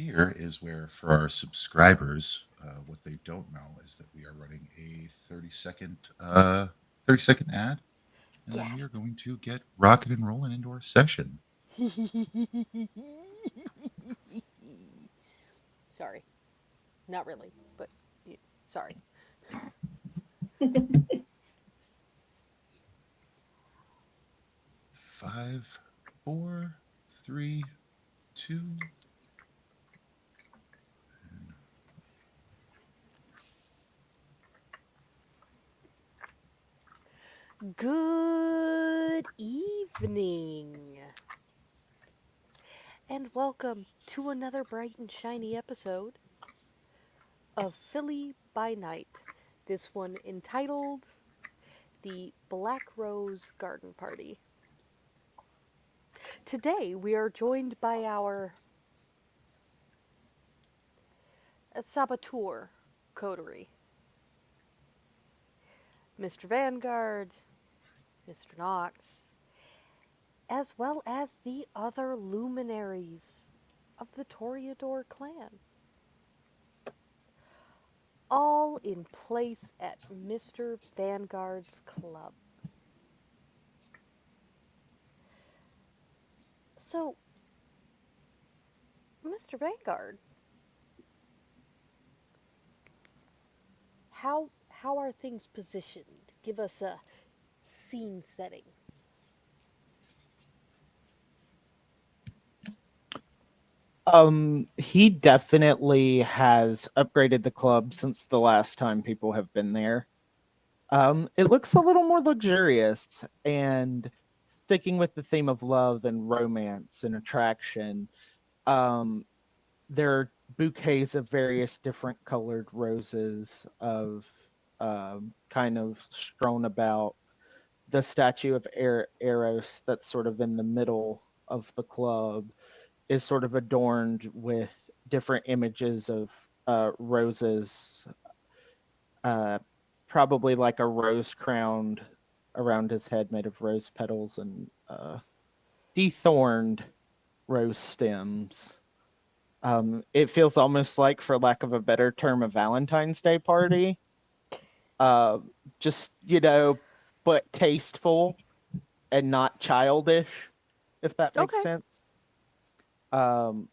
here is where, for our subscribers, what they don't know is that we are running a 30-second ad, and then we are Gasp. going to get rocking and rolling into our session. Sorry. Not really, but sorry. 5, 4, 3, 2. Good evening, and welcome to another bright and shiny episode of Philly by Night. This one entitled The Black Rose Garden Party. Today we are joined by our saboteur coterie, Mr. Vanguard, Mr. Knox, as well as the other luminaries of the Toreador clan, all in place at Mr. Vanguard's club. So, Mr. Vanguard, how are things positioned? Give us a scene setting. He definitely has upgraded the club since the last time people have been there. It looks a little more luxurious and sticking with the theme of love and romance and attraction. Um, there are bouquets of various different colored roses of kind of strewn about. The statue of Eros that's sort of in the middle of the club is sort of adorned with different images of roses, uh, probably like a rose crowned around his head made of rose petals and dethorned rose stems. It feels almost like, for lack of a better term, a Valentine's Day party. Uh, just, but tasteful and not childish, if that makes Okay. sense. Um,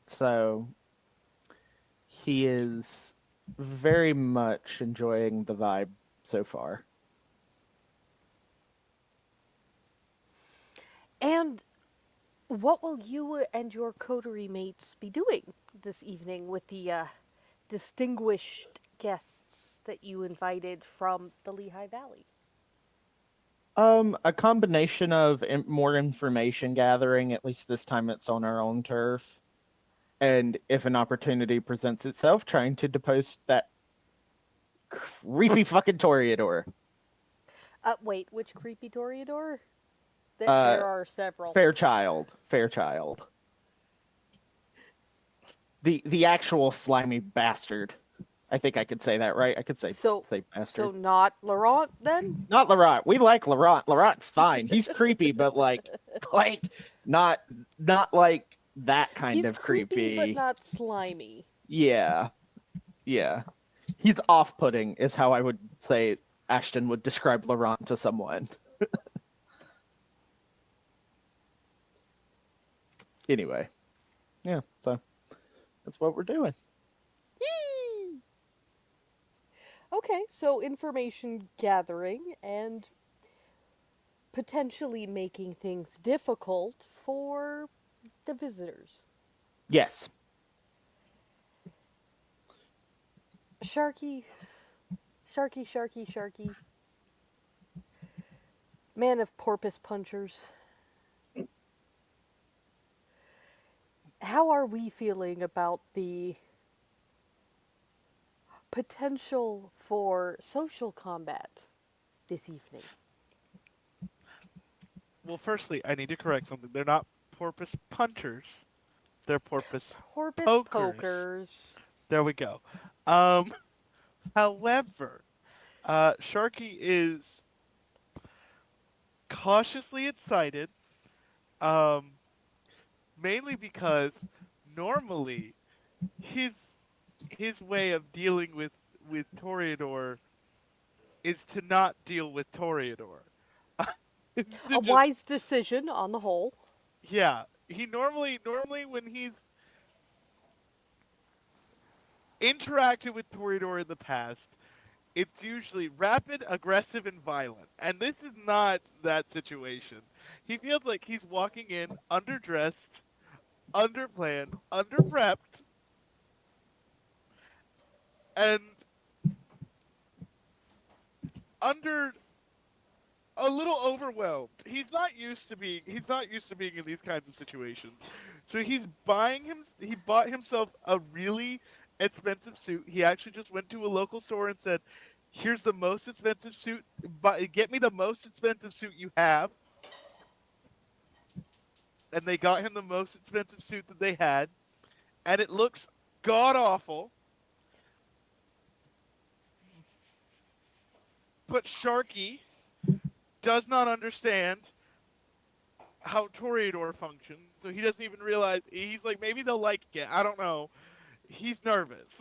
so he is very much enjoying the vibe so far. And what will you and your coterie mates be doing this evening with the distinguished guests that you invited from the Lehigh Valley? A combination of more information gathering, at least this time it's on our own turf. And if an opportunity presents itself, trying to depose that creepy fucking Toreador. Wait, which creepy Toreador? Uh, There are several. Fairchild. Fairchild. The actual slimy bastard. I think I could say that, right? I could So, say so bastard. not Laurent then? Not Laurent. We like Laurent. Laurent's fine. He's creepy, but like not not like that kind He's of creepy but creepy. not slimy. Yeah. Yeah. He's off-putting is how I would say Ashton would describe Laurent to someone. Anyway. Yeah, so that's what we're doing. Yee! Okay, so information gathering and potentially making things difficult for the visitors. Yes. Sharky, Sharky. Man of porpoise punchers. How are we feeling about the potential for social combat this evening? Well, firstly, I need to correct something. They're not porpoise punchers. They're porpoise Porpoise pokers. pokers. There we go. Um, however, Sharky is cautiously excited, um, mainly because normally his way of dealing with Toreador is to not deal with Toreador. It's to A just wise decision on the whole. yeah. He normally when he's interacted with Toreador in the past, it's usually rapid, aggressive, and violent. And this is not that situation. He feels like he's walking in underdressed, underplanned, underprepped, and under a little overwhelmed. He's not used to being in these kinds of situations. So he bought himself a really expensive suit. He actually just went to a local store and said, "Here's the most expensive suit. Get me the most expensive suit you have." And they got him the most expensive suit that they had, and it looks god awful. But Sharky does not understand how Toreador functions, so he doesn't even realize. He's like, maybe they'll like it. I don't know. He's nervous.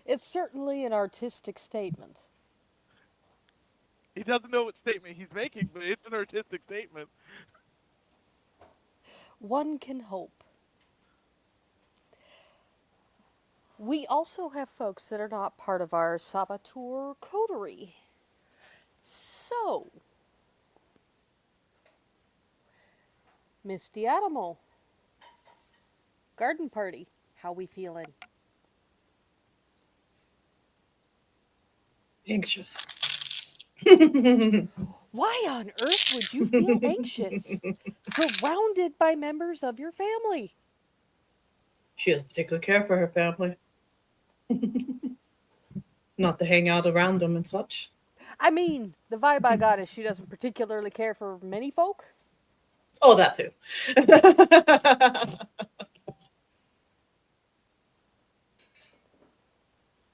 It's certainly an artistic statement. He doesn't know what statement he's making, but it's an artistic statement. One can hope. We also have folks that are not part of our Saboteur coterie. So, Misty Animal, garden party, how we feeling? Anxious. Why on earth would you feel anxious? Surrounded by members of your family. She has particular care for her family. Not to hang out around them and such. I mean, the vibe I got is she doesn't particularly care for many folk. Oh, that too.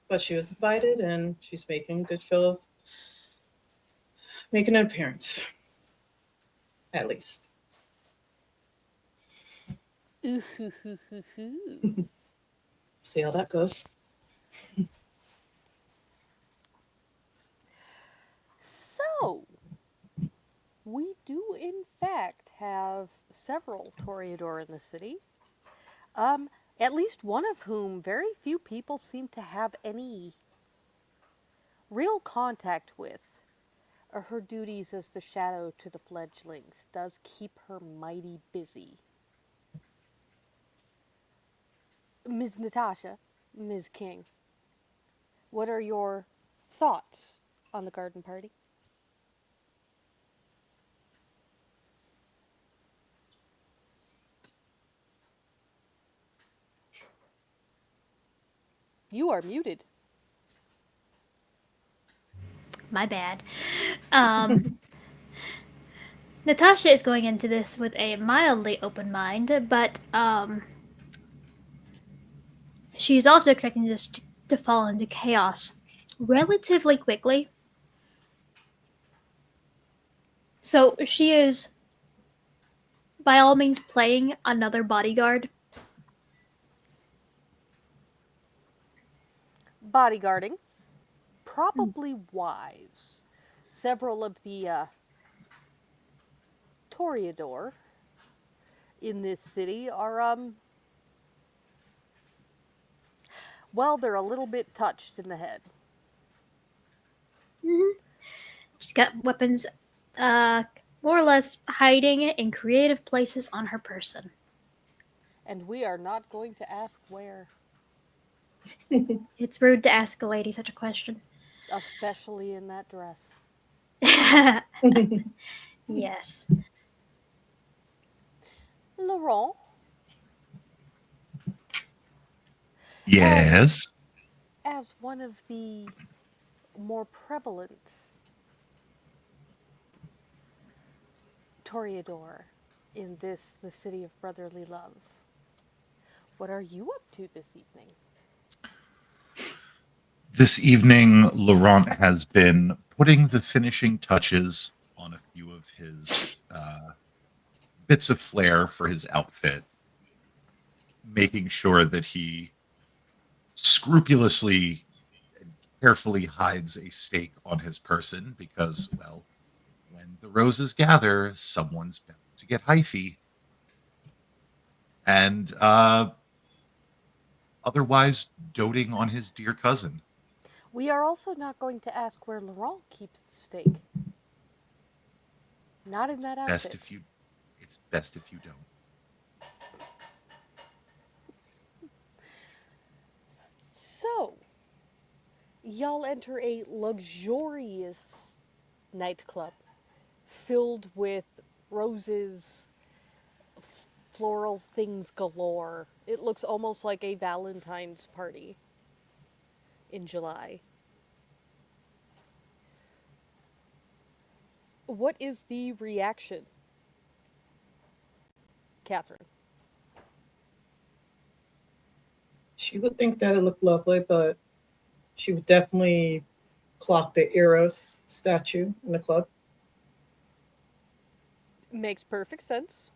But she was invited and she's making good show of making an appearance. At least. Ooh, hoo, hoo, hoo, hoo. See how that goes. So, we do in fact have several Toreador in the city. At least one of whom very few people seem to have any real contact with. Her duties as the shadow to the fledglings does keep her mighty busy. Ms. Natasha, Ms. King, what are your thoughts on the garden party? You are muted. My bad. Natasha is going into this with a mildly open mind, but she's also expecting this to fall into chaos relatively quickly. So she is, by all means, playing another bodyguard. Bodyguarding, probably wise. Several of the Toreador in this city are, well, they're a little bit touched in the head. She's got weapons, more or less hiding in creative places on her person. And we are not going to ask where, It's rude to ask a lady such a question. especially in that dress. Yes. Laurent, Yes. as one of the more prevalent Toreador in the city of brotherly love, what are you up to this evening? This evening, Laurent has been putting the finishing touches on a few of his bits of flair for his outfit. making sure that he scrupulously and carefully hides a stake on his person because, well, when the roses gather, someone's bound to get hyphy. And otherwise doting on his dear cousin. We are also not going to ask where Laurent keeps the steak. Not in that Best outfit. if you, it's best if you don't. So, y'all enter a luxurious nightclub filled with roses, floral things galore. It looks almost like a Valentine's party in July. What is the reaction, Catherine? She would think that it looked lovely, but she would definitely clock the Eros statue in the club. Makes perfect sense.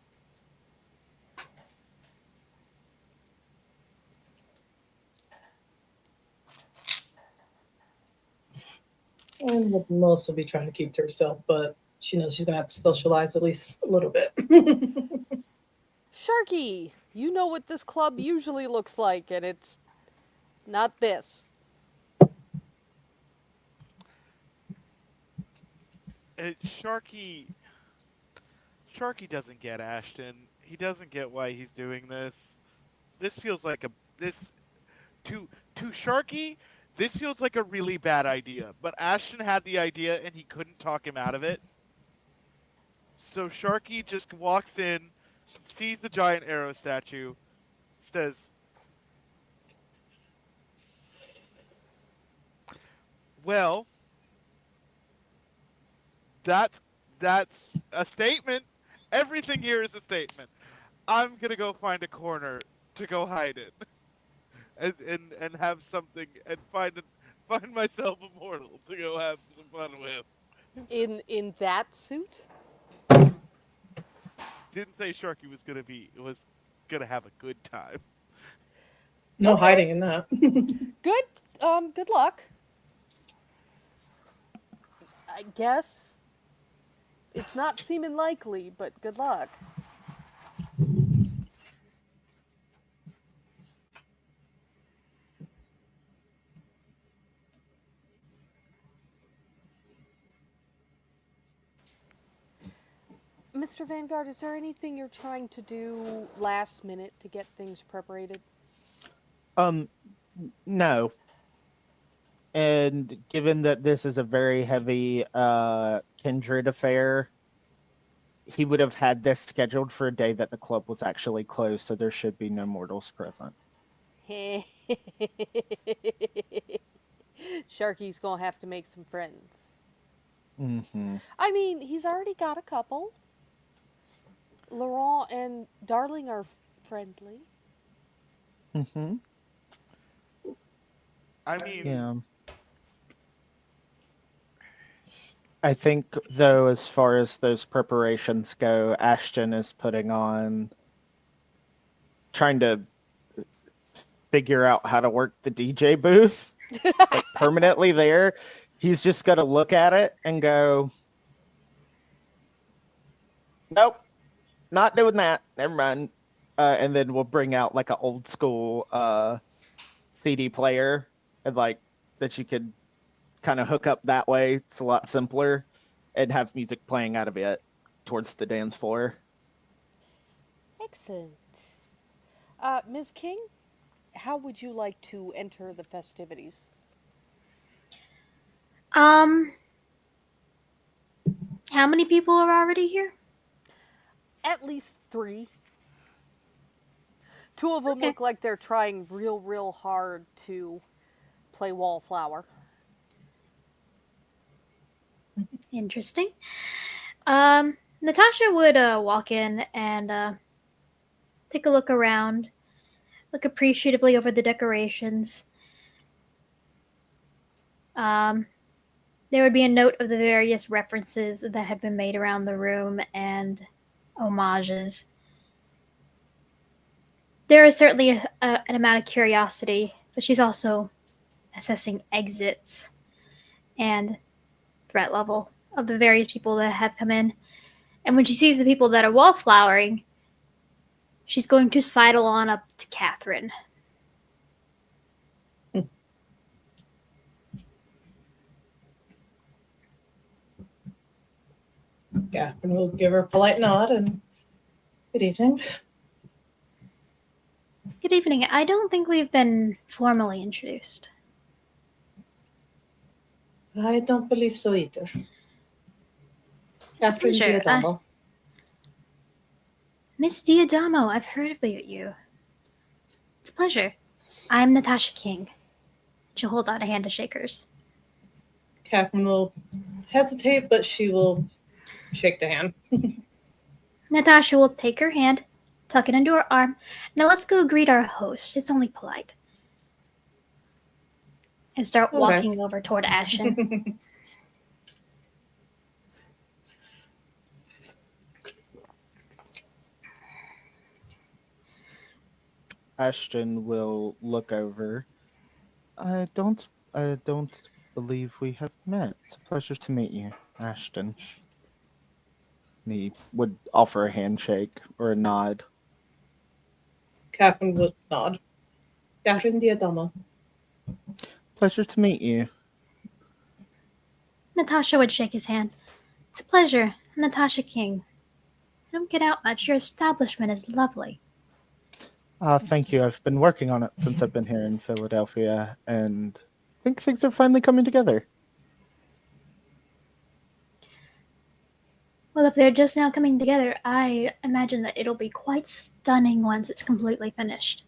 And would mostly be trying to keep to herself, but she knows she's going to have to socialize at least a little bit. Sharky, you know what this club usually looks like, and it's not this. Sharky doesn't get Ashton. He doesn't get why he's doing this. This feels like this to Sharky. This feels like a really bad idea. But Ashton had the idea and he couldn't talk him out of it. So Sharky just walks in, sees the giant arrow statue, says, "Well, that's a statement. Everything here is a statement. I'm gonna go find a corner to go hide in, and have something and find myself a mortal to go have some fun with." In that suit? Didn't say Sharky was gonna have a good time. No Okay. hiding in that. Good. Good luck. I guess it's not seeming likely, but good luck. Mr. Vanguard, is there anything you're trying to do last minute to get things preparated? No. And given that this is a very heavy kindred affair, he would have had this scheduled for a day that the club was actually closed, so there should be no mortals present. Sharky's gonna have to make some friends. Mm-hmm. I mean, he's already got a couple. Laurent and Darling are friendly. Mm-hmm. I mean, Yeah. I think, though, as far as those preparations go, Ashton is trying to figure out how to work the DJ booth like permanently there. He's just got to look at it and go, nope, not doing that. Never mind. And then we'll bring out like an old school CD player and like that you could kind of hook up that way. It's a lot simpler and have music playing out of it towards the dance floor. Excellent. Ms. King, how would you like to enter the festivities? How many people are already here? At least 3. 2 of them Okay. look like they're trying real hard to play wallflower. Interesting. Natasha would walk in and take a look around, look appreciatively over the decorations. There would be a note of the various references that have been made around the room and homages. There is certainly an amount of curiosity, but she's also assessing exits and threat level of the various people that have come in. And when she sees the people that are wallflowering, she's going to sidle on up to Catherine. Catherine will give her a polite nod and good evening. Good evening. I don't think we've been formally introduced. I don't believe so either. Catherine pleasure. Diadamo. Miss Diadamo, I've heard about you. It's a pleasure. I'm Natasha King. She'll hold out a hand to shake hers. Catherine will hesitate, but she will shake the hand. Natasha will take her hand, tuck it into her arm. Now let's go greet our host. It's only polite. And start All walking right. over toward Ashton. Ashton will look over. I don't believe we have met. It's a pleasure to meet you, Ashton. He would offer a handshake or a nod. Catherine would nod. Catherine Diadamo. Pleasure to meet you. Natasha would shake his hand. It's a pleasure. I'm Natasha King. I don't get out much. Your establishment is lovely. Thank you. I've been working on it since I've been here in Philadelphia, and I think things are finally coming together. Well, if they're just now coming together, I imagine that it'll be quite stunning once it's completely finished.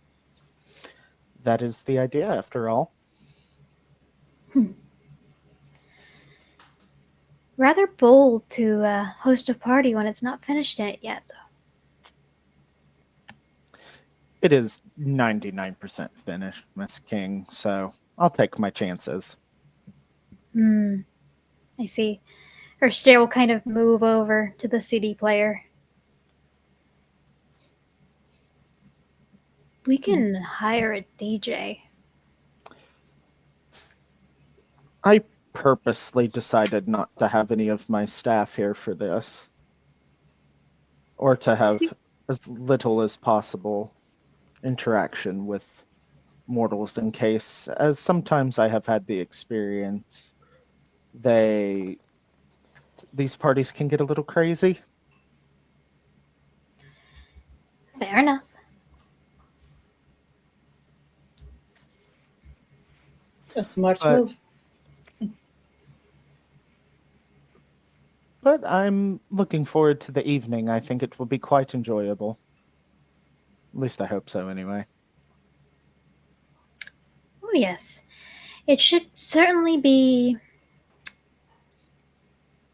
That is the idea, after all. Rather bold to host a party when it's not finished in it yet. It is 99% finished, Miss King, so I'll take my chances. I see. Her stare will kind of move over to the CD player. We can hire a DJ. I purposely decided not to have any of my staff here for this, or to have as little as possible interaction with mortals, in case, as sometimes I have had the experience, these parties can get a little crazy. Fair enough. A smart move. But I'm looking forward to the evening. I think it will be quite enjoyable. At least I hope so, anyway. Oh, yes. It should certainly be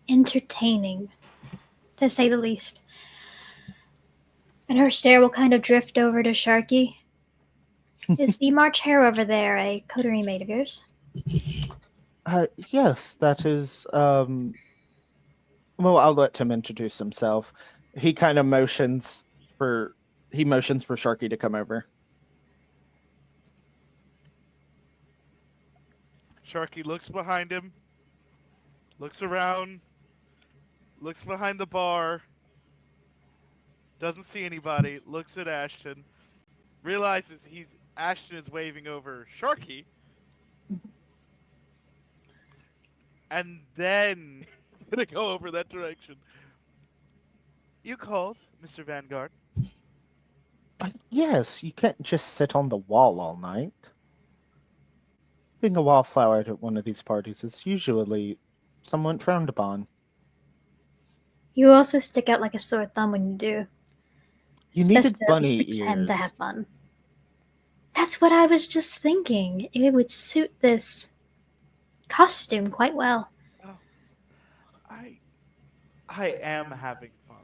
entertaining, to say the least. And her stare will kind of drift over to Sharky. Is the March Hare over there a coterie mate of yours? Yes, that is. Well, I'll let him introduce himself. He kind of motions for Sharky to come over. Sharky looks behind him, looks around, looks behind the bar, doesn't see anybody, looks at Ashton, realizes Ashton is waving over Sharky, and then he's gonna go over that direction. You called, Mr. Vanguard. Yes, you can't just sit on the wall all night. Being a wallflower at one of these parties is usually somewhat frowned upon. You also stick out like a sore thumb when you do. You It's needed best to at bunny least pretend ears. to have fun. That's what I was just thinking. It would suit this costume quite well. Oh, I am having fun.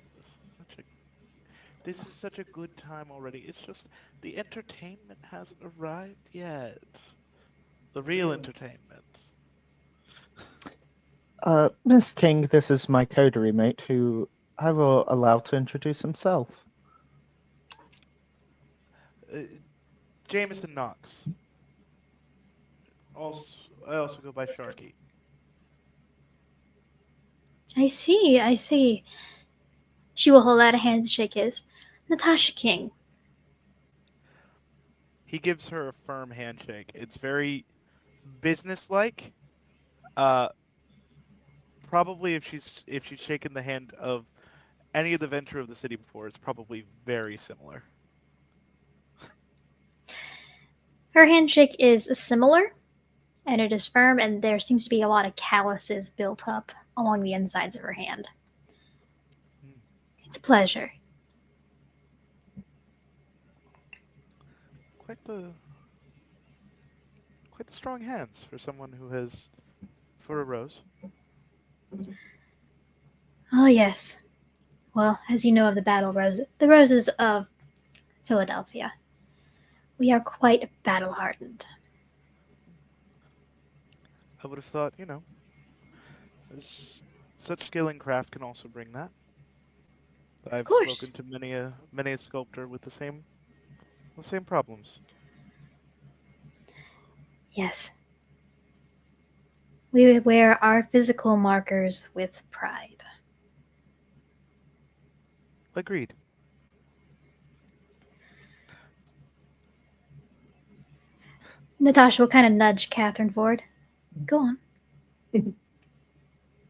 This is such a good time already. It's just the entertainment hasn't arrived yet. The real entertainment. Miss King, this is my coterie mate, who I will allow to introduce himself. Jameson Knox. Also, I also go by Sharky. I see, I see. She will hold out a hand to shake his. Natasha King. He gives her a firm handshake. It's very businesslike. Uh, Probably if she's shaken the hand of any of the venture of the city before, it's probably very similar. Her handshake is similar, and it is firm, and there seems to be a lot of calluses built up along the insides of her hand. Hmm. It's a pleasure. Quite the quite the strong hands for someone who has for a rose. Oh, yes. Well, as you know of the roses of Philadelphia, we are quite battle hardened. I would have thought, such skill in craft can also bring that. Of I've spoken course. to many a sculptor with the same problems. Yes. We wear our physical markers with pride. Agreed. Natasha will kind of nudge Catherine forward. Go on.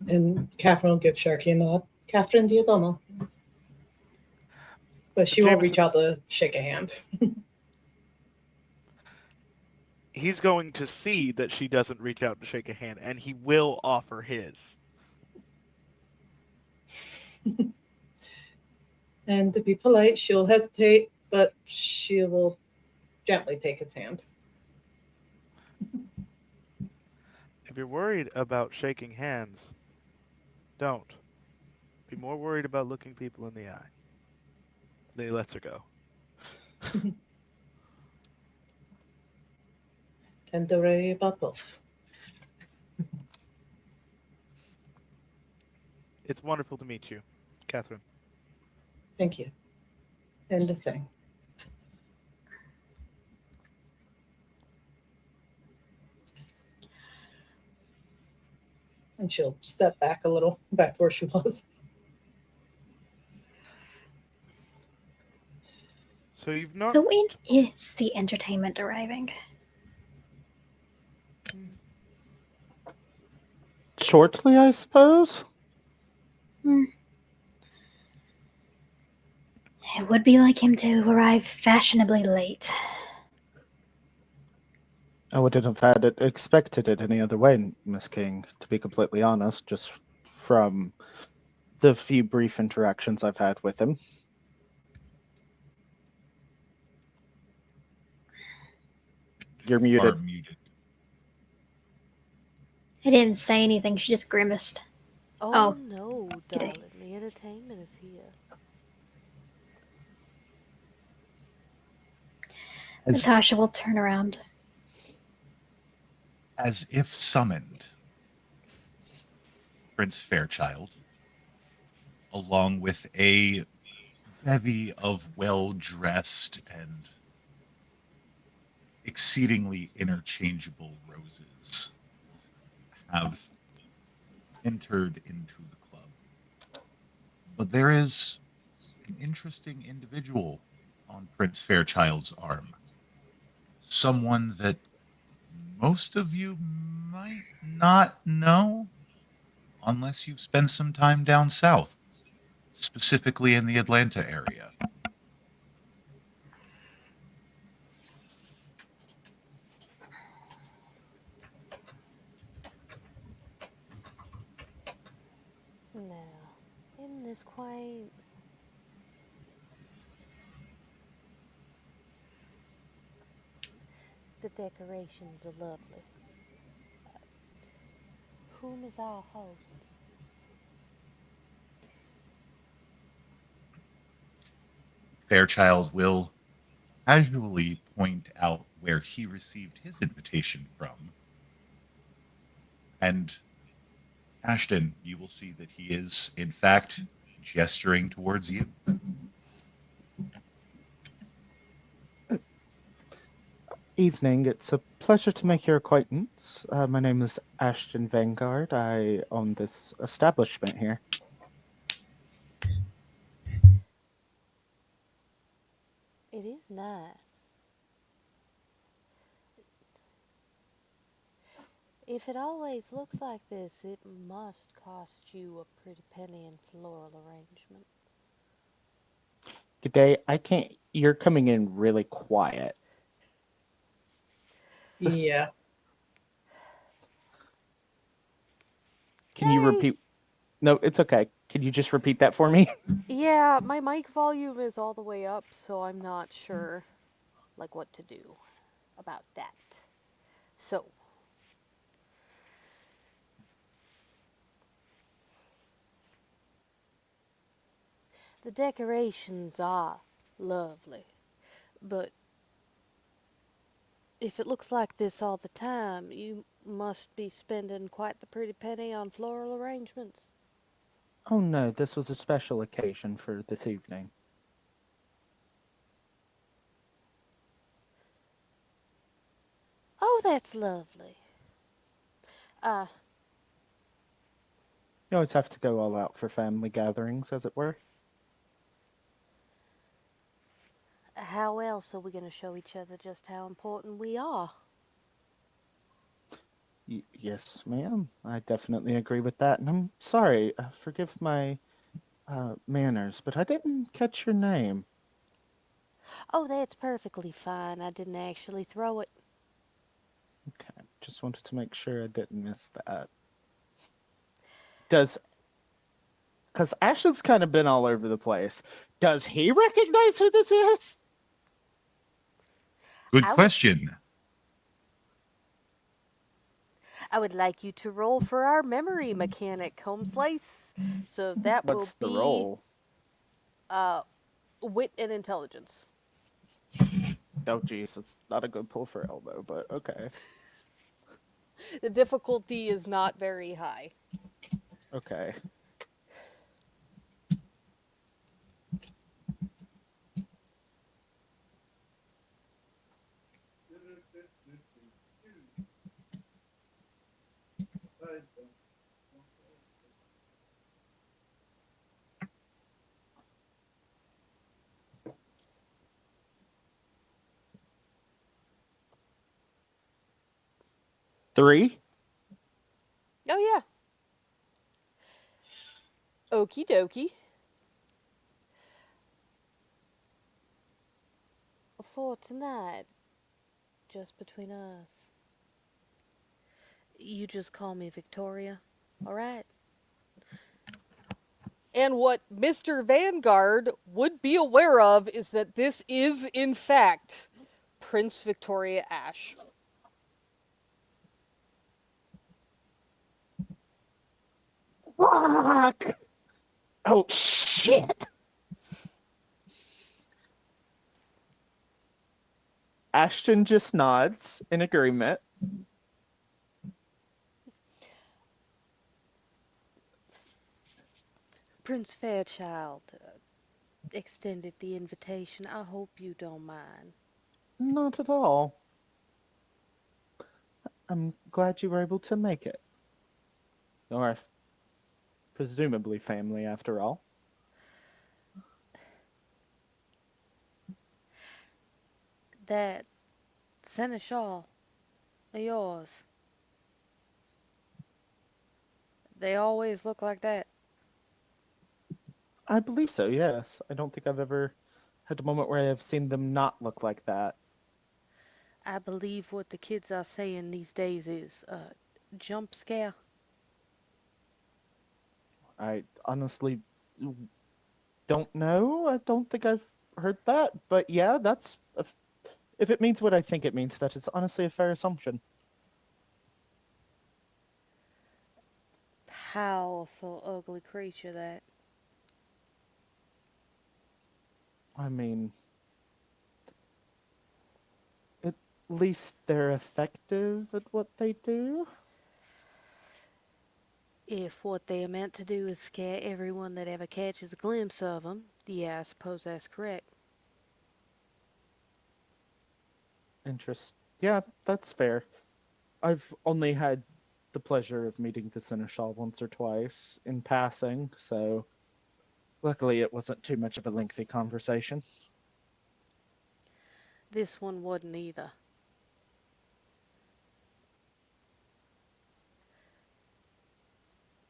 And Catherine will give Sharky a nod. Catherine Diadoma. But she won't reach Jameson, out to shake a hand. he's going to see that she doesn't reach out to shake a hand, and he will offer his. And to be polite, she'll hesitate, but she will gently take its hand. If you're worried about shaking hands, don't. Be more worried about looking people in the eye. Then he lets her go. Tend to worry about both. It's wonderful to meet you, Catherine. Thank you. And the same. And she'll step back a little, back to where she was. So you've not. So when is the entertainment arriving? Shortly, I suppose. Hmm. It would be like him to arrive fashionably late. I wouldn't have had it expected it any other way, Miss King, to be completely honest, just from the few brief interactions I've had with him. You're You are muted. muted. I didn't say anything, she just grimaced. Oh Oh, no, g'day. darling, the entertainment is here. As, Natasha will turn around. as if summoned, Prince Fairchild, along with a bevy of well-dressed and exceedingly interchangeable roses, have entered into the club. But there is an interesting individual on Prince Fairchild's arm. Someone that most of you might not know unless you've spent some time down south, specifically in the Atlanta area. Now, isn't this quaint? The decorations are lovely. Whom is our host? Fairchild will casually point out where he received his invitation from. And Ashton, you will see that he is, in fact, gesturing towards you. Evening, it's a pleasure to make your acquaintance. My name is Ashton Vanguard. I own this establishment here. It is nice. If it always looks like this, it must cost you a pretty penny in floral arrangement. Good day. I can't. You're coming in really quiet. Yeah. Can you Hey! repeat? No, it's okay. Can you just repeat that for me? Yeah, my mic volume is all the way up, so I'm not sure, like, what to do about that. So, the decorations are lovely, but if it looks like this all the time, you must be spending quite the pretty penny on floral arrangements. Oh no, this was a special occasion for this evening. Oh, that's lovely. Uh, You always have to go all out for family gatherings, as it were. how else are we going to show each other just how important we are? Yes, ma'am. I definitely agree with that. And I'm sorry, forgive my manners, but I didn't catch your name. Oh, that's perfectly fine. I didn't actually throw it. Okay, just wanted to make sure I didn't miss that. Does because Ashton's kind of been all over the place. Does he recognize who this is? Good I would question. I would like you to roll for our memory mechanic, home slice. So that will What's the be role? uh, wit and intelligence. Oh, geez, it's not a good pull for elbow, but okay. The difficulty is not very high. Okay. Three? Oh yeah. Okie dokie. For tonight, just between us, you just call me Victoria, alright? And what Mr. Vanguard would be aware of is that this is, in fact, Prince Victoria Ash. Fuck! Oh, shit! Ashton just nods in agreement. Prince Fairchild extended the invitation. I hope you don't mind. Not at all. I'm glad you were able to make it. Or presumably family, after all. That seneschal of yours, they always look like that. I believe so, yes. I don't think I've ever had a moment where I've seen them not look like that. I believe what the kids are saying these days is jump scare. I honestly don't know. I don't think I've heard that. But yeah, if it means what I think it means, that is honestly a fair assumption. Powerful, ugly creature that. I mean, at least they're effective at what they do. If what they are meant to do is scare everyone that ever catches a glimpse of them, yeah, I suppose that's correct. Yeah, that's fair. I've only had the pleasure of meeting the Seneschal once or twice in passing, so luckily it wasn't too much of a lengthy conversation. This one wouldn't either.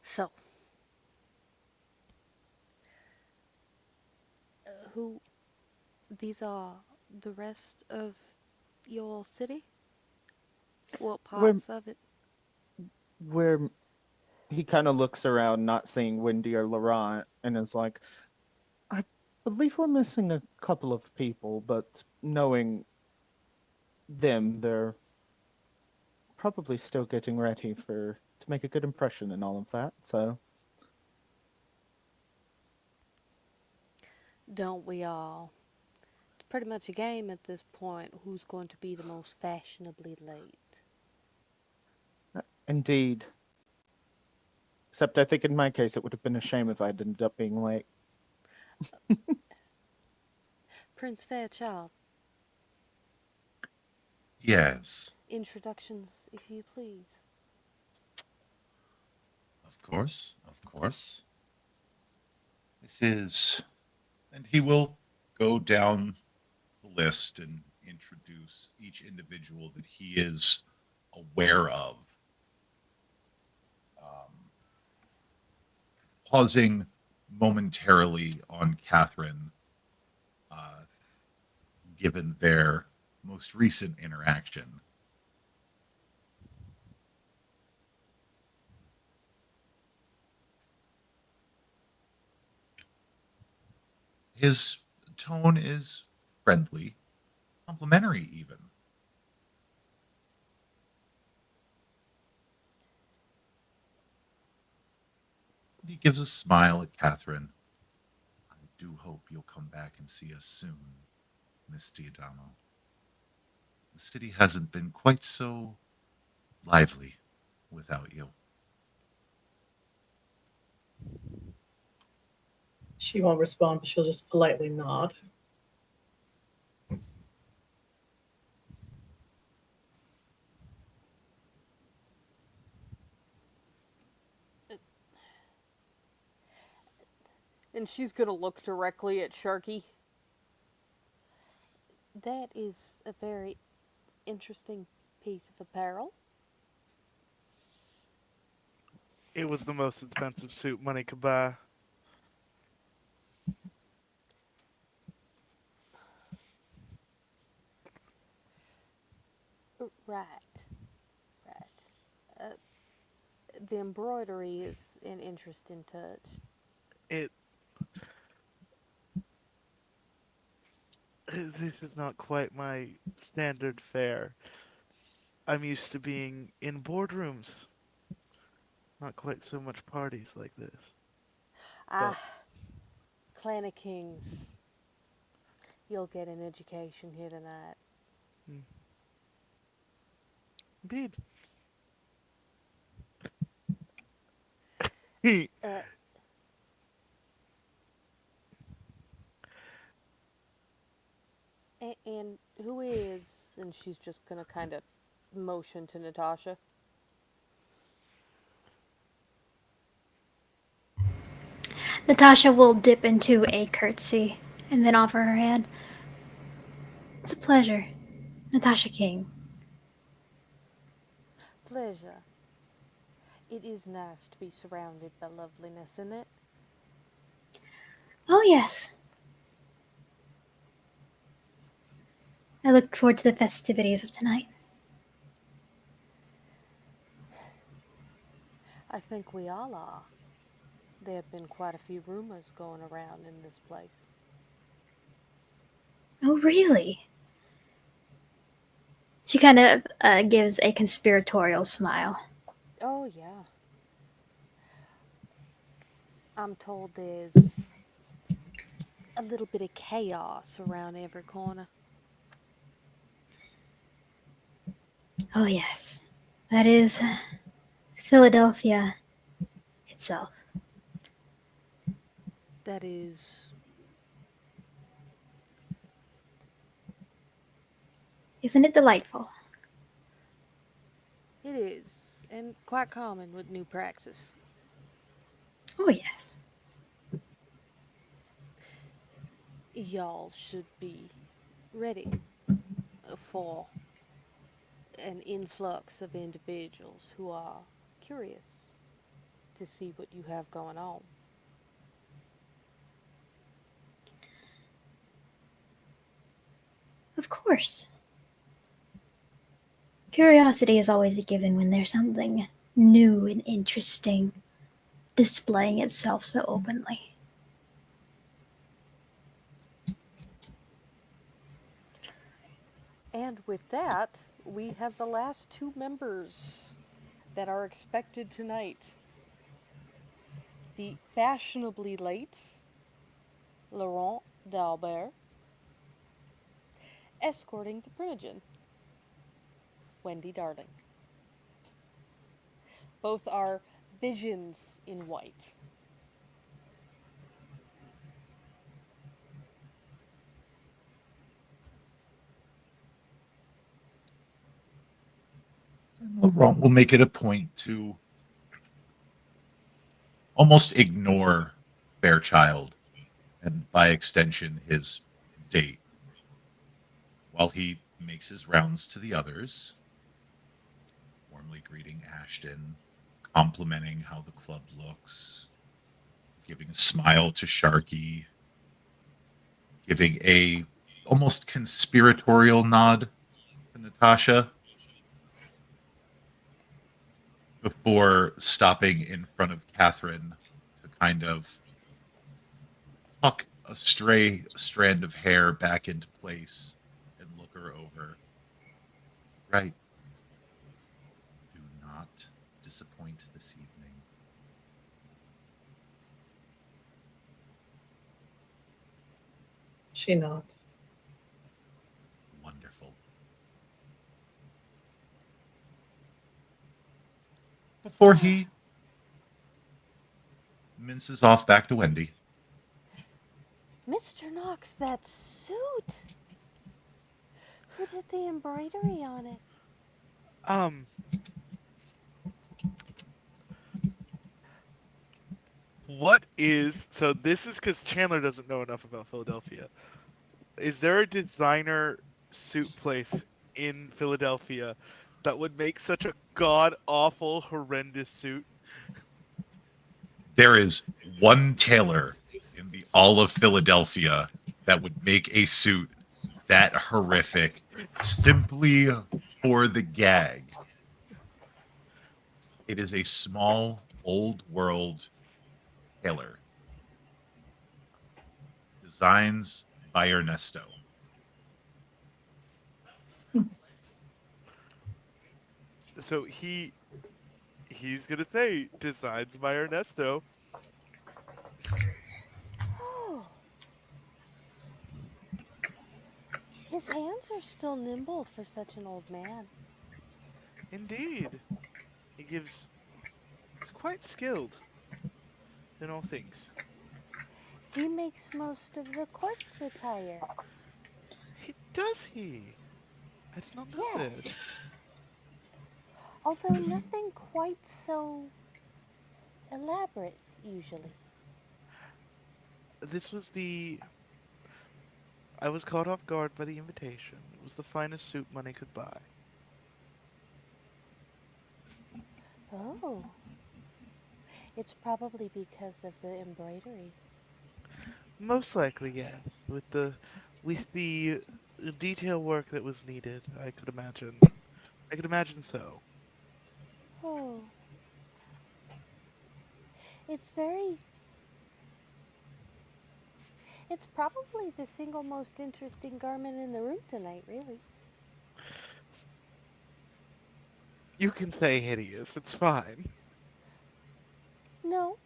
So, who these are the rest of your city? What Where parts of it? where he kind of looks around, not seeing Wendy or Laurent, and is like, I believe we're missing a couple of people, but knowing them, they're probably still getting ready for to make a good impression and all of that. So Don't we all? It's pretty much a game at this point. Who's going to be the most fashionably late? indeed. Except I think in my case it would have been a shame if I'd ended up being late. Prince Fairchild, Yes, introductions, if you please. of course, of course. This is, and he will go down the list and introduce each individual that he is aware of. Um, Pausing momentarily on Catherine, uh, given their most recent interaction. His tone is friendly, complimentary, even. He gives a smile at Catherine. I do hope you'll come back and see us soon, Miss Diadamo. The city hasn't been quite so lively without you. She won't respond, but she'll just politely nod. And she's gonna look directly at Sharky. That is a very interesting piece of apparel. It was the most expensive suit money could buy. Right, right. The embroidery is an interesting touch. It. This is not quite my standard fare. I'm used to being in boardrooms, not quite so much parties like this. But Ah, Clan of Kings. You'll get an education here tonight. mm, indeed. Uh, and who is? And she's just gonna kind of motion to Natasha. Natasha will dip into a curtsy and then offer her hand. It's a pleasure. Natasha King. Pleasure. It is nice to be surrounded by loveliness, isn't it? Oh, yes. I look forward to the festivities of tonight. I think we all are. There have been quite a few rumors going around in this place. Oh, really? She kind of gives a conspiratorial smile. Oh, yeah. I'm told there's a little bit of chaos around every corner. Oh, yes. That is Philadelphia itself. That is. Isn't it delightful? It is, and quite common with new praxis. Oh, yes. Y'all should be ready for an influx of individuals who are curious to see what you have going on. Of course. Curiosity is always a given when there's something new and interesting displaying itself so openly. And with that, we have the last two members that are expected tonight. The fashionably late Laurent Dalbert, escorting the Primogen, Wendy Darling. Both are visions in white. Laurent will make it a point to almost ignore Fairchild and, by extension, his date, while he makes his rounds to the others, warmly greeting Ashton, complimenting how the club looks, giving a smile to Sharky, giving a almost conspiratorial nod to Natasha before stopping in front of Catherine to kind of tuck a stray strand of hair back into place and look her over. Right. Do not disappoint this evening. She nods. Wonderful. Before he minces off back to Wendy. Mr. Knox, that suit! Who did the embroidery on it? Um, what is so? This is because Chandler doesn't know enough about Philadelphia. Is there a designer suit place in Philadelphia that would make such a god awful, horrendous suit? There is one tailor in the all of Philadelphia that would make a suit that horrific simply for the gag. It is a small, old world tailor. Designs by Ernesto. So he's gonna say designs by Ernesto. Oh, his hands are still nimble for such an old man. Indeed, he's quite skilled in all things. He makes most of the court's attire. Does he? I did not know that. Yes, although nothing quite so elaborate usually. This was the. I was caught off guard by the invitation. It was the finest suit money could buy. Oh, it's probably because of the embroidery. Most likely, yes. With the detail work that was needed, I could imagine. I could imagine so. Oh, it's very. It's probably the single most interesting garment in the room tonight, really. You can say hideous. It's fine. No,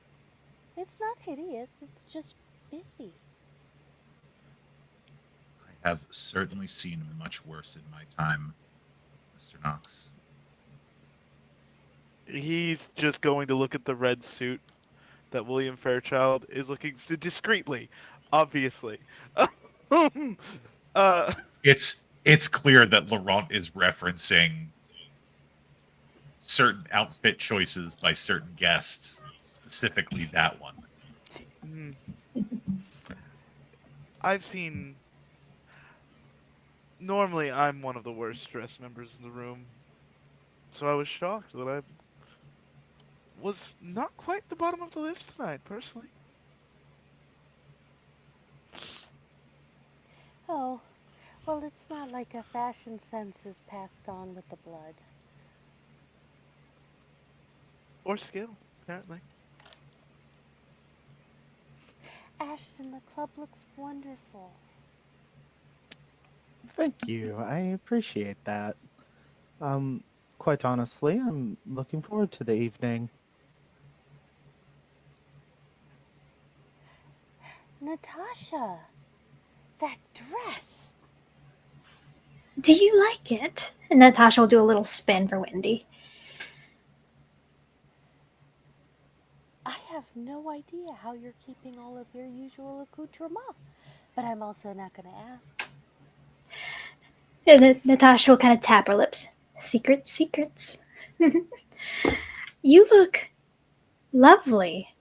it's not hideous, it's just busy. I have certainly seen much worse in my time, Mr. Knox. He's just going to look at the red suit that William Fairchild is looking discreetly, obviously. uh, It's clear that Laurent is referencing certain outfit choices by certain guests, specifically that one. Hmm. I've seen. Normally, I'm one of the worst dressed members in the room, so I was shocked that I was not quite the bottom of the list tonight, personally. Oh, well, it's not like a fashion sense is passed on with the blood. Or skill, apparently. Ashton, the club looks wonderful. Thank you. I appreciate that. Um, quite honestly, I'm looking forward to the evening. Natasha, that dress! Do you like it? And Natasha will do a little spin for Wendy. I have no idea how you're keeping all of your usual accoutrement, but I'm also not going to ask. And Natasha will kind of tap her lips. Secrets, secrets. You look lovely.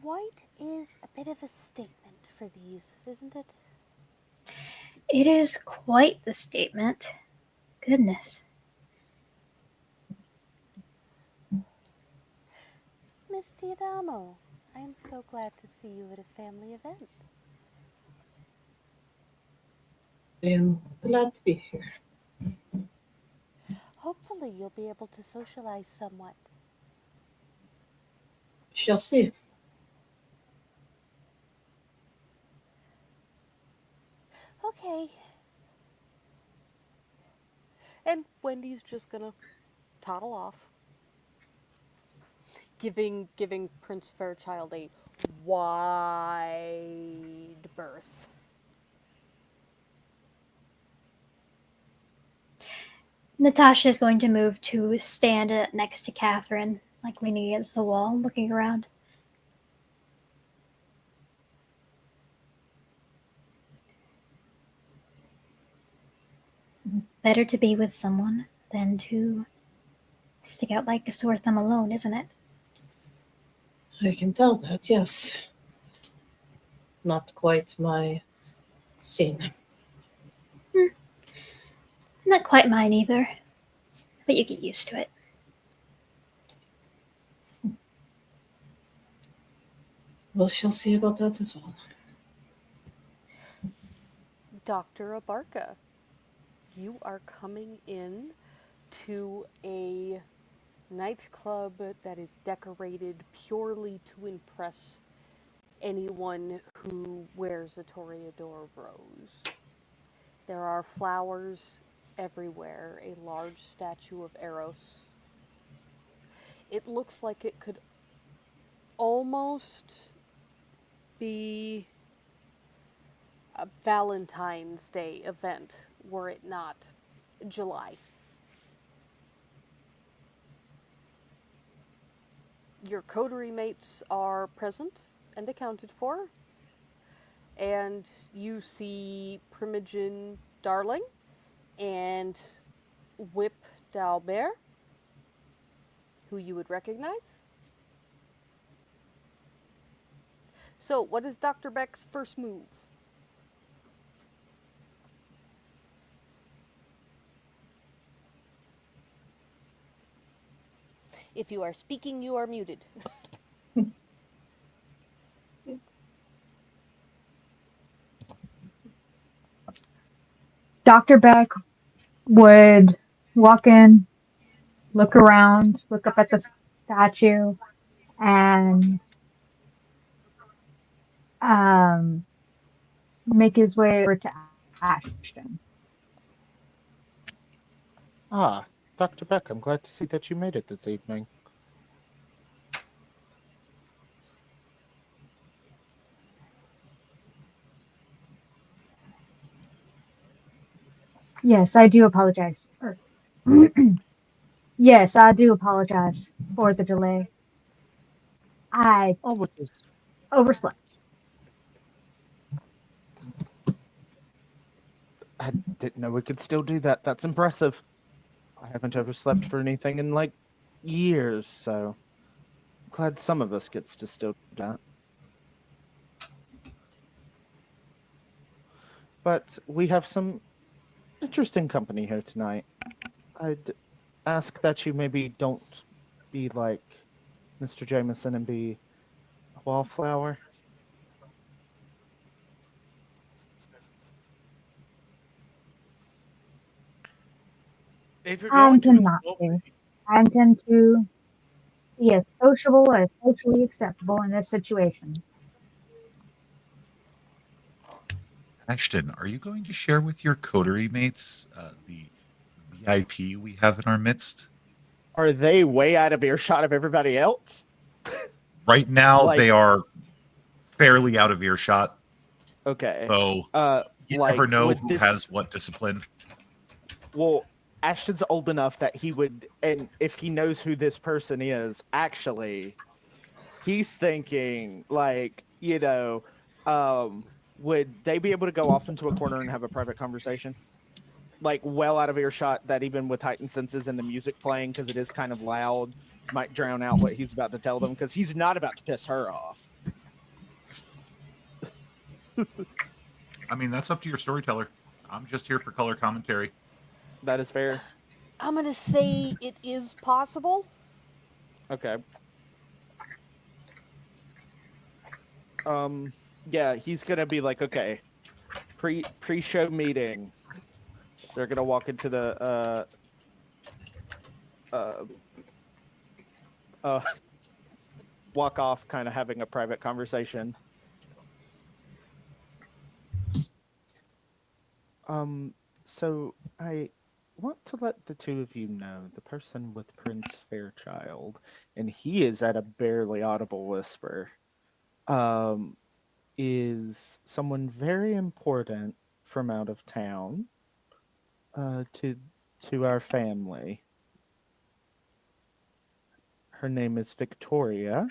White is a bit of a statement for these, isn't it? It is quite the statement. Goodness. Miss Diadamo, I am so glad to see you at a family event. I am glad to be here. Hopefully, you'll be able to socialize somewhat. Shall see. Okay. And Wendy's just gonna toddle off, giving Prince Fairchild a wide berth. Natasha is going to move to stand next to Catherine, like leaning against the wall, looking around. Better to be with someone than to stick out like a sore thumb alone, isn't it? I can tell that, yes. Not quite my scene. Not quite mine either, but you get used to it. Well, she'll see about that as well. Dr. Abarca, you are coming in to a nightclub that is decorated purely to impress anyone who wears a Toreador rose. There are flowers everywhere, a large statue of Eros. It looks like it could almost be a Valentine's Day event were it not July. Your coterie mates are present and accounted for, and you see Primogen Darling and Whip Dalbert, who you would recognize. So, what is Dr. Beck's first move? If you are speaking, you are muted. Dr. Beck would walk in, look around, look up at the statue, and um, make his way over to Ashton. Ah, Dr. Beck, I'm glad to see that you made it this evening. Yes, I do apologize. Yes, I do apologize for the delay. I Oh, which is overslept. I didn't know we could still do that. That's impressive. I haven't overslept for anything in like years, so I'm glad some of us gets to still do that. But we have some interesting company here tonight. I'd ask that you maybe don't be like Mr. Jameson and be a wallflower. If you're I going to intend not insult to. me, I intend to be as sociable as socially acceptable in this situation. Ashton, are you going to share with your coterie mates the VIP we have in our midst? Are they way out of earshot of everybody else? Right now, they Like, are fairly out of earshot, okay. so you never Like know with who this, has what discipline. well, Ashton's old enough that he would, and if he knows who this person is, actually, he's thinking like, would they be able to go off into a corner and have a private conversation? Like well out of earshot that even with heightened senses and the music playing, because it is kind of loud, might drown out what he's about to tell them, because he's not about to piss her off. I mean, that's up to your storyteller. I'm just here for color commentary. That is fair. I'm gonna say it is possible. Okay. Yeah, he's gonna be like, okay, pre-show meeting. They're gonna walk into the uh uh walk off, kind of having a private conversation. So I want to let the two of you know the person with Prince Fairchild, and he is at a barely audible whisper, um, is someone very important from out of town, to our family. Her name is Victoria.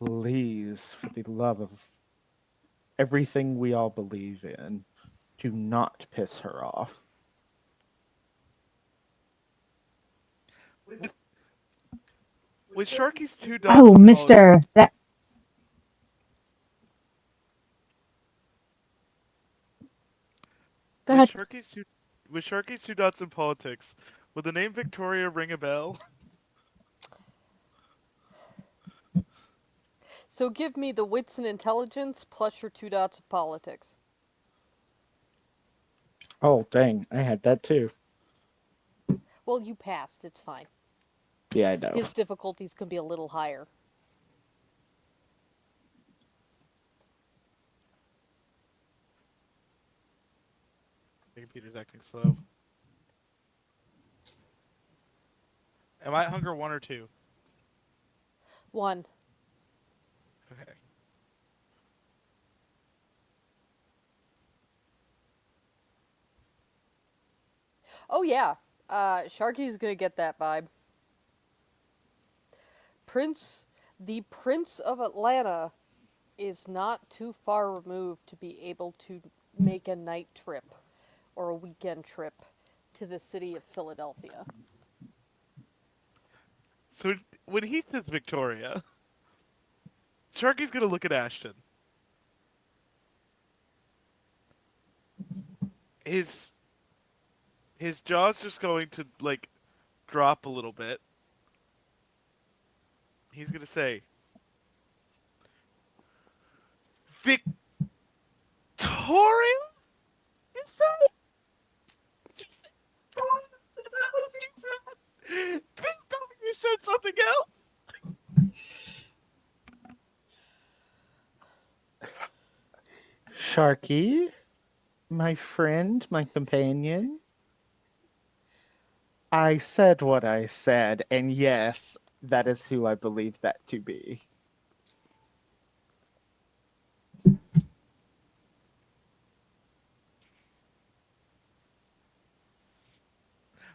Please, for the love of everything we all believe in, do not piss her off. with Sharky's two dots Oh, of Mister, that go with ahead. Sharky's two with Sharky's two dots in politics, would the name Victoria ring a bell? So give me the wits and intelligence plus your 2 dots of politics. Oh, dang, I had that too. Well, you passed. It's fine. Yeah, I know. His difficulties can be a little higher. My computer's acting slow. Am I at hunger 1 or 2? 1. Okay. Oh yeah, Sharky's gonna get that vibe. The Prince of Atlanta is not too far removed to be able to make a night trip or a weekend trip to the city of Philadelphia. So when he says Victoria, Sharky's gonna look at Ashton. His jaw's just going to like drop a little bit. He's gonna say, Victoria, you say? Is that what you said? Please tell me you said something else. Sharky, my friend, my companion. I said what I said, and yes, that is who I believe that to be.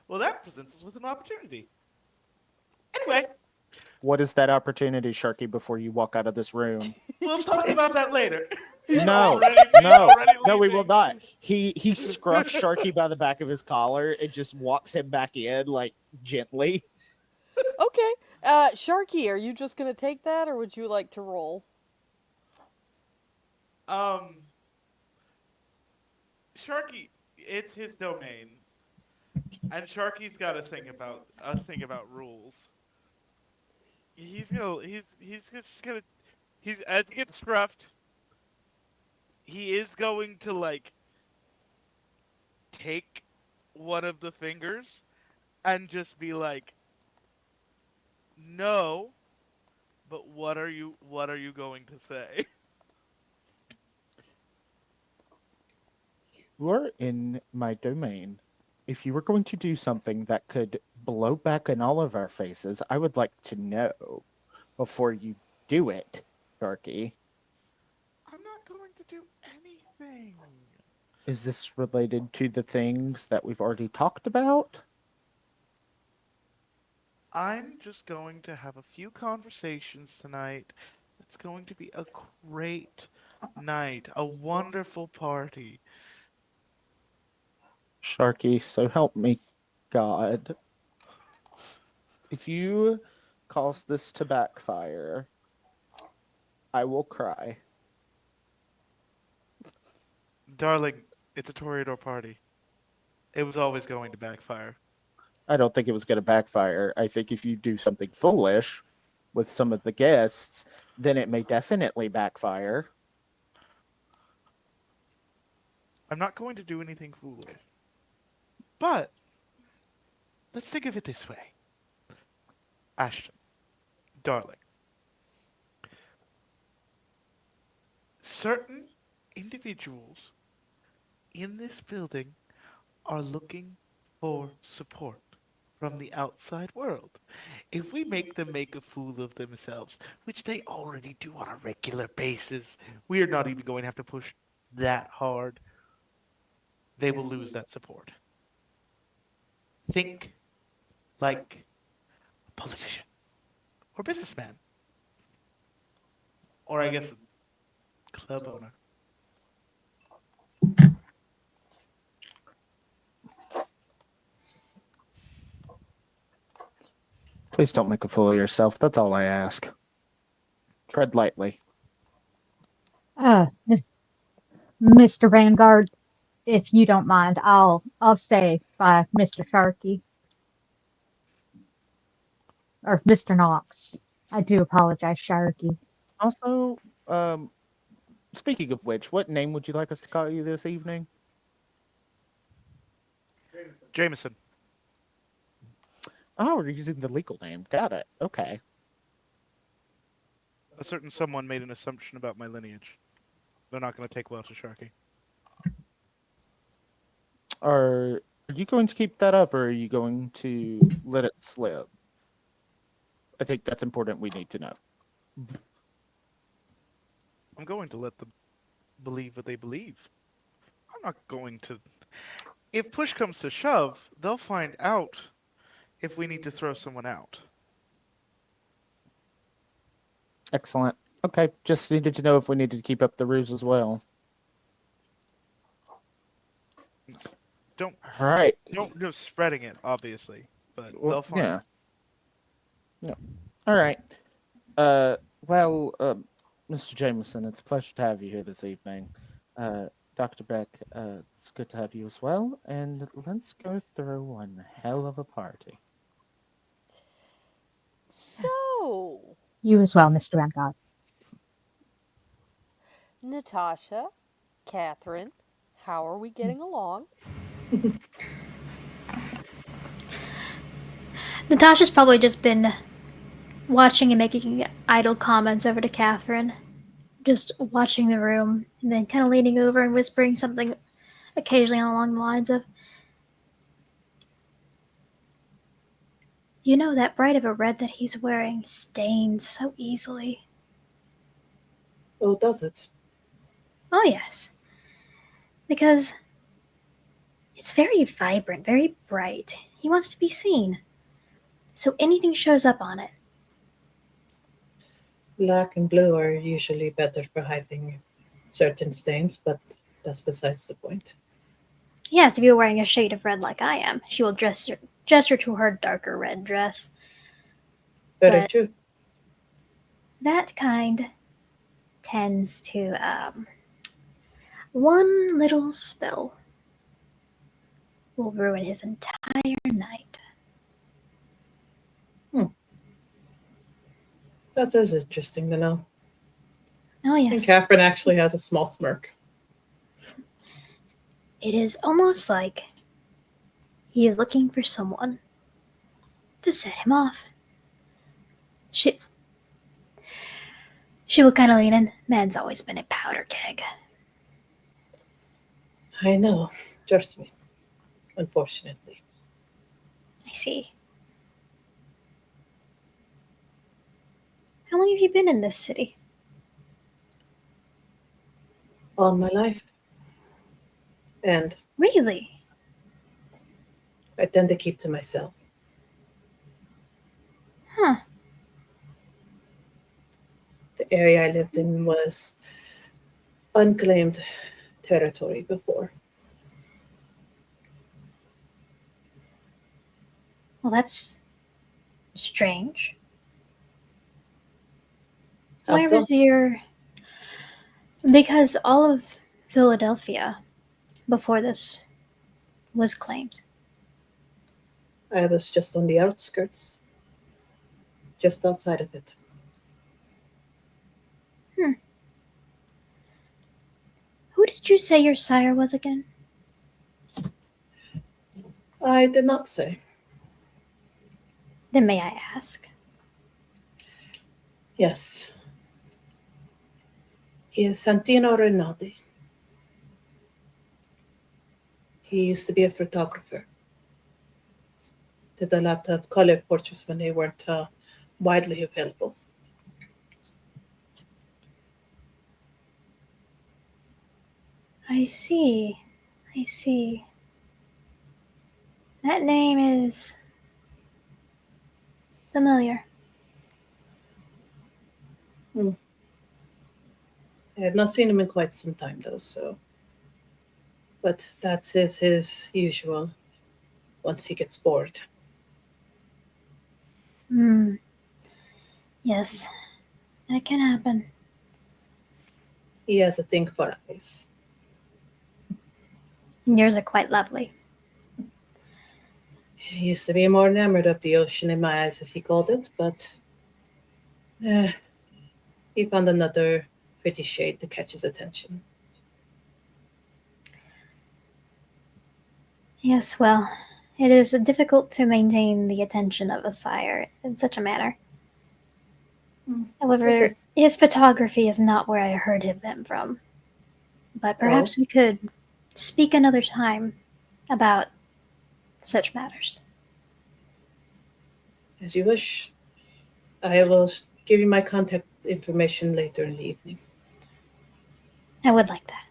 Well, that presents us with an opportunity. Anyway, What is that opportunity, Sharky, before you walk out of this room? we'll talk about that later. He's No, already he's no, already no, we will leaving. not. He scruffs Sharky by the back of his collar and just walks him back in, like, gently. Okay. Sharky, are you just gonna take that, or would you like to roll? Um, Sharky, it's his domain, and Sharky's got a thing about rules. He's just gonna he's as he gets scruffed, he is going to like take one of the fingers and just be like, "No, but what are you going to say?" You are in my domain. If you were going to do something that could blow back in all of our faces, I would like to know before you do it, Sharky. I'm not going to do anything. Is this related to the things that we've already talked about? I'm just going to have a few conversations tonight. It's going to be a great night, a wonderful party. Sharky, so help me God. If you cause this to backfire, I will cry. Darling, it's a Toreador party. It was always going to backfire. I don't think it was going to backfire. I think if you do something foolish with some of the guests, then it may definitely backfire. I'm not going to do anything foolish. But let's think of it this way. Ashton, darling, certain individuals in this building are looking for support from the outside world. If we make them make a fool of themselves, which they already do on a regular basis, we are not even going to have to push that hard. They will lose that support. Think like a politician or businessman, or I guess a club owner. Please don't make a fool of yourself. That's all I ask. Tread lightly. Uh, Mr. Vanguard, if you don't mind, I'll stay by Mr. Sharkey or Mr. Knox. I do apologize, Sharkey. Also, speaking of which, what name would you like us to call you this evening? Jameson. Oh, we're using the legal name. Got it. Okay. A certain someone made an assumption about my lineage. They're not going to take well to Sharky. Are you going to keep that up, or are you going to let it slip? I think that's important. We need to know. I'm going to let them believe what they believe. I'm not going to. If push comes to shove, they'll find out if we need to throw someone out. Excellent. Okay, just needed to know if we needed to keep up the ruse as well. Don't All right. don't go spreading it, obviously, but Well, they'll find. yeah. No. All right. Well, Mr. Jameson, it's a pleasure to have you here this evening. Dr. Beck, it's good to have you as well. And let's go throw one hell of a party. So, You as well, Mr. Vanguard. Natasha, Catherine, how are we getting along? Natasha's probably just been watching and making idle comments over to Catherine, just watching the room, and then kind of leaning over and whispering something occasionally along the lines of, "You know, that bright of a red that he's wearing stains so easily." Oh, does it? Oh, yes. Because it's very vibrant, very bright. He wants to be seen. So anything shows up on it. Black and blue are usually better for hiding certain stains, but that's besides the point. Yes, if you're wearing a shade of red like I am, she will gesture to her darker red dress. Very But true. that kind tends to, one little spill will ruin his entire night. Hmm. That is interesting to know. Oh, And yes. Catherine actually has a small smirk. It is almost like he is looking for someone to set him off. She she will kind of lean in. Man's always been a powder keg. I know. Trust me. Unfortunately. I see. How long have you been in this city? All my life. And Really? I tend to keep to myself. Huh. The area I lived in was unclaimed territory before. Well, that's strange. How Where so? was your. Because all of Philadelphia before this was claimed. I was just on the outskirts, just outside of it. Hmm. Who did you say your sire was again? I did not say. Then may I ask? Yes. He is Santino Rinaldi. He used to be a photographer. Did a lot of color portraits when they weren't widely available. I see. I see. That name is familiar. Hmm. I have not seen him in quite some time, though, so. But that is his usual once he gets bored. Hmm. Yes, that can happen. He has a thing for eyes. And yours are quite lovely. He used to be more enamored of the ocean in my eyes, as he called it, but eh, he found another pretty shade to catch his attention. Yes, well, it is difficult to maintain the attention of a sire in such a manner. Hmm. It However, is. his photography is not where I heard of them from. But Oh, perhaps we could speak another time about such matters. as you wish. I will give you my contact information later in the evening. I would like that.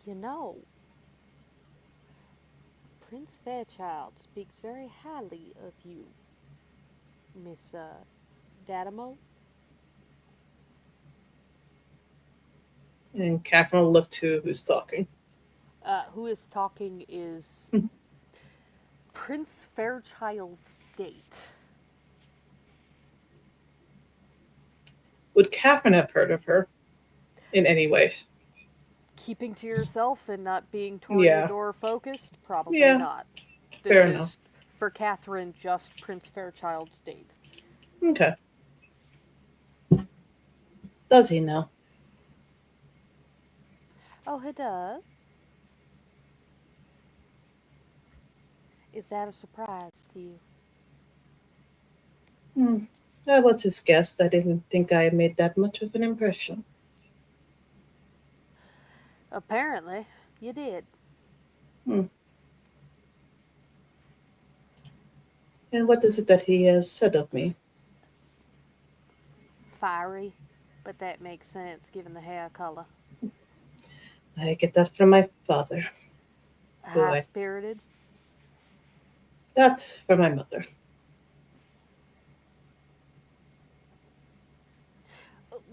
You know, Prince Fairchild speaks very highly of you, Miss Datamo. And Catherine will look to who's talking. Who is talking is Prince Fairchild's date. Would Catherine have heard of her in any way? Keeping to yourself and not being Yeah, Toreador focused? Probably yeah, not. fair This enough. is, for Catherine, just Prince Fairchild's date. Okay. Does he know? Oh, he does? Is that a surprise to you? Hmm. That was his guess. I didn't think I made that much of an impression. Apparently, you did. Hmm. And what is it that he has said of me? Fiery, but that makes sense given the hair color. I get that from my father, who High I spirited. that from my mother.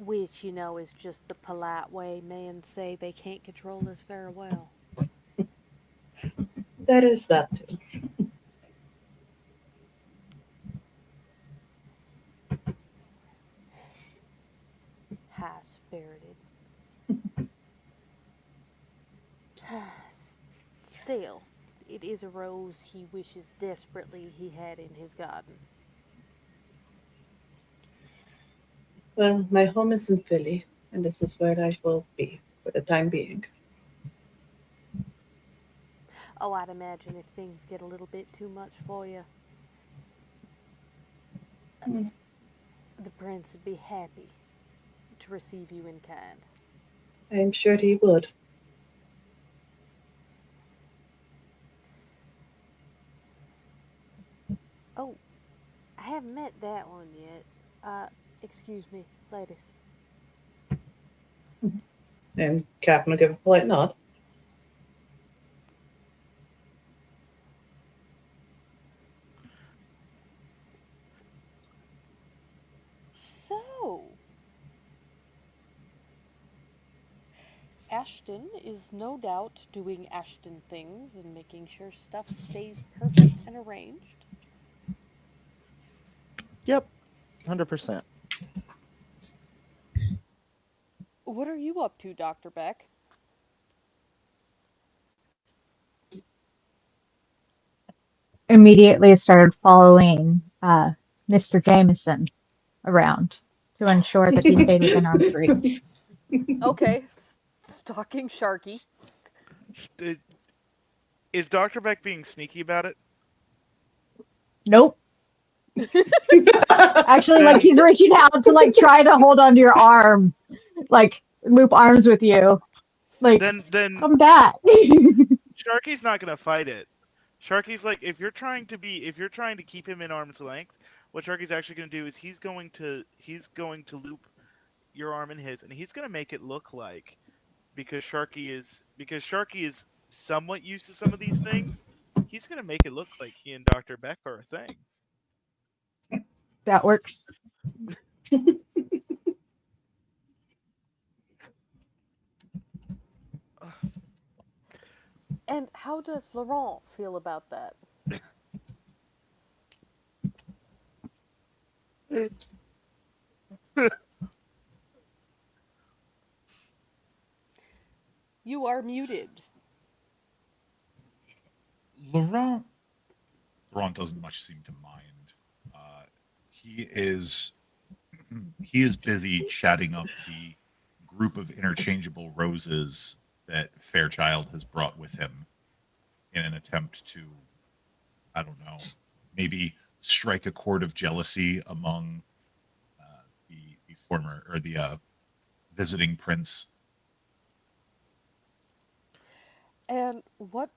Which, is just the polite way men say they can't control us very well. There is that too. High spirited. Still, it is a rose he wishes desperately he had in his garden. Well, my home is in Philly, and this is where I will be for the time being. Oh, I'd imagine if things get a little bit too much for you, Mm, the prince would be happy to receive you in kind. I am sure he would. Oh, I haven't met that one yet. Excuse me, ladies. And Captain will give a polite nod. So, Ashton is no doubt doing Ashton things and making sure stuff stays perfect and arranged. Yep, 100%. What are you up to, Dr. Beck? Immediately started following Mr. Jameson around to ensure that he stayed within arm's reach. Okay, stalking Sharky. Did- Is Dr. Beck being sneaky about it? Nope. Actually, like he's reaching out to like try to hold onto your arm, like loop arms with you. Like, Then come back. Sharky's not gonna fight it. Sharky's like, if you're trying to keep him in arm's length, what Sharky's actually gonna do is he's going to loop your arm in his, and he's gonna make it look like because Sharky is somewhat used to some of these things. He's gonna make it look like he and Dr. Beck are a thing. That works. And how does Laurent feel about that? You are muted. Laurent doesn't much seem to mind. He is busy chatting up the group of interchangeable roses that Fairchild has brought with him in an attempt to, I don't know, maybe strike a chord of jealousy among the former or the visiting prince. And what,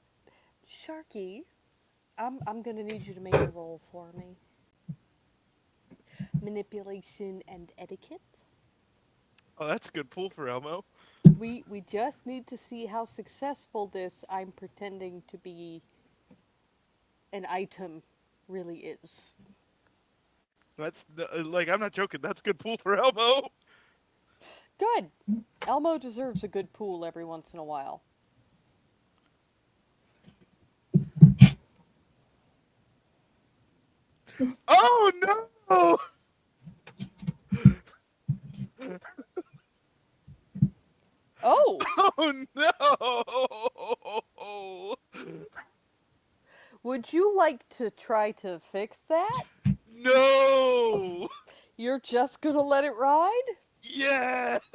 Sharky? I'm gonna need you to make a roll for me. Manipulation and etiquette. Oh, that's a good pull for Elmo. We just need to see how successful this I'm pretending to be an item really is. That's like, I'm not joking. That's a good pull for Elmo. Good. Elmo deserves a good pool every once in a while. Oh no! Oh! Oh no! Would you like to try to fix that? No! You're just gonna let it ride? Yes!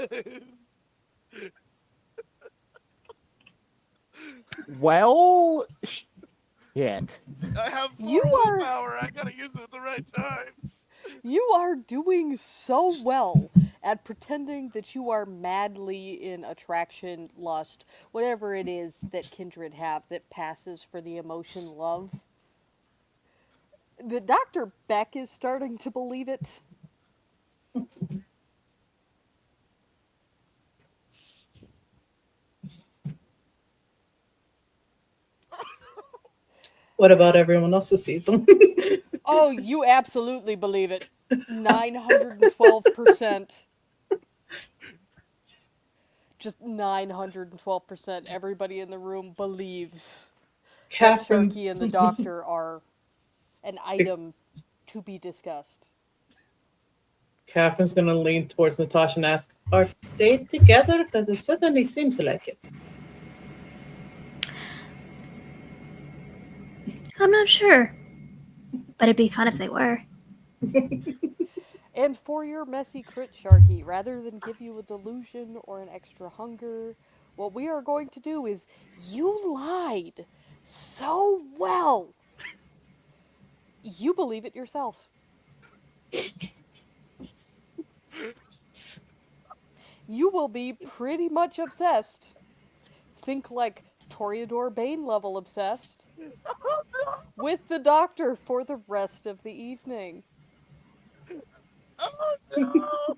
Well, shit. I have You four are willpower. I gotta use it at the right time. you are doing so well at pretending that you are madly in attraction, lust, whatever it is that kindred have that passes for the emotion love. The Dr. Beck is starting to believe it. What about everyone else's season? Oh, you absolutely believe it. 912%. just 912%. Everybody in the room believes that Catherine, Sharky and the doctor are an item to be discussed. Catherine's gonna lean towards Natasha and ask, "Are they together? Because it certainly seems like it." I'm not sure, but it'd be fun if they were. And for your messy crit, Sharky, rather than give you a delusion or an extra hunger, what we are going to do is you lied so well. You believe it yourself. You will be pretty much obsessed. Think like Toreador Bane level obsessed with the doctor for the rest of the evening. Oh no!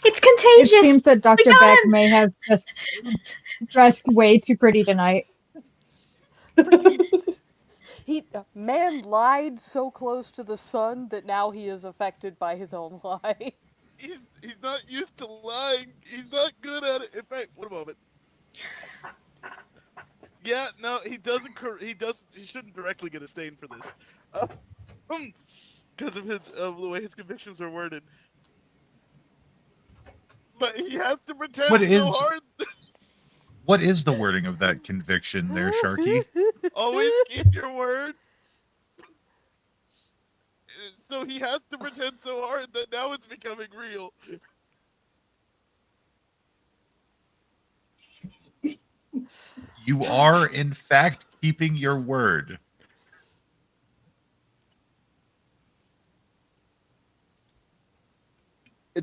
It's It contagious. seems that We Dr. got Beck him. may have just dressed way too pretty tonight. Freaking man lied so close to the sun that now he is affected by his own lie. He's not used to lying. He's not good at it. In fact, one moment. Yeah, no, he doesn't. He does. He shouldn't directly get a stain for this, because of the way his convictions are worded. But he has to What pretend so is hard. what is the wording of that conviction there, Sharky? Always keep your word. So he has to pretend so hard that now it's becoming real. You are, in fact, keeping your word.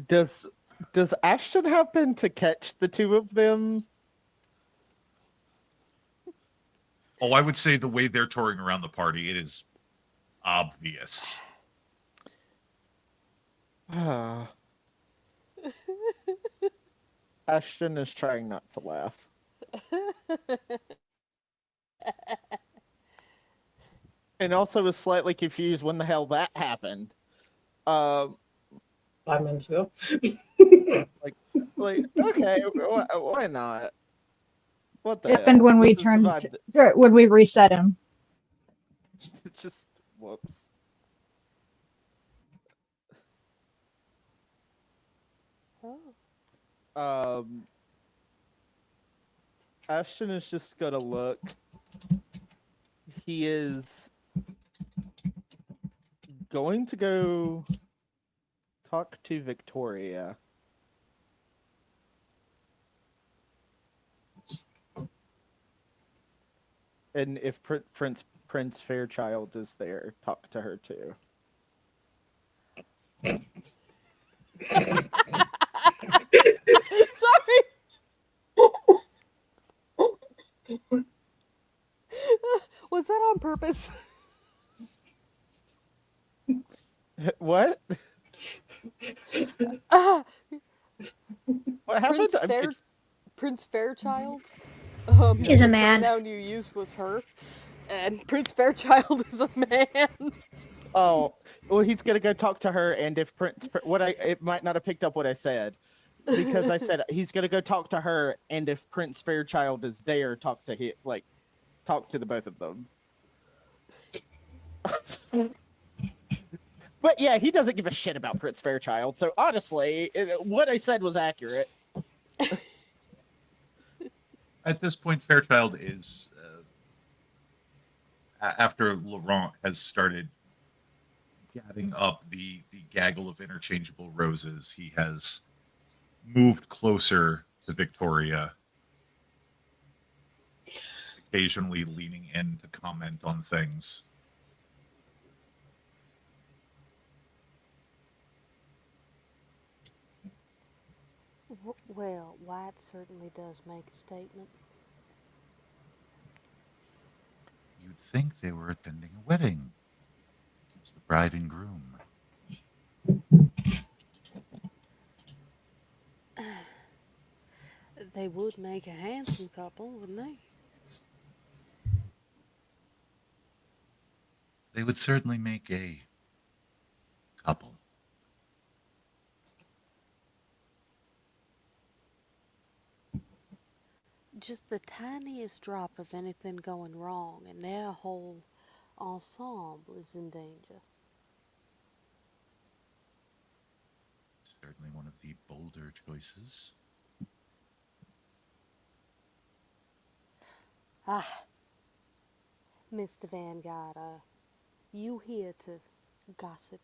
Does Ashton happen to catch the two of them? Oh, I would say the way they're touring around the party, it is obvious. Ashton is trying not to laugh. And also is slightly confused when the hell that happened. 5 minutes ago. Like okay, why not? What the It happened hell? when we This is the turned, vibe when we reset him. just whoops. Um, Ashton is just gonna look. He is going to go talk to Victoria. And if Prince Fairchild is there, talk to her too. Sorry. Was that on purpose? What? What happened? Prince Fairchild. Is a The man. pronoun you used was her, and Prince Fairchild is a man. Oh, well, he's gonna go talk to her, and if it might not have picked up what I said, because I said he's gonna go talk to her, and if Prince Fairchild is there, talk to the both of them. But yeah, he doesn't give a shit about Prince Fairchild. So honestly, what I said was accurate. At this point, Fairchild is, after Laurent has started gathering up the gaggle of interchangeable roses, he has moved closer to Victoria, occasionally leaning in to comment on things. Well, White certainly does make a statement. You'd think they were attending a wedding. It's the bride and groom. They would make a handsome couple, wouldn't they? They would certainly make a couple. Just the tiniest drop of anything going wrong, and their whole ensemble is in danger. Certainly one of the bolder choices. Ah, Mr. Vanguard, you here to gossip?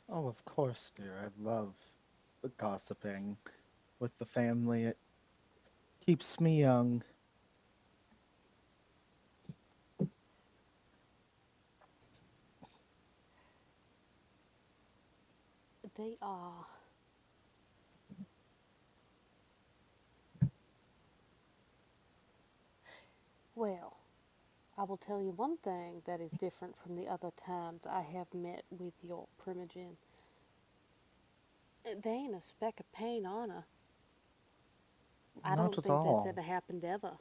Oh, of course, dear. I love the gossiping with the family. It keeps me young. They are. Well, I will tell you one thing that is different from the other times I have met with your primogen. There ain't a speck of pain on her. I Not don't at think that's all. ever happened ever.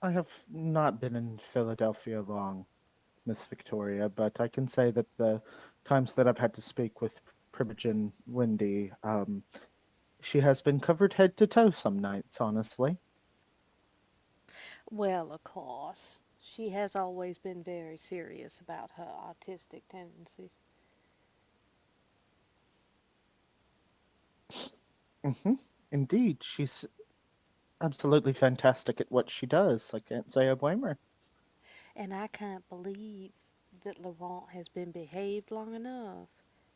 I have not been in Philadelphia long, Miss Victoria, but I can say that the times that I've had to speak with Primogen Wendy, she has been covered head to toe some nights, honestly. Well, of course. She has always been very serious about her autistic tendencies. Hmm. Indeed, she's absolutely fantastic at what she does. I can't say I blame her. And I can't believe that Laurent has been behaved long enough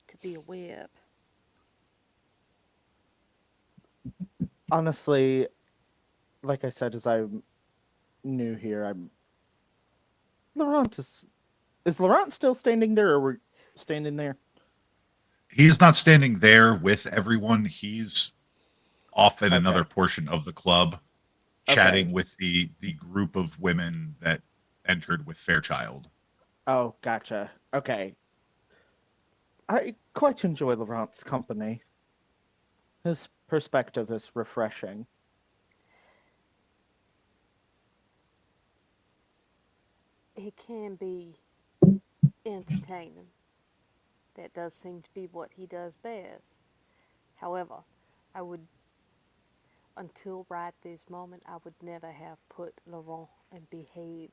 to be a whip. Honestly, like I said, as I'm new here, I'm Laurent is Laurent still standing there, or we're standing there? He's not standing there with everyone. He's off in Okay, another portion of the club, okay. chatting with the group of women that entered with Fairchild. Oh, gotcha. Okay, I quite enjoy Laurent's company. His perspective is refreshing. It can be entertaining. That does seem to be what he does best. However, I would, until right this moment, I would never have put Laurent and behaved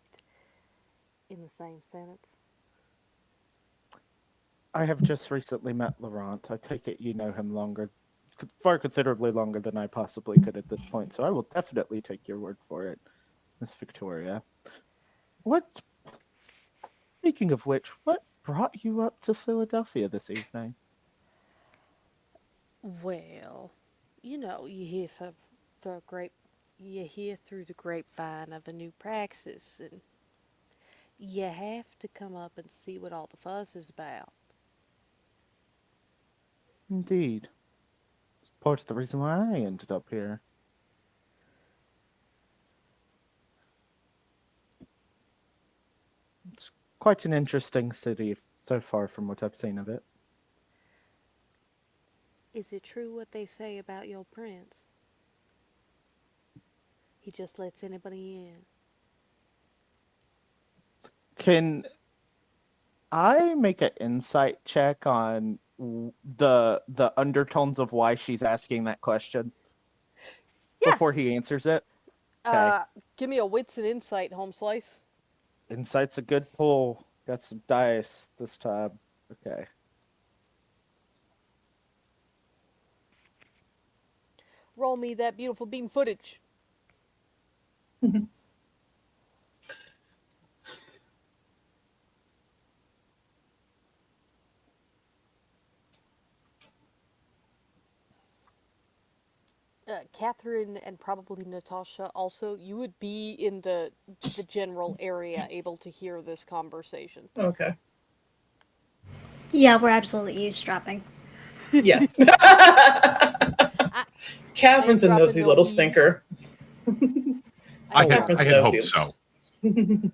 in the same sentence. I have just recently met Laurent. I take it you know him longer, far considerably longer than I possibly could at this point, so I will definitely take your word for it, Miss Victoria. What, speaking of which, what brought you up to Philadelphia this evening? Well, you hear the grape, you hear through the grapevine of a new praxis, and you have to come up and see what all the fuss is about. Indeed. It's part of the reason why I ended up here. It's quite an interesting city so far from what I've seen of it. Is it true what they say about your prince? He just lets anybody in. Can I make an insight check on the undertones of why she's asking that question before Yes! he answers it? Okay. Give me a wits and insight, home slice. Insight's a good pull. Got some dice this time. Okay. Roll me that beautiful beam footage. Catherine and probably Natasha also, you would be in the general area able to hear this conversation. Okay. Yeah, we're absolutely eavesdropping. Yeah. I, I am Catherine's a dropping nosy no little eaves. stinker. I am Catherine's I dropping had no hoped nosy. so. eaves.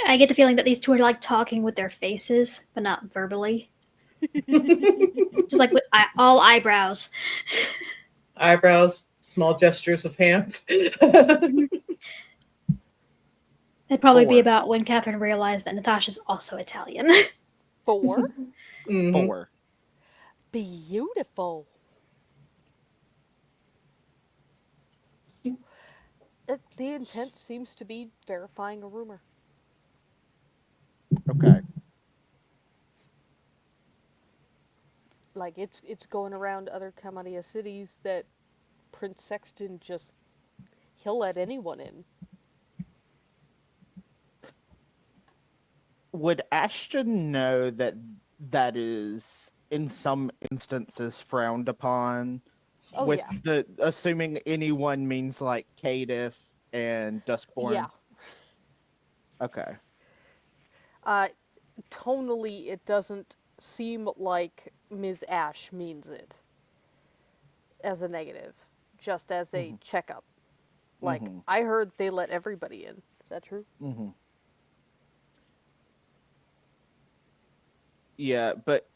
I get the feeling that these two are like talking with their faces, but not verbally. Just like with all eyebrows. Eyebrows, small gestures of hands. It'd probably be 4. about when Catherine realized that Natasha's also Italian. 4. Hmm. 4. Beautiful. The intent seems to be verifying a rumor. Okay. Like it's going around other Kamaria cities that Prince Sexton just he'll let anyone in. Would Ashton know that that is in some instances frowned upon? Oh With yeah, the assuming anyone means like Caitiff and yeah. Duskborn. Okay. Uh, tonally, it doesn't seem like Ms. Ash means it as a negative, just as a Mm-hmm. checkup. Like Mm-hmm. I heard they let everybody in. Is that true? Mm-hmm. Yeah, but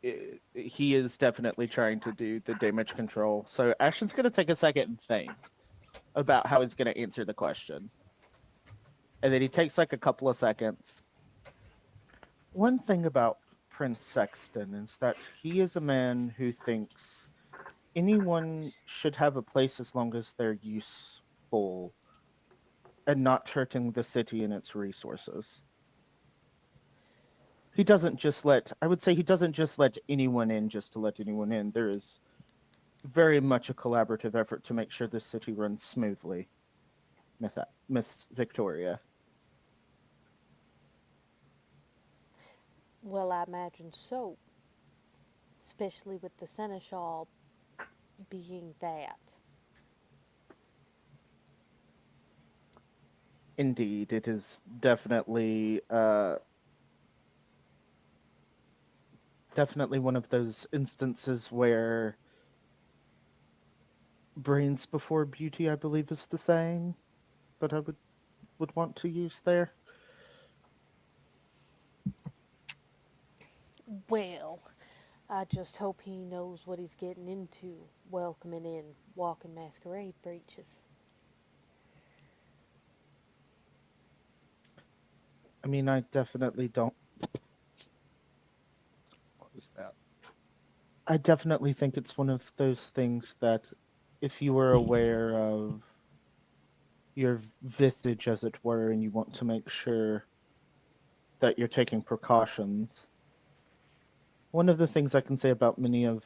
he is definitely trying to do the damage control. So Ashton's going to take a second and think about how he's going to answer the question. And then he takes like a couple of seconds. One thing about Prince Sexton is that he is a man who thinks anyone should have a place as long as they're useful and not hurting the city and its resources. He doesn't just let, I would say, he doesn't just let anyone in just to let anyone in. There is very much a collaborative effort to make sure this city runs smoothly, Miss Victoria. Well, I imagine so, especially with the seneschal being that. Indeed, it is definitely one of those instances where brains before beauty, I believe, is the saying that I would want to use there. Well, I just hope he knows what he's getting into, welcoming in walking masquerade breeches. I mean, I definitely don't. What was that? I definitely think it's one of those things that, if you were aware of your visage, as it were, and you want to make sure that you're taking precautions. One of the things I can say about many of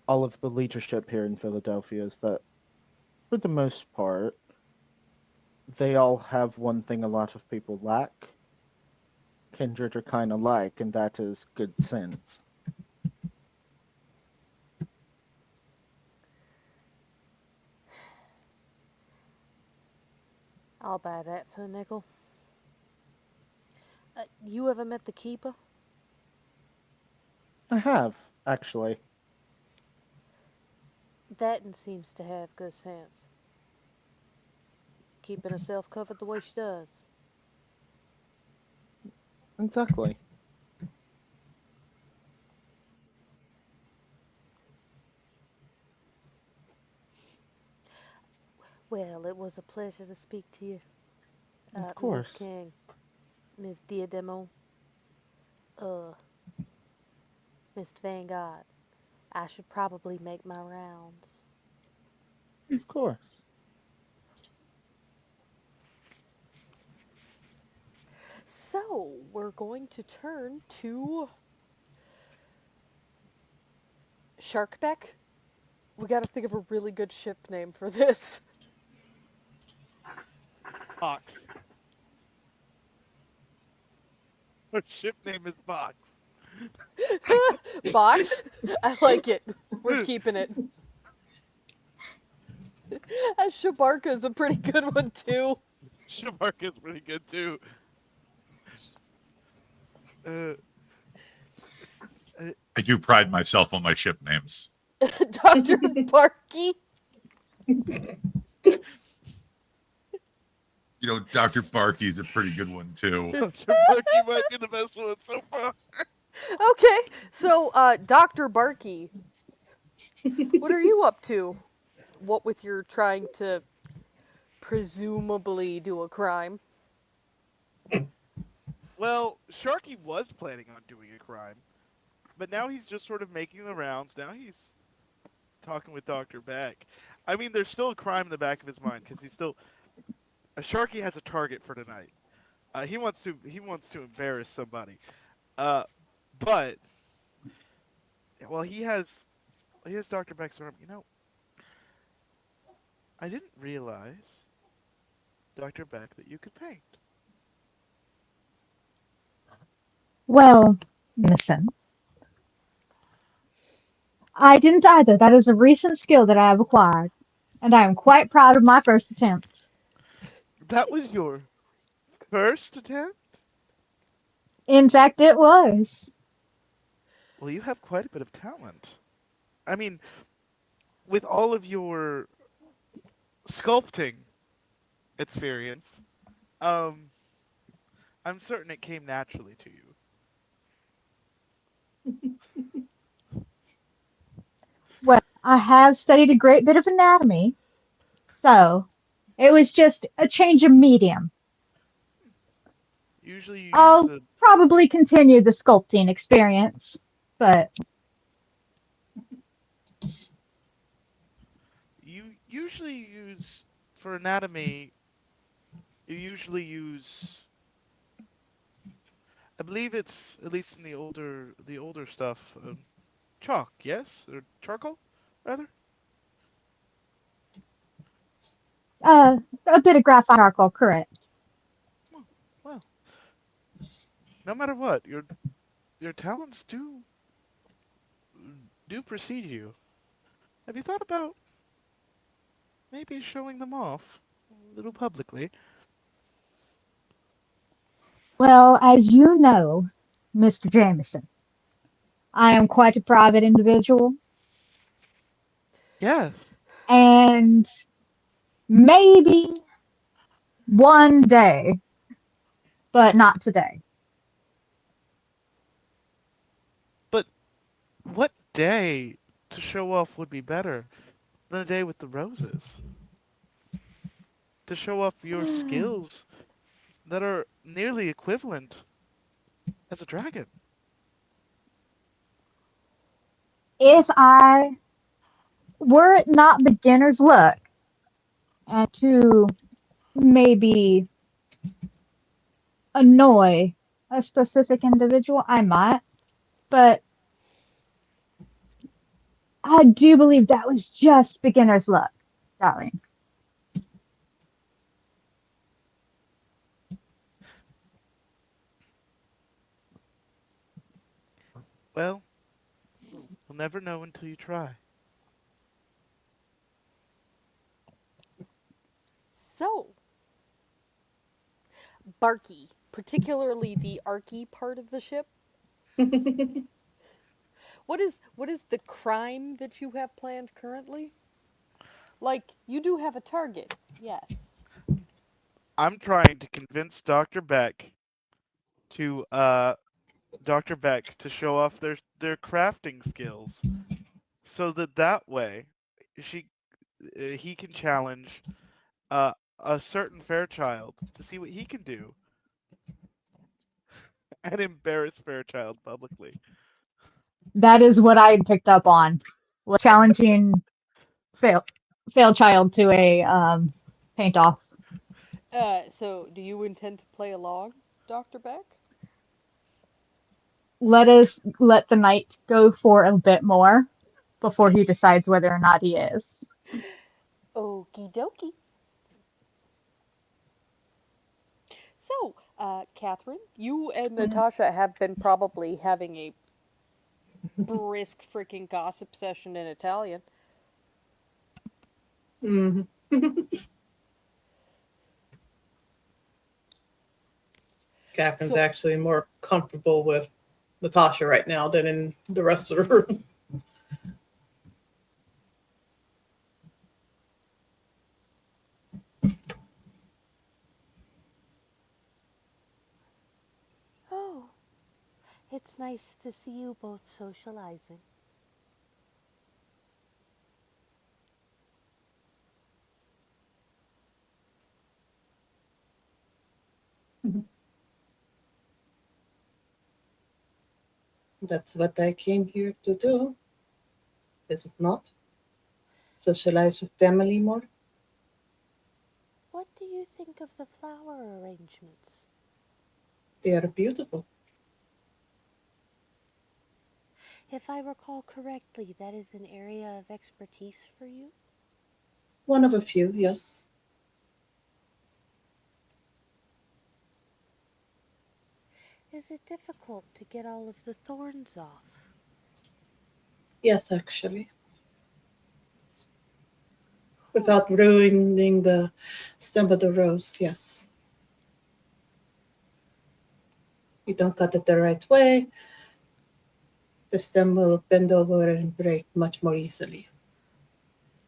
all of the leadership here in Philadelphia is that, for the most part, they all have one thing a lot of people lack, kindred or kind of like, and that is good sense. I'll buy that for a nickel. You ever met the keeper? I have, actually. That one seems to have good sense. Keeping herself covered the way she does. Exactly. Well, it was a pleasure to speak to you, Of Miss course. King, Miss Diademo, uh, Miss Vanguard. I should probably make my rounds. Of course. So, we're going to turn to Sharkbeck. We gotta think of a really good ship name for this. Fox. Her ship name is Fox. Box? I like it. We're keeping it. Shabarka is a pretty good one, too. Shamark is pretty good too. Uh, uh, I do pride myself on my ship names. Dr. Barky. You know, Dr. Barky's a pretty good one too. Shamarky might be the best one so far. Okay, so, Dr. Barky, what are you up to? What with your trying to presumably do a crime? Well, Sharky was planning on doing a crime, but now he's just sort of making the rounds. Now he's talking with Dr. Beck. I mean, there's still a crime in the back of his mind because he's still A Sharky has a target for tonight. He wants to embarrass somebody. Uh, but well, he has Dr. Beck's arm. I didn't realize, Dr. Beck, that you could paint. Well, listen, I didn't either. That is a recent skill that I have acquired, and I am quite proud of my first attempt. That was your first attempt? In fact, it was. Well, you have quite a bit of talent. I mean, with all of your sculpting experience, um, I'm certain it came naturally to you. Well, I have studied a great bit of anatomy, so it was just a change of medium. Usually you use I'll a probably continue the sculpting experience, but you usually use for anatomy, you usually use I believe it's at least in the older stuff, chalk, yes? Or charcoal, rather? uh, a bit of graphite charcoal, correct. Oh, well, no matter what, your talents do precede you. Have you thought about maybe showing them off a little publicly? Well, as you know, Mr. Jameson, I am quite a private individual, Yes, and maybe one day, but not today. but what day to show off would be better than a day with the roses? To show off your skills that are nearly equivalent as a dragon. If I were it not beginner's luck, and to maybe annoy a specific individual, I might, but I do believe that was just beginner's luck, darling. Well, you'll never know until you try. So, Barky, particularly the Arky part of the ship, what is the crime that you have planned currently? Like, you do have a target, yes. I'm trying to convince to Dr. Beck to show off their crafting skills so that way she he can challenge a certain Fairchild to see what he can do and embarrass Fairchild publicly. That is what I picked up on. Was challenging fail child to a paint off. So do you intend to play along, Dr. Beck? Let us let the night go for a bit more before he decides whether or not he is. Okie dokie. So, Catherine, you and Natasha have been probably having a brisk freaking gossip session in Italian. Mhm. Catherine's So, actually more comfortable with Natasha right now than in the rest of the room. oh, it's nice to see you both socializing. That's what I came here to do, is it not? Socialize with family more? What do you think of the flower arrangements? They are beautiful. If I recall correctly, that is an area of expertise for you? One of a few, yes. Is it difficult to get all of the thorns off? Yes, actually. Huh. Without ruining the stem of the rose, yes. You don't cut it the right way, the stem will bend over and break much more easily.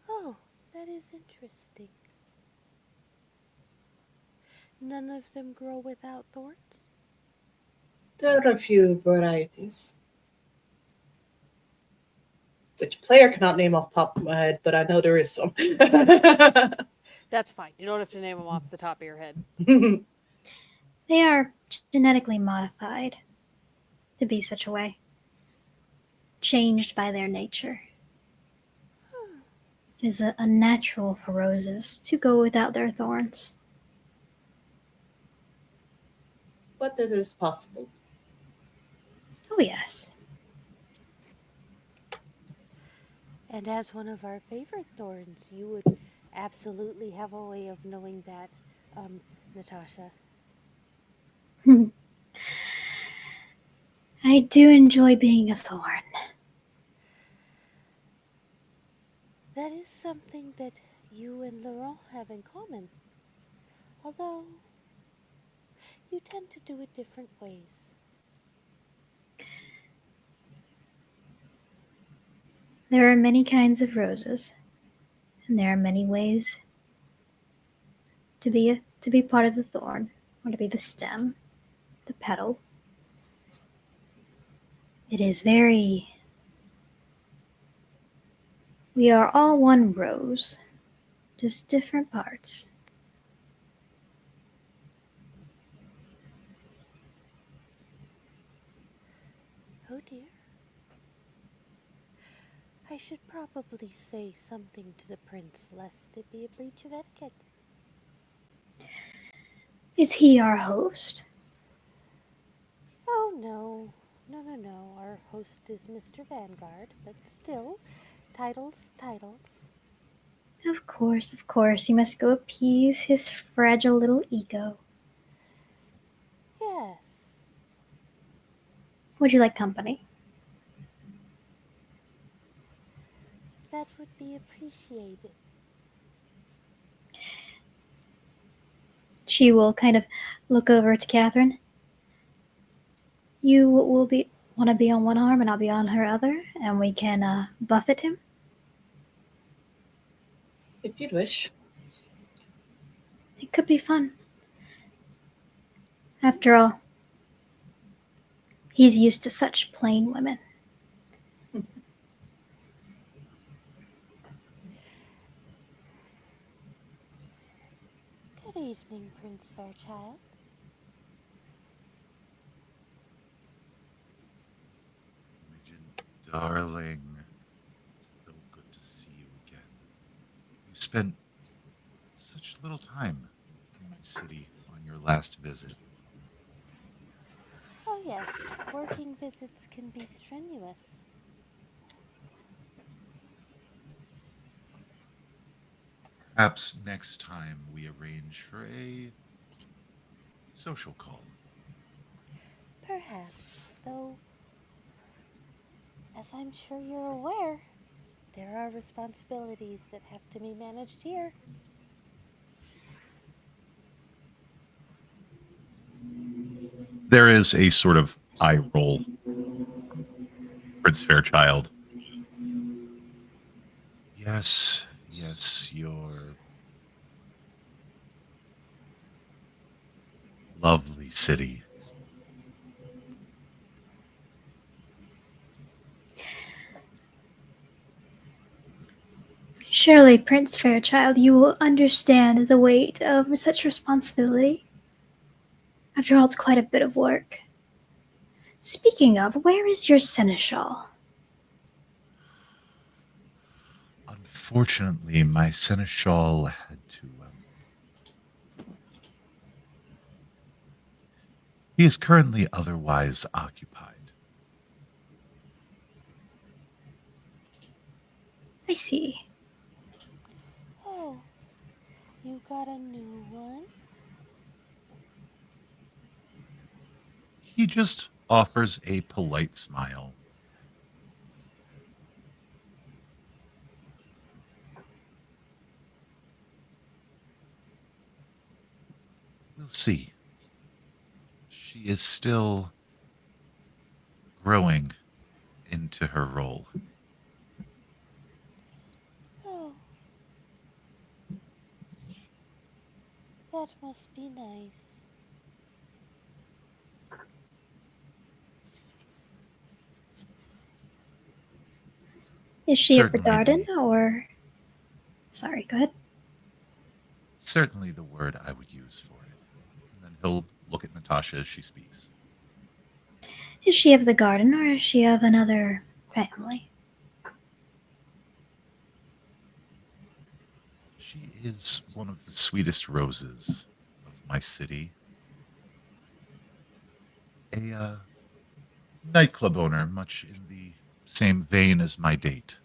Oh, that is interesting. None of them grow without thorns? There are a few varieties, which player cannot name off the top of my head, but I know there is some. That's fine. You don't have to name them off the top of your head. They are genetically modified to be such a way, changed by their nature. It is a natural for roses to go without their thorns. But it is possible. Oh, yes. And as one of our favorite thorns, you would absolutely have a way of knowing that, Natasha. I do enjoy being a thorn. That is something that you and Laurent have in common. Although, you tend to do it different ways. There are many kinds of roses, and there are many ways to be part of the thorn, or to be the stem, the petal. It is very. We are all one rose, just different parts. Oh dear. I should probably say something to the prince, lest it be a breach of etiquette. Is he our host? Oh no. No. Our host is Mr. Vanguard, but still, titles. Of course, of course. You must go appease his fragile little ego. Yes, Would you like company? that would be appreciated. She will kind of look over to Catherine. You will be want to be on one arm, and I'll be on her other, and we can buffet him. If you'd wish. It could be fun. After all, he's used to such plain women. Good evening, Prince Fairchild. Imogen, darling, it's so good to see you again. You spent such little time in my city on your last visit. Oh yes, working visits can be strenuous. Perhaps next time we arrange for a social call. Perhaps, though, as I'm sure you're aware, there are responsibilities that have to be managed here. There is a sort of eye roll, Prince Fairchild. Yes, your lovely city. Surely, Prince Fairchild, you will understand the weight of such responsibility. After all, it's quite a bit of work. Speaking of, where is your seneschal? Unfortunately, my seneschal had to He is currently otherwise occupied. I see. Oh, you got a new one? He just offers a polite smile. We'll see. She is still growing into her role. Oh, that must be nice. Is she of the Certainly garden the or. Sorry, go ahead. certainly the word I would use for it. And then he'll look at Natasha as she speaks. Is she of the garden or is she of another family? She is one of the sweetest roses of my city. A nightclub owner, much in the same vein as my date.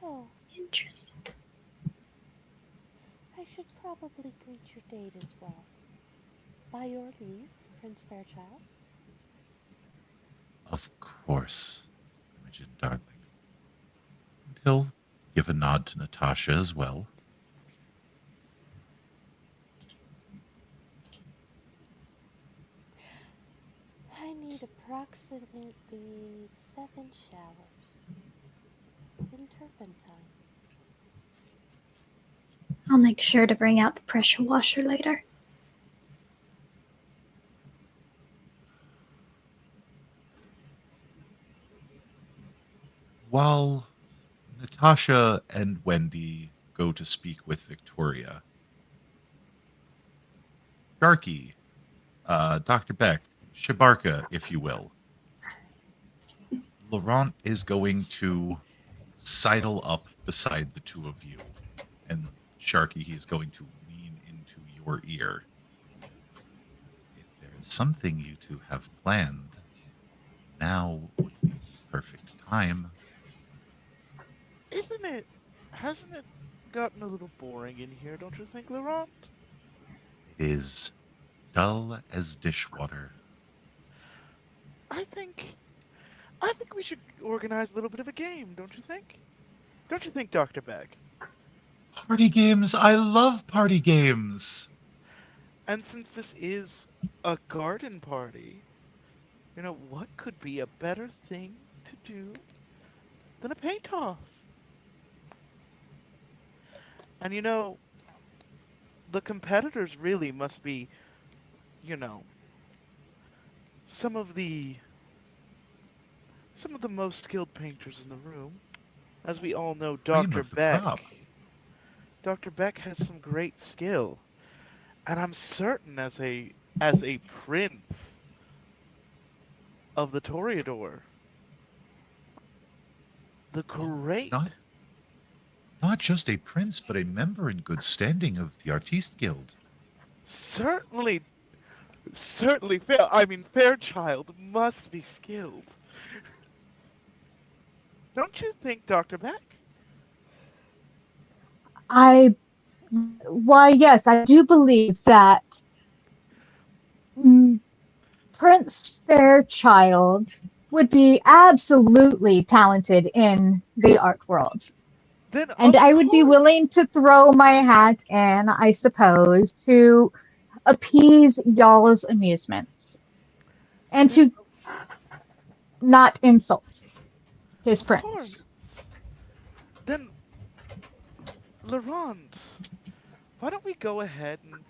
Oh, Interesting. I should probably greet your date as well. By your leave, Prince Fairchild. Of course, Imogen darling. And he'll give a nod to Natasha as well. I need approximately 7 showers in turpentine. I'll make sure to bring out the pressure washer later. While Natasha and Wendy go to speak with Victoria, Sharky, Dr. Beck, Shabarka, if you will, Laurent is going to sidle up beside the two of you. And Sharky, he is going to lean into your ear. If there is something you two have planned, now would be the perfect time. Isn't it? Hasn't it gotten a little boring in here, don't you think, Laurent? It is dull as dishwater. I think I think we should organize a little bit of a game, don't you think? Don't you think, Dr. Beck? Party games! I love party games! And since this is a garden party, what could be a better thing to do than a paint off? And the competitors really must be, you know, some of the some of the most skilled painters in the room. As we all know, Cream Dr. of the Beck. crop. Dr. Beck has some great skill, and I'm certain as a prince of the Toreador, the great Not not just a prince, but a member in good standing of the Artiste Guild. certainly certainly Fairchild must be skilled. Don't you think, Dr. Beck? I, why, yes, I do believe that mm, Prince Fairchild would be absolutely talented in the art world. Then And of I would be course. willing to throw my hat in, I suppose, to appease y'all's amusements and Then to not insult his of course. prince. Then Laurent, why don't we go ahead and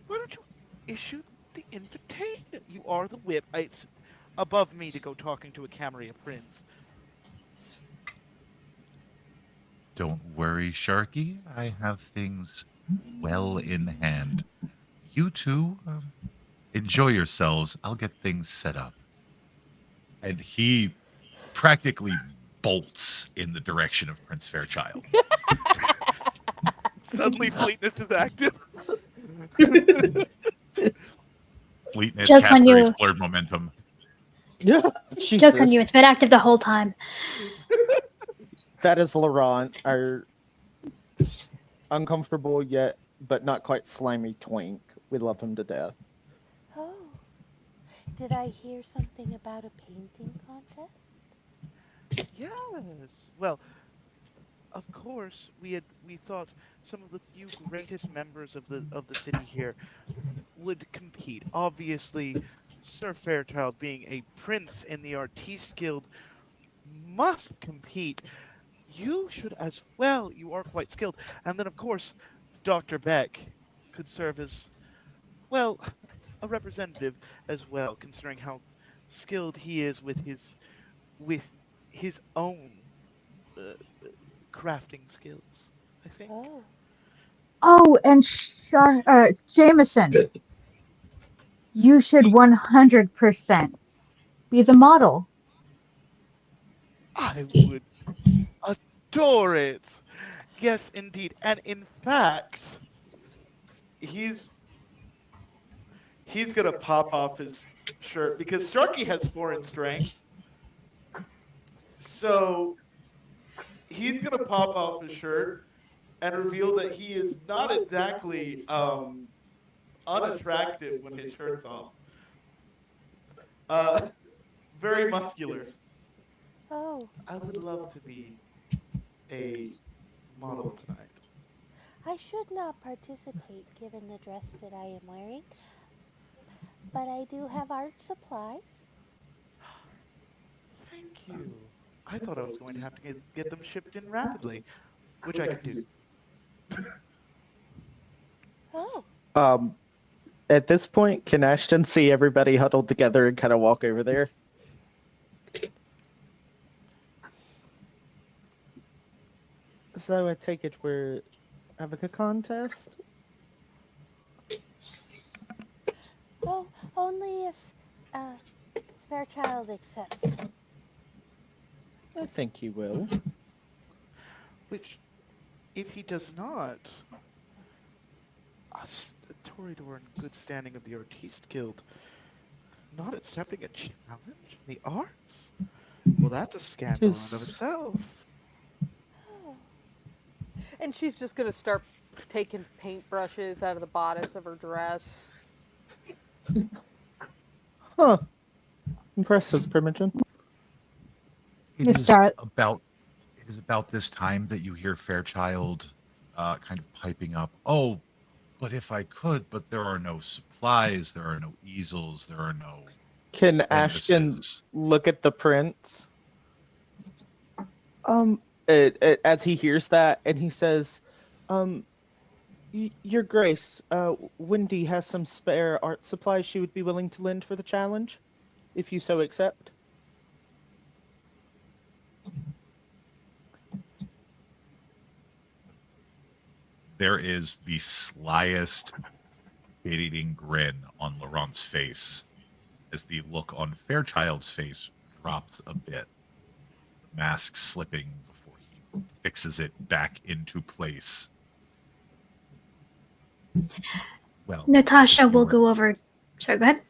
why don't you issue the invitation? You are the whip. It's above me to go talking to a Camarilla prince. Don't worry, Sharky. I have things well in hand. You two, enjoy yourselves. I'll get things set up. And he practically bolts in the direction of Prince Fairchild. Suddenly, Fleetness is active. Fleetness Joke's on categories you. blurred momentum. Yeah, Joke's on Jesus. you. It's been active the whole time. That is Laurent, our uncomfortable yet but not quite slimy twink. We love him to death. Oh, did I hear something about a painting contest? Yes. Well, of course, we thought some of the few greatest members of the city here would compete. Obviously, Sir Fairchild, being a prince in the Artiste Guild, must compete. You should as well. You are quite skilled. And then, of course, Dr. Beck could serve as, well, a representative as well, considering how skilled he is with his own uh, crafting skills, I think. Oh, Oh, and Jameson, you should 100% be the model. I would adore it. Yes, indeed. And in fact, he's he's gonna pop off his shirt because Sharky has 4 in strength. So he's gonna pop off his shirt and reveal that he is not exactly unattractive when his shirt's off. Uh very muscular. oh, I would love to be a model tonight. I should not participate given the dress that I am wearing, but I do have art supplies. Thank you. I thought I was going to have to get them shipped in rapidly, which I can do. Oh, Um, at this point, can Ashton see everybody huddled together and kind of walk over there? So I take it we're having a contest? oh, only if uh, Fairchild accepts. I think he will. Which, if he does not, a Toreador in good standing of the Artiste Guild not accepting a challenge in the arts? Well, that's a scandal in and of Just itself. Oh. And she's just gonna start taking paintbrushes out of the bodice of her dress. huh. Impressive, Primogen. It Miss is Star, about it is about this time that you hear Fairchild kind of piping up. Oh, but if I could, but there are no supplies, there are no easels, there are no Can Ashton canvases. look at the prints? As he hears that, and he says, um, Your Grace, Wendy has some spare art supplies she would be willing to lend for the challenge, if you so accept. There is the slyest, bit-eating grin on Laurent's face as the look on Fairchild's face drops a bit, the mask slipping before he fixes it back into place. Well, if Natasha you will were, go over. Sorry, go ahead.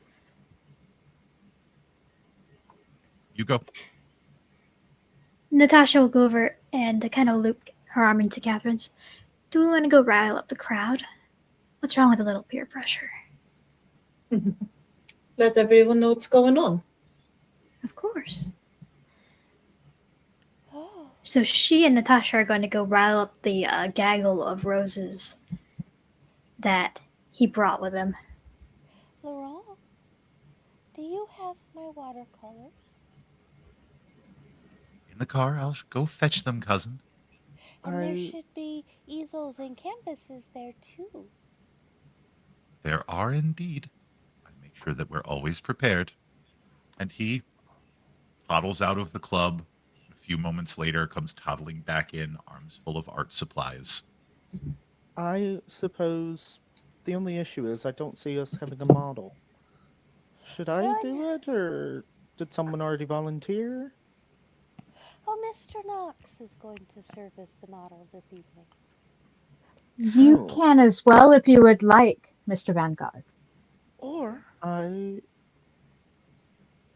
you go. Natasha will go over and kind of loop her arm into Catherine's. Do we want to go rile up the crowd? What's wrong with a little peer pressure? Let everyone know what's going on. Of course. Oh, So she and Natasha are going to go rile up the gaggle of roses that he brought with him. Laurent, do you have my watercolors? In the car, I'll go fetch them, cousin. And there I should be easels and canvases there too. There are indeed. I make sure that we're always prepared. And he toddles out of the club. A few moments later, comes toddling back in, arms full of art supplies. I suppose the only issue is I don't see us having a model. Should I Run! do it, or did someone already volunteer? Oh, Mr. Knox is going to serve as the model this evening. You Oh, can as well if you would like, Mr. Vanguard. Or I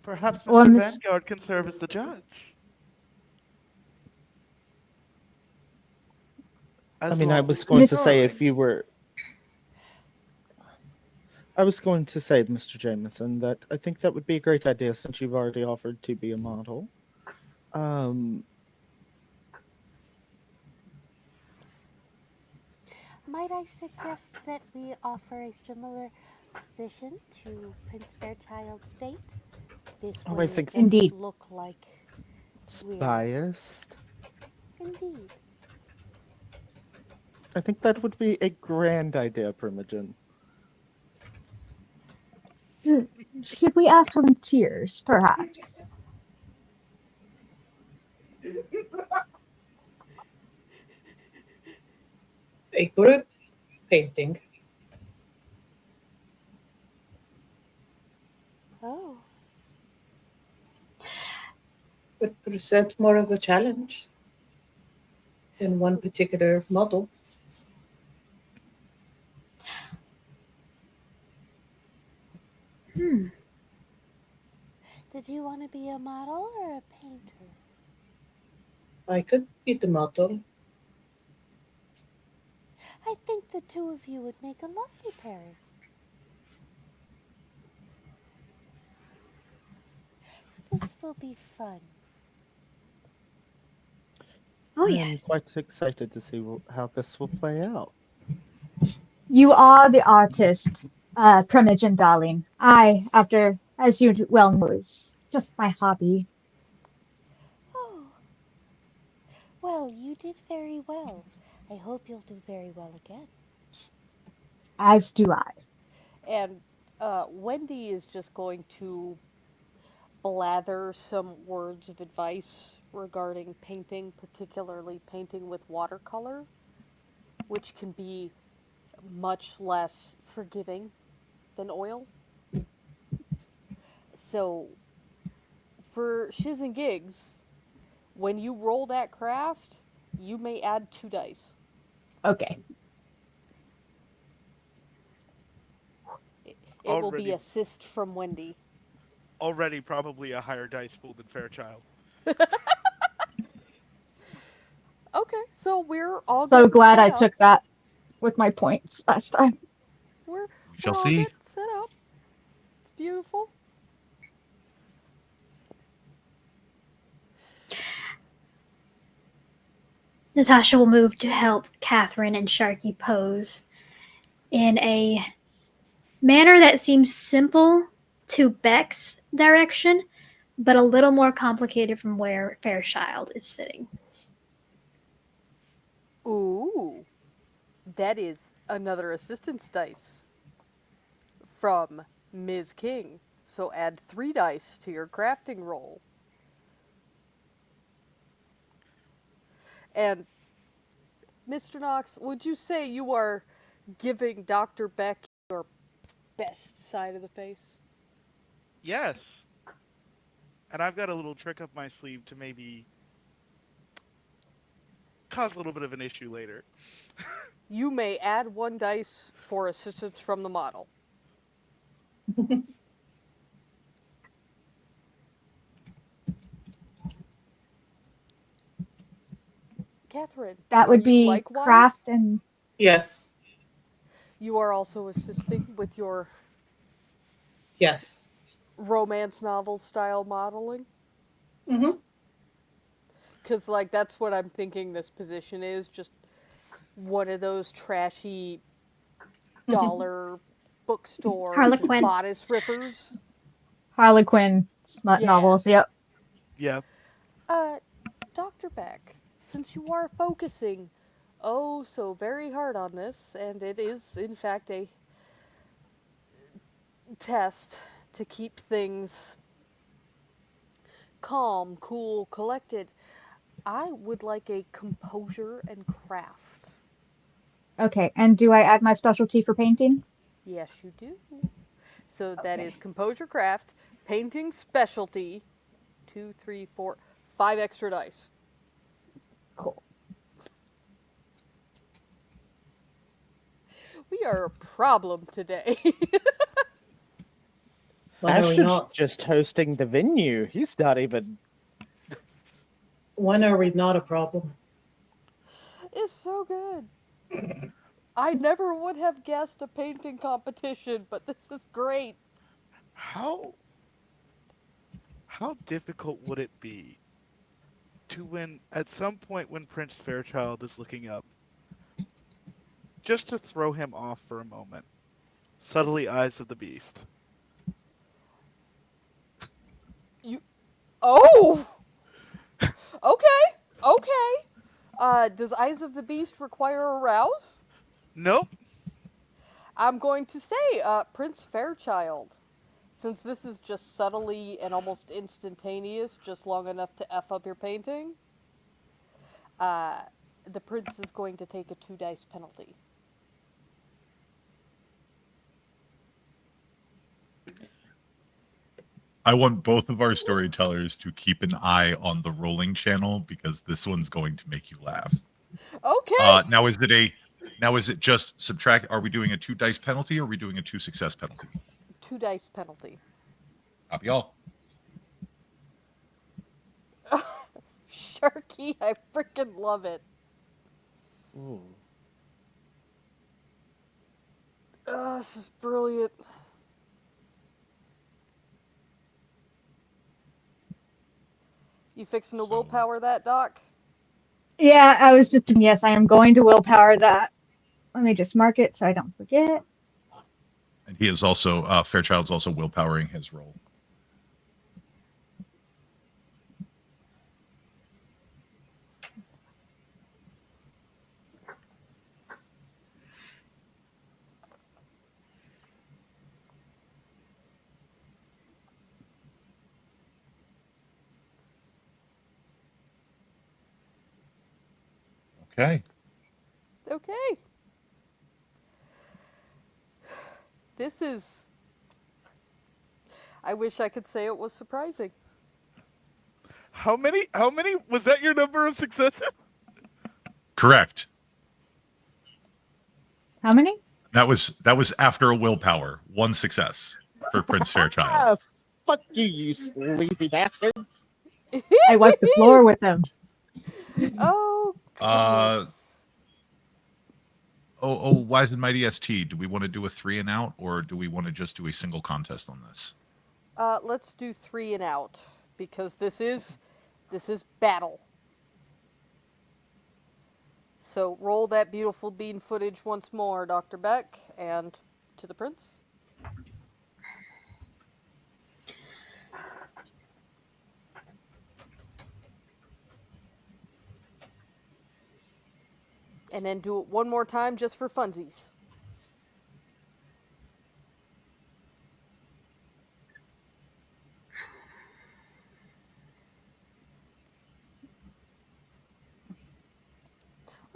perhaps Or Mr. Miss. Vanguard can serve as the judge. I As mean, I long was as going it's to Miss. say sorry. if you were I was going to say, Mr. Jameson, that I think that would be a great idea since you've already offered to be a model. Um, Might I suggest that we offer a similar position to Prince Fairchild State? This oh, way I it think doesn't Indeed. look like it's we're. biased. Indeed. I think that would be a grand idea, Primogen. Should we ask volunteers, perhaps? A group painting Oh, would present more of a challenge than one particular model. Hmm. did you want to be a model or a painter? I could be the model. I think the two of you would make a lovely pairing. This will be fun. Oh, I am yes. quite excited to see how this will play out. You are the artist, Primogen darling. I, after, as you well know, is just my hobby, Oh, well, you did very well. I hope you'll do very well again. as do I. And Wendy is just going to blather some words of advice regarding painting, particularly painting with watercolor, which can be much less forgiving than oil. So, for shiz and gigs, when you roll that craft, you may add 2 dice. Okay. It will be Already assist from Wendy. already probably a higher dice pool than Fairchild. Okay, so we're all So getting glad set I up. took that with my points last time. We're We shall we're all see. getting set up. It's beautiful. Natasha will move to help Catherine and Sharky pose in a manner that seems simple to Beck's direction, but a little more complicated from where Fairchild is sitting. Ooh, that is another assistance dice from Ms. King. So add 3 dice to your crafting roll. And Mr. Knox, would you say you are giving Dr. Beck your best side of the face? Yes. And I've got a little trick up my sleeve to maybe cause a little bit of an issue later. You may add 1 dice for assistance from the model. Catherine, That are would you be craft likewise? and Yes, You are also assisting with your yes. romance novel style modeling? Hmm. Because, like, that's what I'm thinking this position is just one of those trashy dollar bookstore just Harlequin. bodice rippers. Harlequin smut Yeah. novels. Yep. Yeah. Uh, Dr. Beck, since you are focusing oh so very hard on this, and it is, in fact, a test to keep things calm, cool, collected, I would like a composure and craft. Okay. And do I add my specialty for painting? Yes, you do. So that is Okay. composure craft, painting specialty, two, three, four, 5 extra dice. Cool. We are a problem today. When are we Ashton's not? just hosting the venue. He's not even. When are we not a problem? It's so good. I never would have guessed a painting competition, but this is great. How difficult would it be to win at some point when Prince Fairchild is looking up, just to throw him off for a moment? Subtly eyes of the beast. You. Oh! Okay, okay. Does Eyes of the Beast require a rouse? Nope. I'm going to say, Prince Fairchild. Since this is just subtly and almost instantaneous, just long enough to F up your painting, uh, the prince is going to take a 2 dice penalty. I want both of our storytellers to keep an eye on the rolling channel because this one's going to make you laugh. Okay! Now is it just subtract? Are we doing a 2 dice penalty or are we doing a 2 success penalty? 2 dice penalty. Copy all. Sharky, I freaking love it. Ooh. Oh, this is brilliant. You fixing to So- willpower that, Doc? Yeah, I was just, yes, I am going to willpower that. Let me just mark it so I don't forget. And he is also Fairchild's also willpowering his roll. Okay. Okay. This is. I wish I could say it was surprising. How many was that your number of successes? Correct. How many? That was after a willpower. 1 success for Prince Fairchild. Ah, fuck you, you sleazy bastard. I wiped the floor with them. Oh, Uh, goodness. Wise and Mighty ST. Do we want to do a 3 and out, or do we want to just do a single contest on this? Let's do 3 and out because this is battle. So roll that beautiful bean footage once more, Dr. Beck, and to the prince. And then do it one more time just for funsies.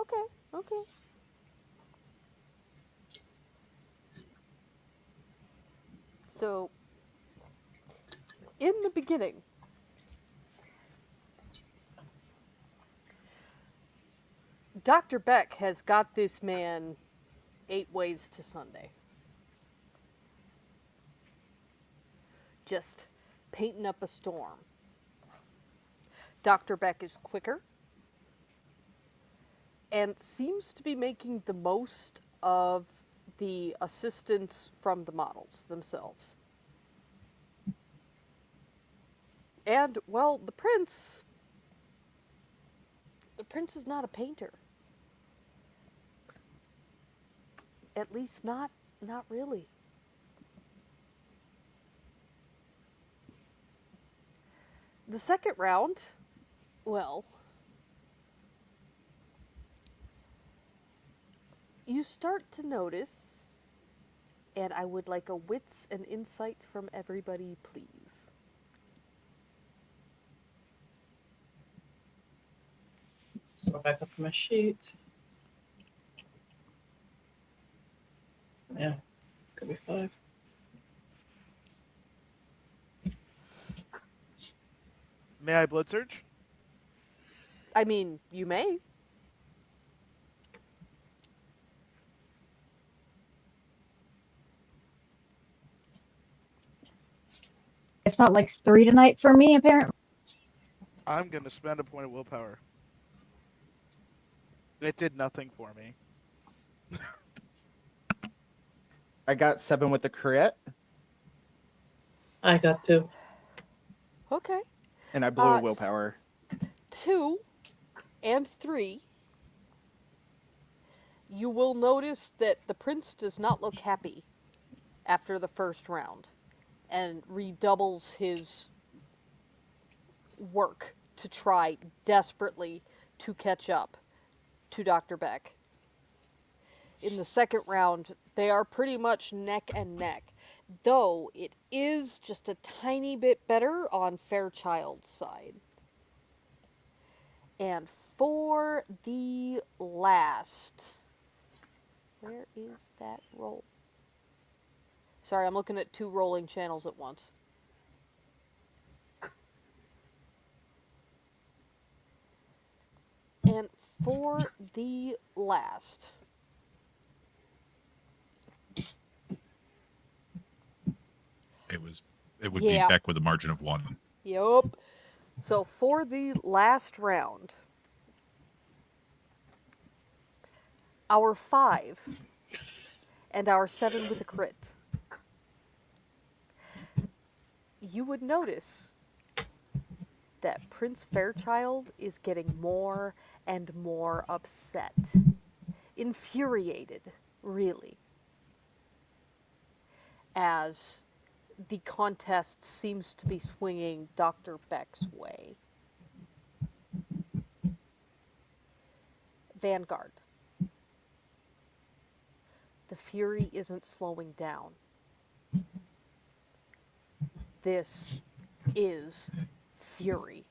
Okay, okay. So, in the beginning, Dr. Beck has got this man 8 ways to Sunday. Just painting up a storm. Dr. Beck is quicker and seems to be making the most of the assistance from the models themselves. And, well, the prince is not a painter. At least not really. The second round, well, you start to notice, and I would like a wits and insight from everybody, please. Go back up to my sheet. Yeah, could be 5. May I blood surge? I mean, you may. guess not like 3 tonight for me, apparently. I'm gonna spend a point of willpower. It did nothing for me. I got 7 with the crit, I got 2. Okay. and I blew a S- willpower. 2 and 3, you will notice that the prince does not look happy after the first round and redoubles his work to try desperately to catch up to Dr. Beck. In the second round, they are pretty much neck and neck, though it is just a tiny bit better on Fairchild's side. And for the last, where is that roll? Sorry, I'm looking at 2 rolling channels at once. And for the last, It would be yeah, Beck with a margin of 1. yup. So for the last round, our 5 and our 7 with a crit, you would notice that Prince Fairchild is getting more and more upset. Infuriated, really, as the contest seems to be swinging Dr. Beck's way. Vanguard. The fury isn't slowing down. This is fury.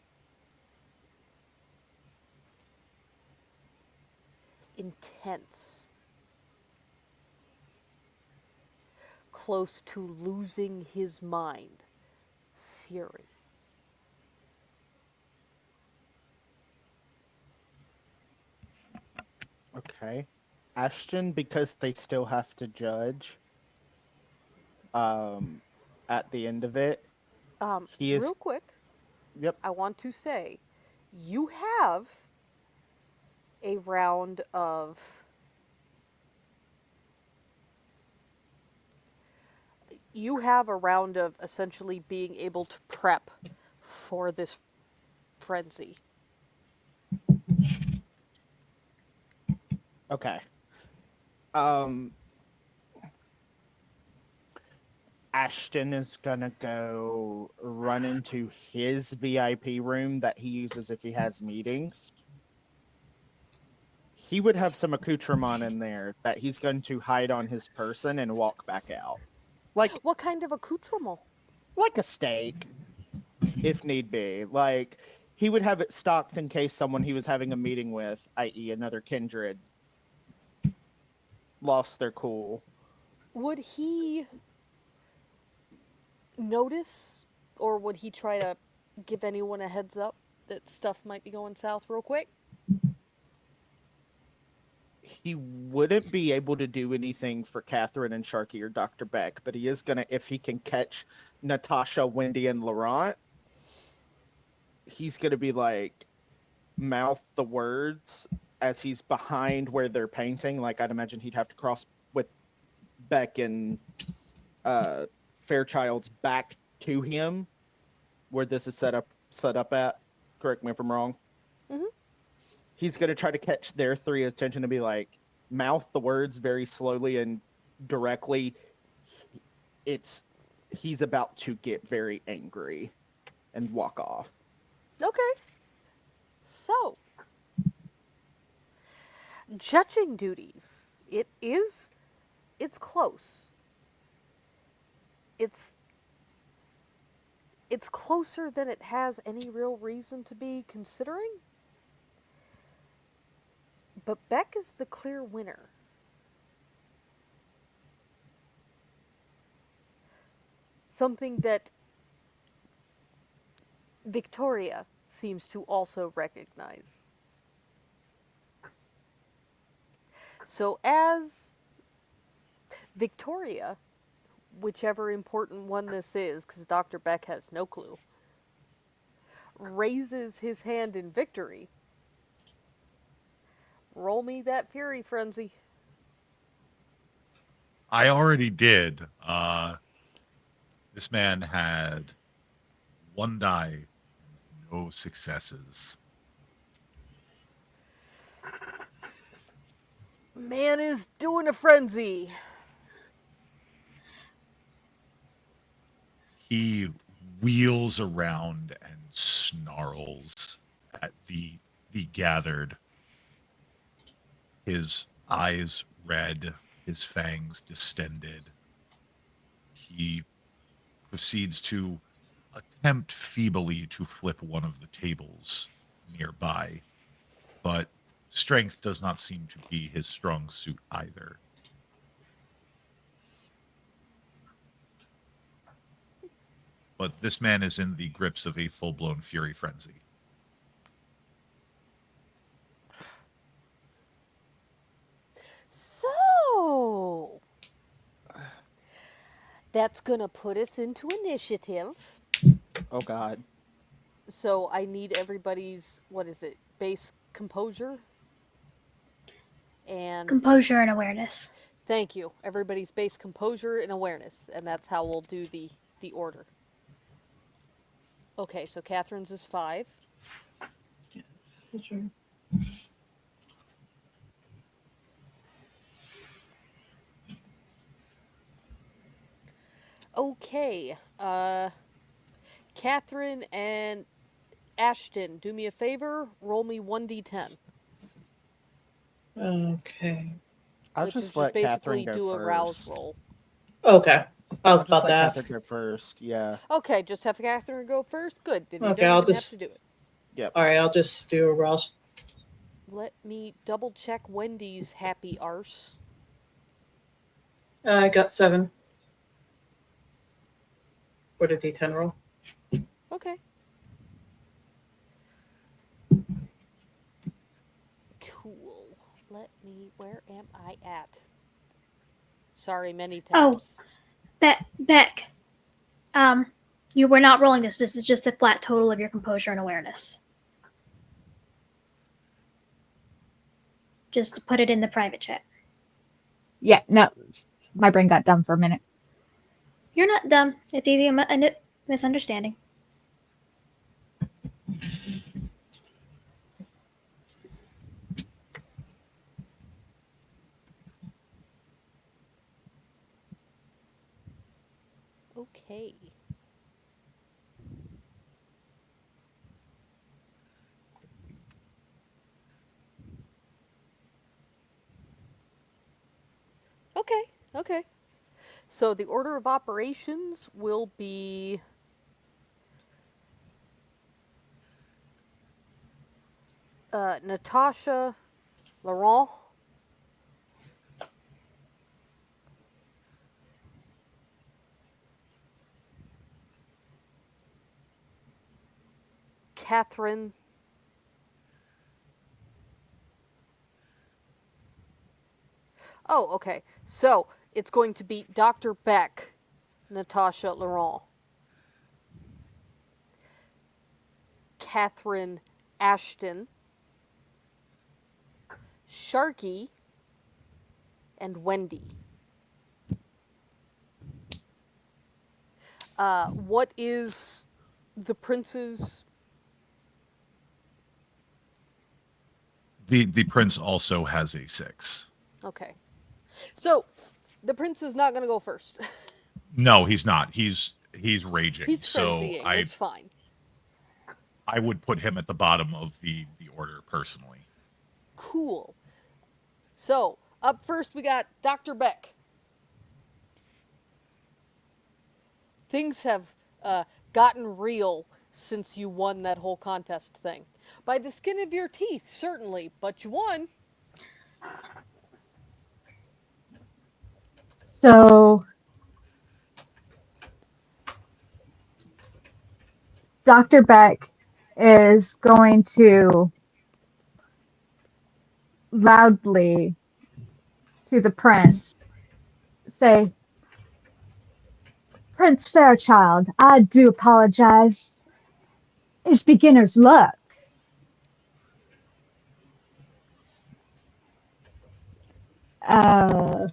Intense. Close to losing his mind. Fury. Okay. Ashton, because they still have to judge um at the end of it, he is Real quick, yep. I want to say you have a round of essentially being able to prep for this frenzy. Okay. Um Ashton is gonna go run into his VIP room that he uses if he has meetings. He would have some accoutrement in there that he's going to hide on his person and walk back out. Like What kind of accoutrement? like a stake, if need be. Like he would have it stocked in case someone he was having a meeting with, i.e., another kindred, lost their cool. Would he notice, or would he try to give anyone a heads up that stuff might be going south real quick? He wouldn't be able to do anything for Catherine and Sharky or Dr. Beck, but he is gonna, if he can catch Natasha, Wendy, and Laurent, he's gonna be like mouth the words as he's behind where they're painting. Like I'd imagine he'd have to cross with Beck and Fairchild's back to him, where this is set up at. Correct me if I'm wrong. Mm-hmm. He's gonna try to catch their 3 attention and be like, mouth the words very slowly and directly. It's he's about to get very angry and walk off. Okay. So, judging duties. It's close. It's it's closer than it has any real reason to be considering. But Beck is the clear winner. Something that Victoria seems to also recognize. So, as Victoria whichever important one this is, because Dr. Beck has no clue, raises his hand in victory. Roll me that fury frenzy. I already did. This man had one die and no successes. Man is doing a frenzy. He wheels around and snarls at the gathered, his eyes red, his fangs distended. He proceeds to attempt feebly to flip one of the tables nearby, but strength does not seem to be his strong suit either. But this man is in the grips of a full-blown fury frenzy. So, that's gonna put us into initiative. Oh God. So I need everybody's, what is it, base composure? And Composure and awareness. thank you. Everybody's base composure and awareness. And that's how we'll do the order. Okay, so Catherine's is 5. Sure. Okay, Catherine and Ashton, do me a favor, roll me 1d10. Okay. I'll Which is just just let basically Catherine go do a first. rouse roll. Okay. I I'll was just about let to ask. Catherine go first. Yeah. Okay, just have Catherine go first. Good, then you Okay, don't I'll even just- have to do it. Yep. All right, I'll just do a rouse. Let me double check Wendy's happy arse. I got 7 for the D10 roll. Okay. Cool. Let me, where am I at? Sorry, many times. Beck. You were not rolling this. This is just the flat total of your composure and awareness. Just to put it in the private chat. Yeah, no, my brain got dumb for a minute. You're not dumb. It's easy a misunderstanding. Okay. Okay. So the order of operations will be Natasha, Laurent, Catherine, oh, okay. So it's going to be Dr. Beck, Natasha, Laurent, Catherine, Ashton, Sharky, and Wendy. What is the prince's? The prince also has a 6. Okay. So the prince is not going to go first. No, he's not. He's raging. He's so frenzying. It's fine. I would put him at the bottom of the order personally. Cool. So up first we got Dr. Beck. Things have gotten real since you won that whole contest thing. By the skin of your teeth, certainly, but you won. So, Dr. Beck is going to loudly to the prince say, Prince Fairchild, I do apologize. It's beginner's luck. Uh,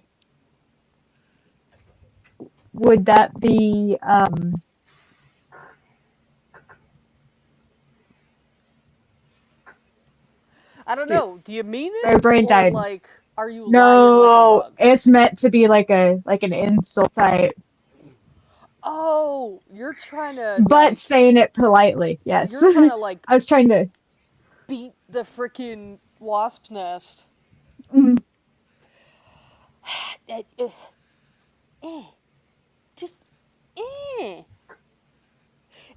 would that be I don't shoot, know. Do you mean my it, brain or died. like, are you lying like a No, rug? it's meant to be like an insult type, Oh, you're trying to but like, saying it politely. Yes, you're trying to like I was trying to. beat the freaking wasp's nest. Mm, Eh, eh, just eh.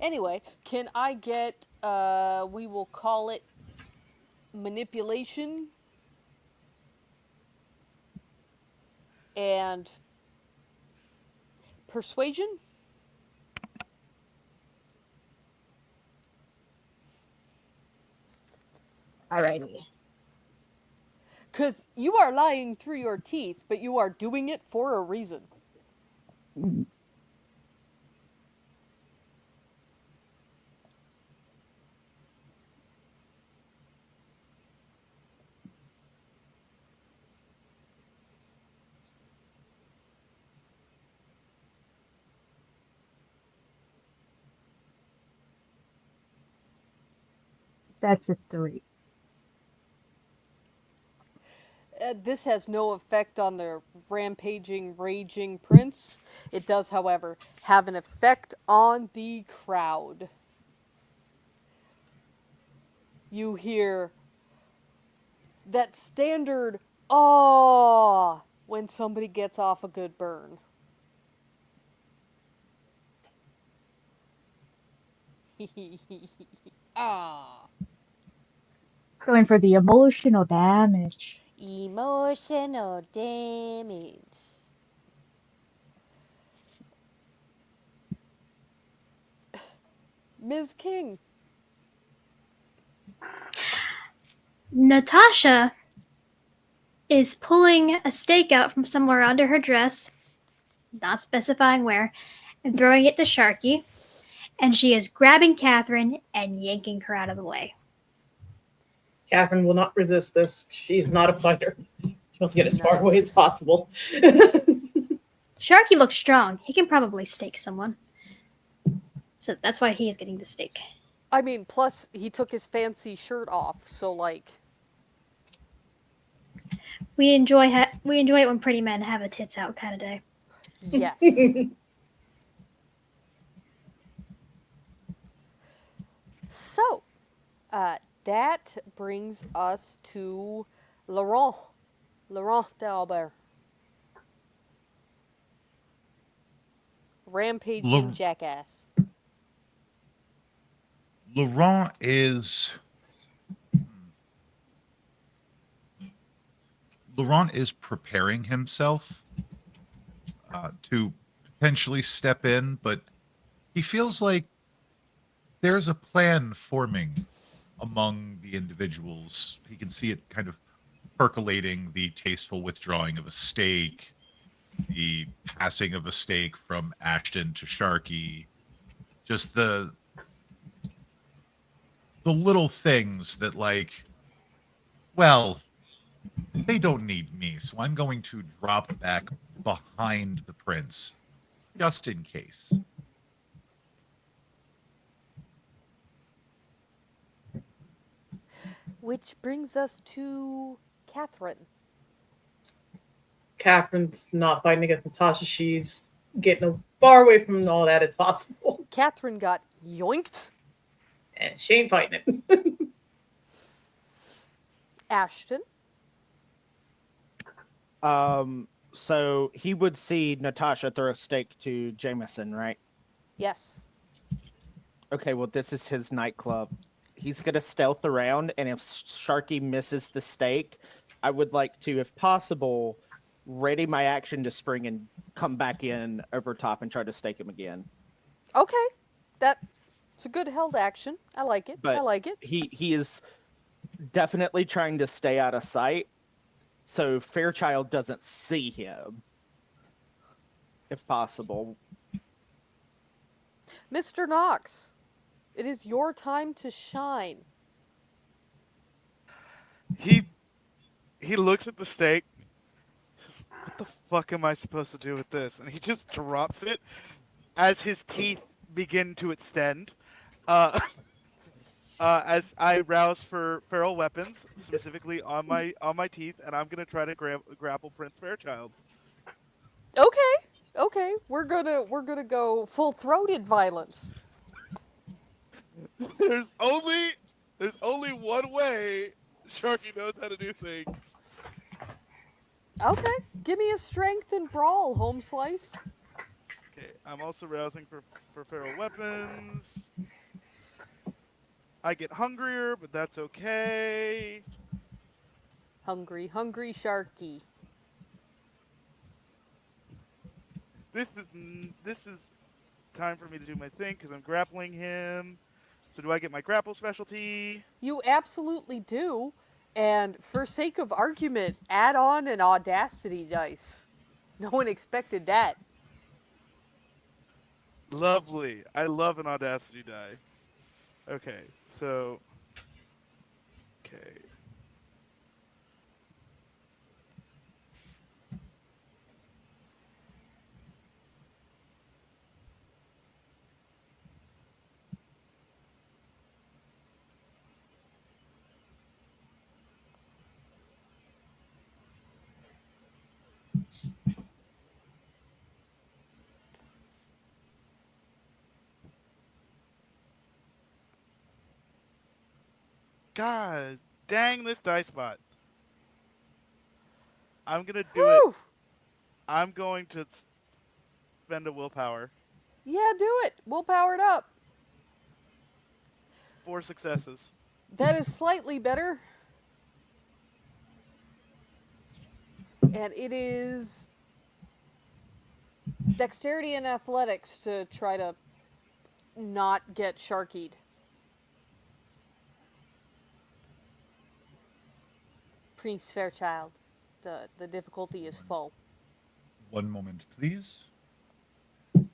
Anyway, can I get we will call it manipulation and persuasion? alrighty. Cuz you are lying through your teeth, but you are doing it for a reason. Mm, that's a 3. This has no effect on the rampaging, raging prince. It does, however, have an effect on the crowd. You hear that standard "aw" when somebody gets off a good burn. Ah. Going for the emotional damage. Emotional damage. Ms. King. Natasha is pulling a steak out from somewhere under her dress, not specifying where, and throwing it to Sharky. And she is grabbing Catherine and yanking her out of the way. Catherine will not resist this. She's not a fighter. She wants to get as far away as Nice. possible. Sharky looks strong. He can probably stake someone. So that's why he is getting the steak. I mean, plus he took his fancy shirt off, so like, We enjoy it when pretty men have a tits out kind of day. yes. So, that brings us to Laurent. Laurent Dalbert. Rampaging La- jackass. Laurent is Laurent is preparing himself to potentially step in, but he feels like there's a plan forming among the individuals. He can see it kind of percolating, the tasteful withdrawing of a stake, the passing of a stake from Ashton to Sharky, just the little things that like, well, they don't need me, so I'm going to drop back behind the prince just in case. Which brings us to Catherine. Catherine's not fighting against Natasha. She's getting as far away from all that as possible. Catherine got yoinked. And she ain't fighting it. Ashton. So he would see Natasha throw a stake to Jameson, right? Yes. Okay, well, this is his nightclub. He's going to stealth around, and if Sharky misses the stake, I would like to, if possible, ready my action to spring and come back in over top and try to stake him again. Okay. That's a good held action. I like it. But I like it. he is definitely trying to stay out of sight, so Fairchild doesn't see him, if possible. Mr. Knox, it is your time to shine. He looks at the steak. Says, "What the fuck am I supposed to do with this?" And he just drops it as his teeth begin to extend. Uh, as I rouse for feral weapons, specifically on my teeth, and I'm gonna try to grapple Prince Fairchild. Okay, we're gonna go full throated violence. there's only there's only one way Sharky knows how to do things. Okay, give me a strength and brawl, home slice. Okay, I'm also rousing for feral weapons. I get hungrier, but that's okay. Hungry, hungry Sharky. This is time for me to do my thing because I'm grappling him. So do I get my grapple specialty? You absolutely do. And for sake of argument, add on an audacity dice. No one expected that. Lovely. I love an audacity die. Okay, so okay. God dang this dice bot. I'm gonna do it. Whew! I'm going to spend a willpower. Yeah, do it. We'll power it up. 4 successes. That is slightly better. And it is dexterity and athletics to try to not get sharkied. Prince Fairchild. The difficulty is full. One moment, please. Let's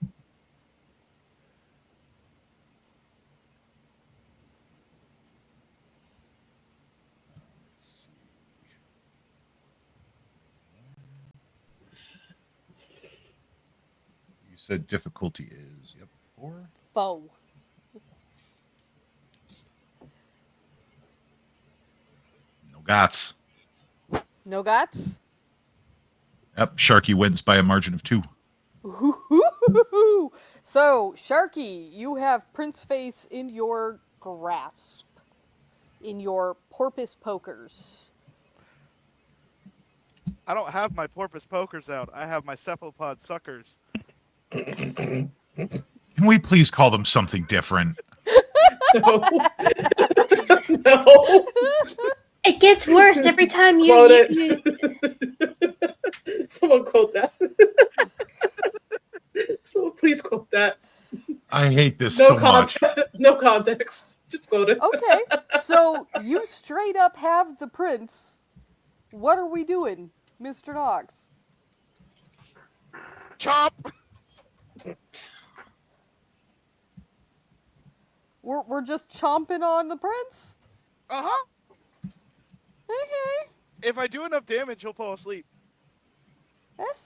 see. You said difficulty is, yep, 4. Foe. No gots. No guts? Yep, Sharky wins by a margin of 2. So, Sharky, you have Prince Face in your grasp. In your porpoise pokers. I don't have my porpoise pokers out. I have my cephalopod suckers. Can we please call them something different? No. No. It gets worse every time you. Quote you- it. Someone quote that. Someone please quote that. I hate this No so much. No context. Just quote it. Okay, so you straight up have the prince. What are we doing, Mr. Knox? Chop! We're just chomping on the prince? Uh-huh. Okay, If I do enough damage, he'll fall asleep. that's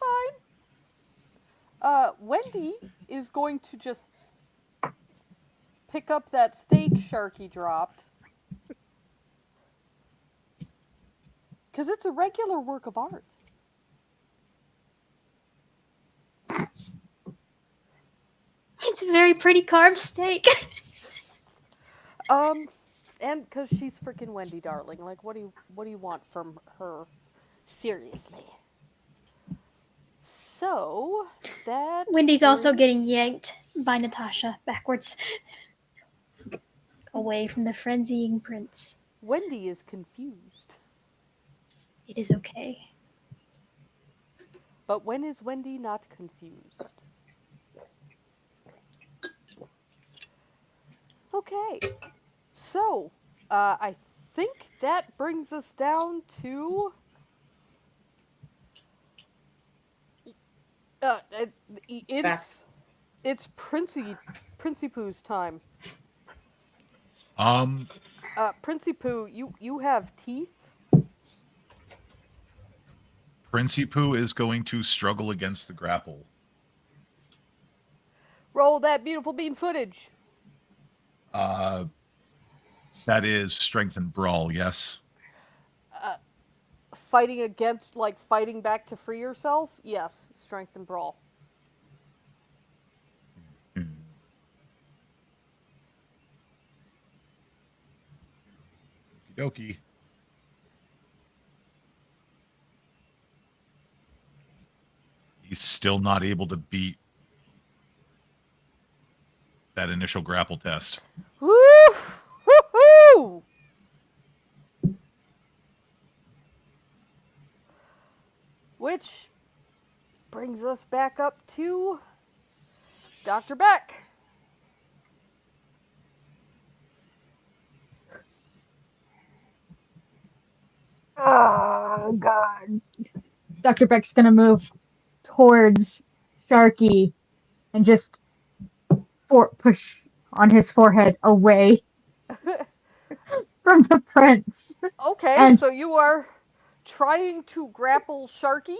fine. Wendy is going to just pick up that steak Sharky dropped. Because it's a regular work of art. It's a very pretty carved steak. And because she's freaking Wendy, darling. Like, what do you want from her? Seriously. So that Wendy's also is- getting yanked by Natasha backwards away from the frenzying prince. Wendy is confused. It is okay. But when is Wendy not confused? Okay. So, I think that brings us down to it's It's Princey Poo's time. Um, Princey Poo, you have teeth? Princi Poo is going to struggle against the grapple. Roll that beautiful bean footage. Uh, that is strength and brawl, yes. Fighting against, like fighting back to free yourself? Yes, strength and brawl. Hmm. Okie dokie. He's still not able to beat that initial grapple test. Woo! Woohoo! Which brings us back up to Dr. Beck. Oh God. Dr. Beck's gonna move towards Sharky and just push on his forehead away from the prince. Okay, And so you are trying to grapple Sharky?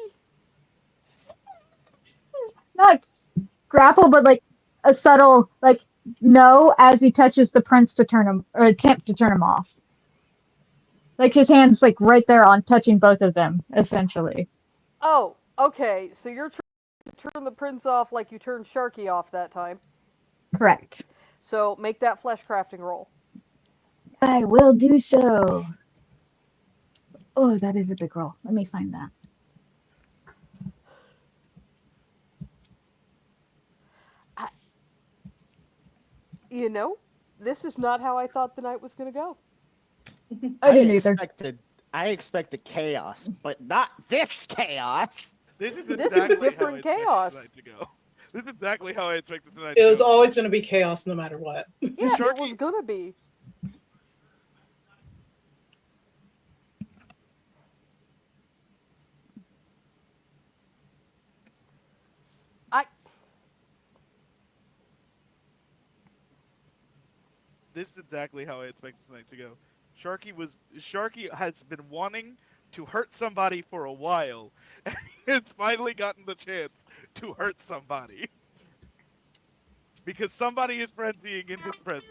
not grapple, but like a subtle like no as he touches the prince to turn him or attempt to turn him off. Like his hands like right there on touching both of them, essentially. Oh, okay, so you're trying to turn the prince off like you turned Sharky off that time. Correct. So make that flesh crafting roll. I will do so. Oh, that is a big roll. Let me find that. You know, this is not how I thought the night was going to go. I didn't either. I expected chaos, but not this chaos. This is This is exactly different how I expected chaos. tonight to go. This is exactly how I expected tonight. It to was go. always going to be chaos no matter what. Yeah, it Sharky- was going to be. I This is exactly how I expected tonight to go. Sharky has been wanting to hurt somebody for a while, and it's finally gotten the chance to hurt somebody. Because somebody is frenzying in his presence.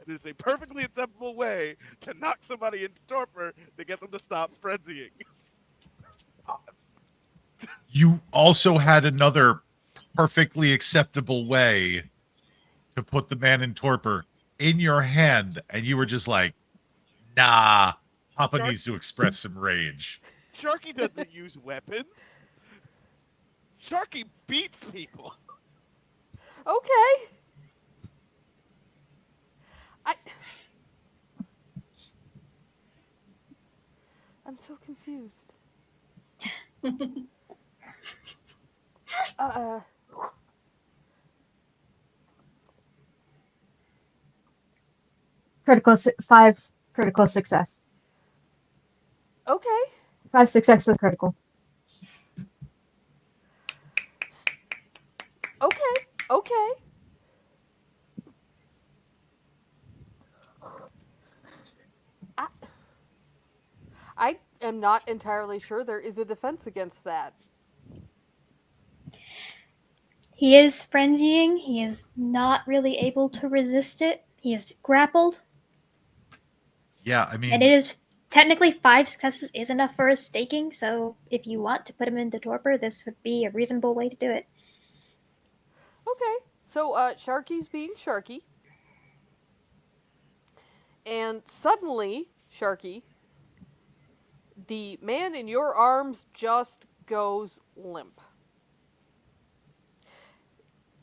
It is a perfectly acceptable way to knock somebody into torpor to get them to stop frenzying. You also had another perfectly acceptable way to put the man in torpor in your hand, and you were just like, nah, Papa Shark- needs to express some rage. Sharky doesn't use weapons. Sharky beats people. okay. I'm so confused. Uh, Five critical success. okay. 5 successes critical. Okay. Okay. I am not entirely sure there is a defense against that. He is frenzying. He is not really able to resist it. He is grappled. Yeah, I And mean, it is technically 5 successes is enough for his staking, so if you want to put him into torpor, this would be a reasonable way to do it. Okay. So, Sharky's being Sharky. And suddenly, Sharky, the man in your arms just goes limp.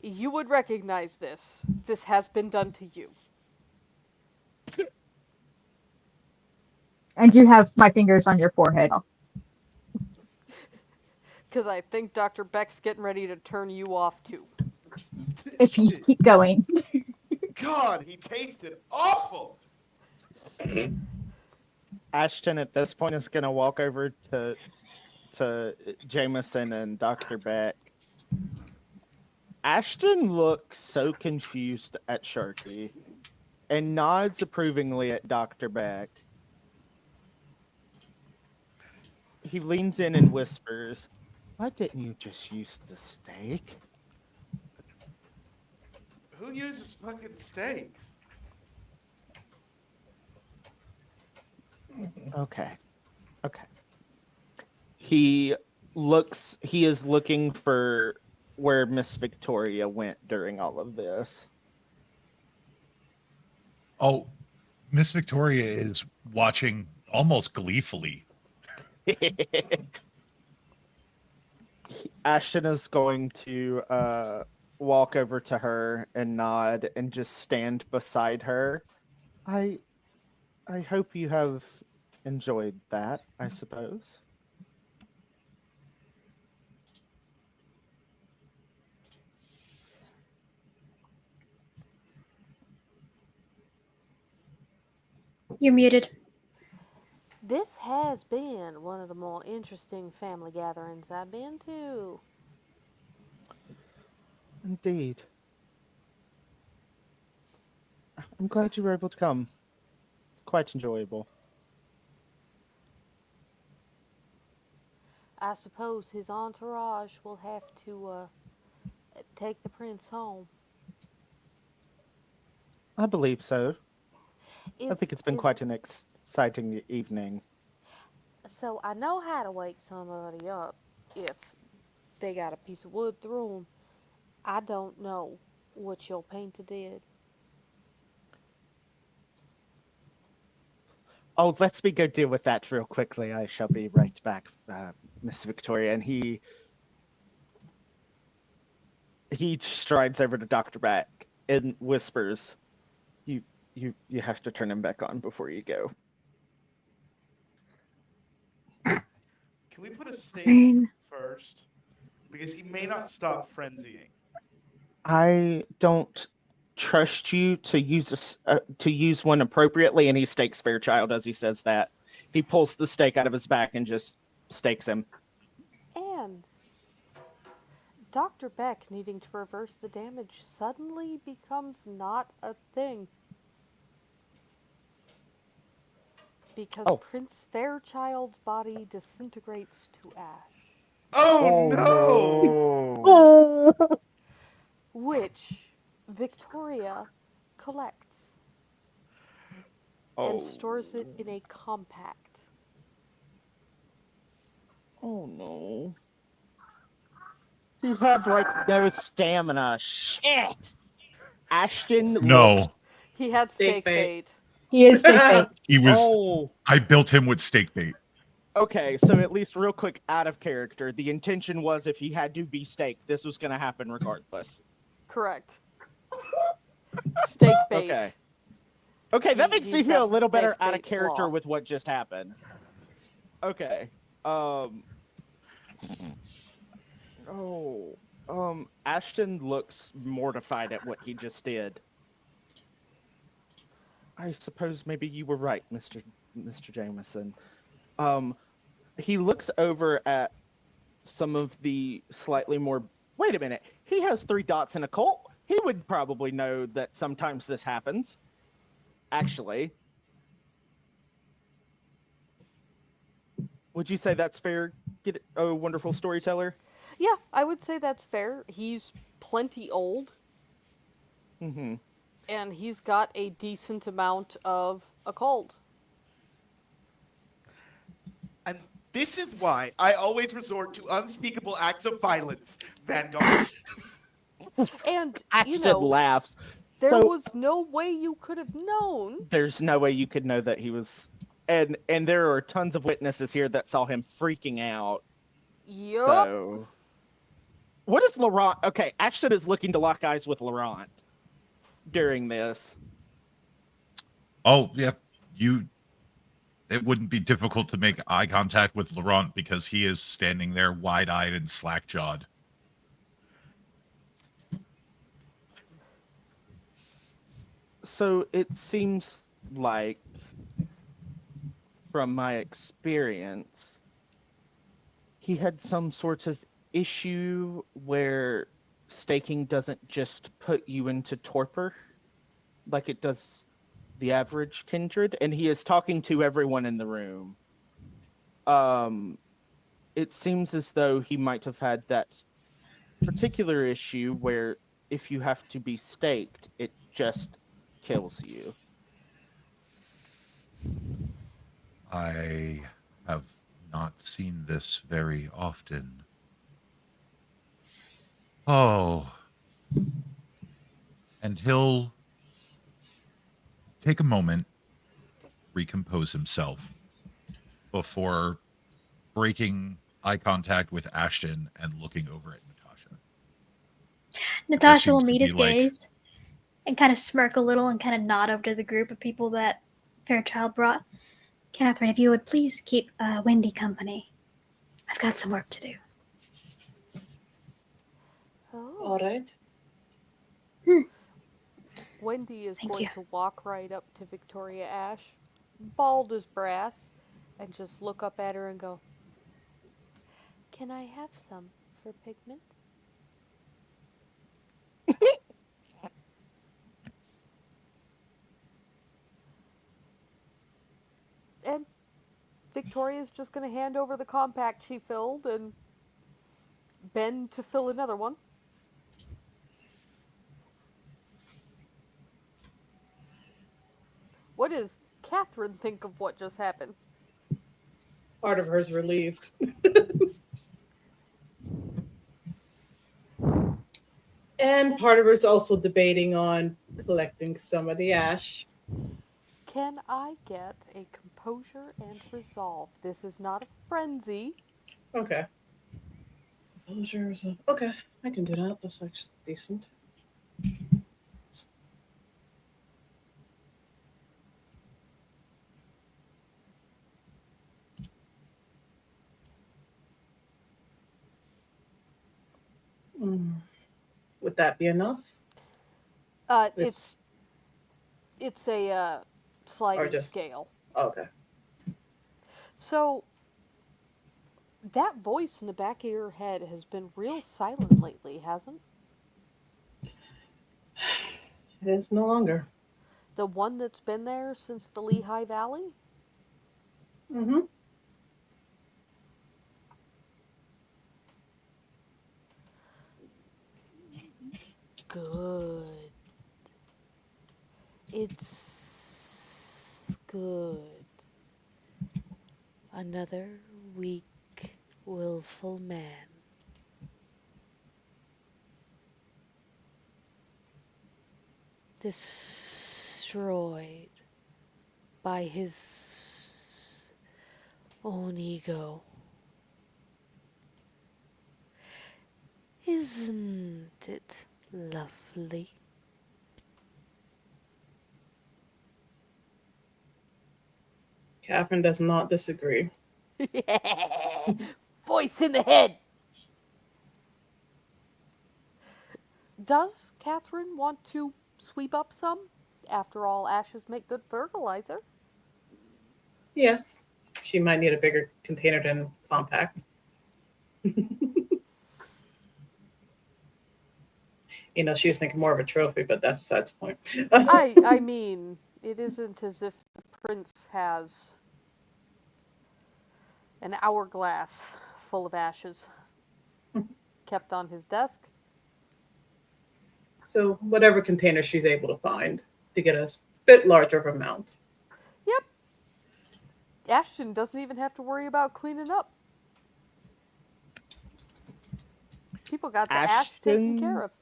You would recognize this. This has been done to you. And you have my fingers on your forehead. Because I think Dr. Beck's getting ready to turn you off too. If you keep going. God, he tasted awful. Ashton at this point is going to walk over to Jameson and Dr. Beck. Ashton looks so confused at Sharky and nods approvingly at Dr. Beck. He leans in and whispers, "Why didn't you just use the steak?" Who uses fucking steaks? Okay. Okay. He is looking for where Miss Victoria went during all of this. Oh, Miss Victoria is watching almost gleefully. Ashton is going to walk over to her and nod and just stand beside her. I I hope you have enjoyed that, I suppose. You're muted. This has been one of the more interesting family gatherings I've been to. Indeed. I'm glad you were able to come. It's quite enjoyable. I suppose his entourage will have to take the prince home. I believe so. I Is think it's been is quite an exciting evening. so I know how to wake somebody up if they got a piece of wood through 'em. I don't know what your painter did. Oh, let me go deal with that real quickly. I shall be right back, Miss Victoria. And he strides over to Dr. Beck and whispers, "You you have to turn him back on before you go." Can we put a stake Rain. first? Because he may not stop frenzying. I don't trust you to use one appropriately, and he stakes Fairchild as he says that. He pulls the stake out of his back and just stakes him. And Dr. Beck needing to reverse the damage suddenly becomes not a thing. Because Oh. Prince Fairchild's body disintegrates to ash, Oh Oh no! no! Oh. which Victoria collects and Oh. stores it in a compact. Oh no! He had like no stamina. Shit! Ashton looks. No, He had Steak steak bait. bait. He is steak bait. he was. Oh. I built him with steak bait. Okay, so at least real quick out of character, the intention was if he had to be staked, this was going to happen regardless. Correct. Steak bait. Okay. Okay, that makes He's me feel got a the little better steak out of bait character flaw. with what just happened. Okay. Oh. Ashton looks mortified at what he just did. I suppose maybe you were right, Mr. Jameson. He looks over at some of the slightly more. Wait a minute. He has 3 dots in a cult. He would probably know that sometimes this happens. Actually, would you say that's fair? Oh, wonderful storyteller. Yeah, I would say that's fair. He's plenty old, Mm-hmm. and he's got a decent amount of occult. And this is why I always resort to unspeakable acts of violence, Vanguard. And, Ashton laughs. there So was no way you could have known. there's no way you could know that he was, and there are tons of witnesses here that saw him freaking out. Yup. So, what is Laurent? Okay, Ashton is looking to lock eyes with Laurent during this. Oh, yeah. It wouldn't be difficult to make eye contact with Laurent because he is standing there wide-eyed and slack-jawed. So it seems like, from my experience, he had some sort of issue where staking doesn't just put you into torpor like it does the average kindred, and he is talking to everyone in the room. It seems as though he might have had that particular issue where if you have to be staked, it just kills you. I have not seen this very often. Oh, and he'll take a moment, recompose himself before breaking eye contact with Ashton and looking over at Natasha. There Natasha will seems to meet be his like, gaze and kind of smirk a little and kind of nod over to the group of people that Fairchild brought. Catherine, if you would please keep Wendy company. I've got some work to do. Oh. All right. Wendy is Thank going you. to walk right up to Victoria Ash, bald as brass, and just look up at her and go, "Can I have some for pigment?" And Victoria's just going to hand over the compact she filled and bend to fill another one. What does Catherine think of what just happened? Part of her's relieved. And part of her's also debating on collecting some of the ash. Can I get a composure and resolve? This is not a frenzy. Okay. Closures. Okay, I can do that. That's actually decent. Mm. Would that be enough? It's a Or sliding just scale. okay. So that voice in the back of your head has been real silent lately, hasn't? It is no longer. The one that's been there since the Lehigh Valley? Mm-hmm. Good. It's good. Another weak, willful man. Destroyed by his own ego. Isn't it lovely? Catherine does not disagree. Voice in the head! Does Catherine want to sweep up some? After all, ashes make good fertilizer. Yes, she might need a bigger container than compact. She was thinking more of a trophy, but that's besides the point. I mean, it isn't as if the prince has an hourglass full of ashes kept on his desk. So whatever container she's able to find to get a bit larger of amount. Yep. Ashton doesn't even have to worry about cleaning up. People got the ash taken care Ashton of.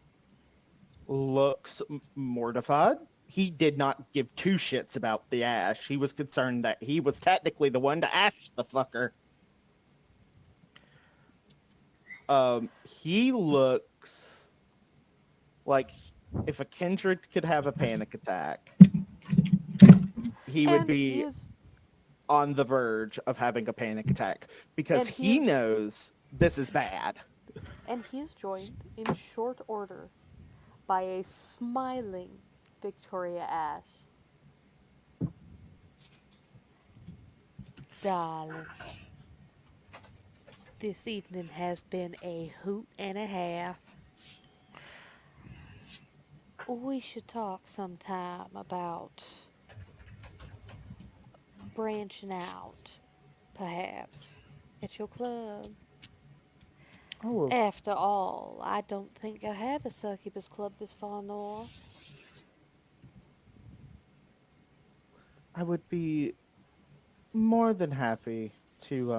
looks mortified. He did not give two shits about the ash. He was concerned that he was technically the one to ash the fucker. He looks like if a kindred could have a panic attack, he would And he be is on the verge of having a panic attack because And he he is- knows this is bad. and he is joined in short order by a smiling Victoria Ash. Darling, this evening has been a hoot and a half. We should talk sometime about branching out, perhaps, at your club. Oh, After all, I don't think I have a succubus club this far north. I would be more than happy to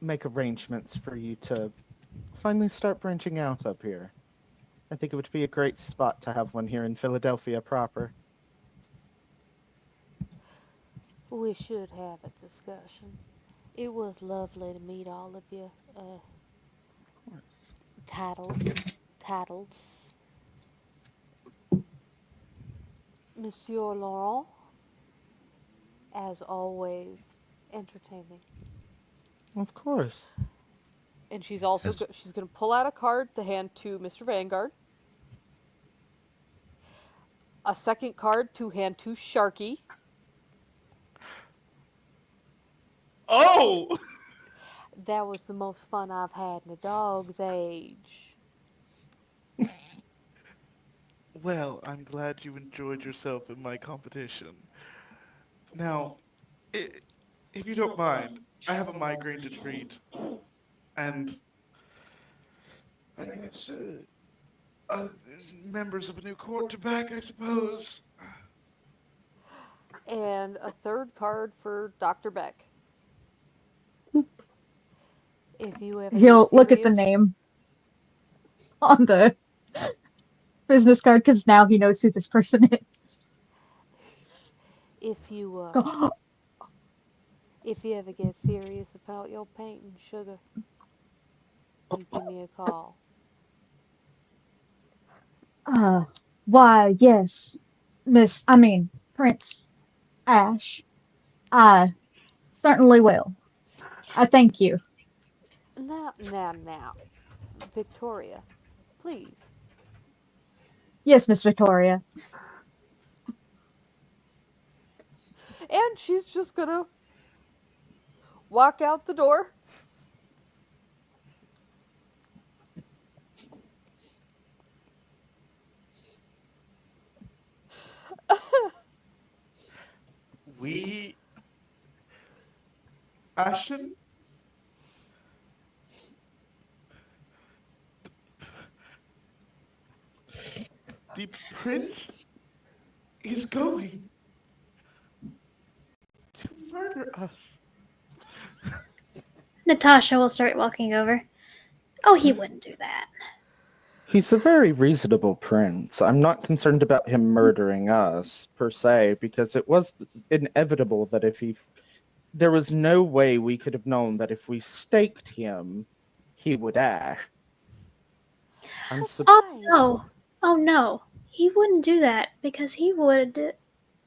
make arrangements for you to finally start branching out up here. I think it would be a great spot to have one here in Philadelphia proper. We should have a discussion. It was lovely to meet all of you. Tattles. Monsieur Laurent, as always, entertaining. Of course. And she's also As she's gonna pull out a card to hand to Mr. Vanguard. A second card to hand to Sharky. Oh! That was the most fun I've had in a dog's age. Well, I'm glad you enjoyed yourself in my competition. Now, i- if you don't mind, I have a migraine to treat, and I guess members of a new court to back, I suppose. And a third card for Dr. Beck. If you ever get He'll look at the serious, name on the business card because now he knows who this person is. if you Go, if you ever get serious about your painting, sugar, you give me a call. uh, why, yes, Prince Ash. I certainly will. I thank you. Now, Victoria, please. Yes, Miss Victoria. And she's just gonna walk out the door. We, Ashton, the prince is going to murder us. Natasha will start walking over. Oh, he wouldn't do that. He's a very reasonable prince. I'm not concerned about him murdering us, per se, because it was inevitable that there was no way we could have known that if we staked him, he would act. I'm Oh Besides, no. Oh no. He wouldn't do that because he would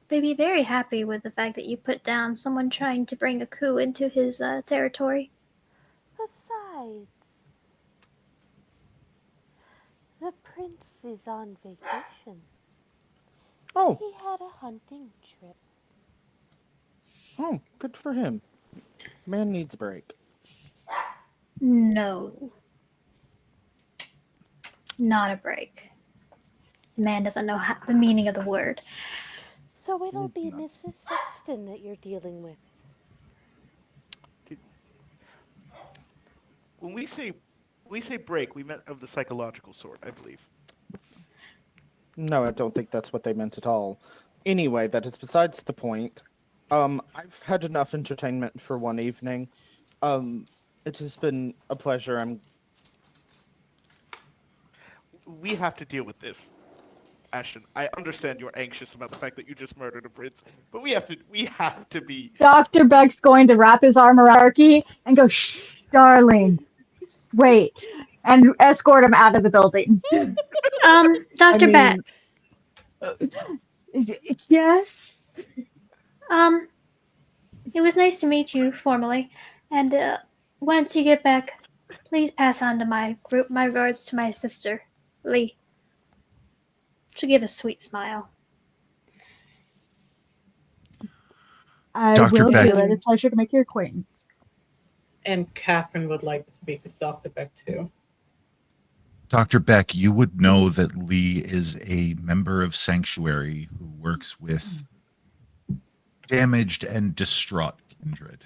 be very happy with the fact that you put down someone trying to bring a coup into his territory. besides, the prince is on vacation. Oh, He had a hunting trip. oh, good for him. Man needs a break. No. Not a break. The man doesn't know the meaning of the word. So it'll be Mrs. Sexton that you're dealing with. When we say break, we meant of the psychological sort, I believe. No, I don't think that's what they meant at all. Anyway, that is besides the point. I've had enough entertainment for one evening. It has been a pleasure. We have to deal with this, Ashton. I understand you're anxious about the fact that you just murdered a prince, but we have to be. Dr. Beck's going to wrap his arm around Turkey and go, shh, darling, wait, and escort him out of the building. Dr. Beck. Yes? It was nice to meet you formally, and once you get back, please pass on to my regards to my sister, Lee. She'll give a sweet smile. I Dr. will Beck. do it. It's a pleasure to make your acquaintance. And Catherine would like to speak with Dr. Beck too. Dr. Beck, you would know that Lee is a member of Sanctuary who works with damaged and distraught kindred.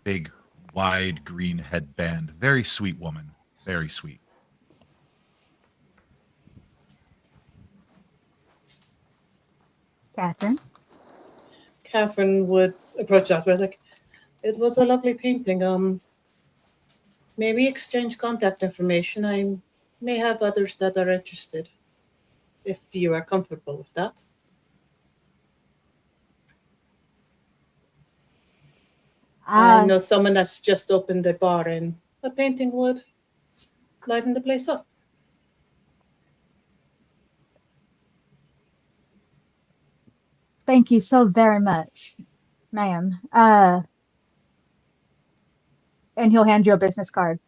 Big, wide green headband. Very sweet woman. Very sweet. Catherine. Catherine would approach Dr. like, it was a lovely painting. May we exchange contact information? I may have others that are interested, if you are comfortable with that. I know someone that's just opened a bar, and a painting would lighten the place up. Thank you so very much, ma'am. And he'll hand you a business card.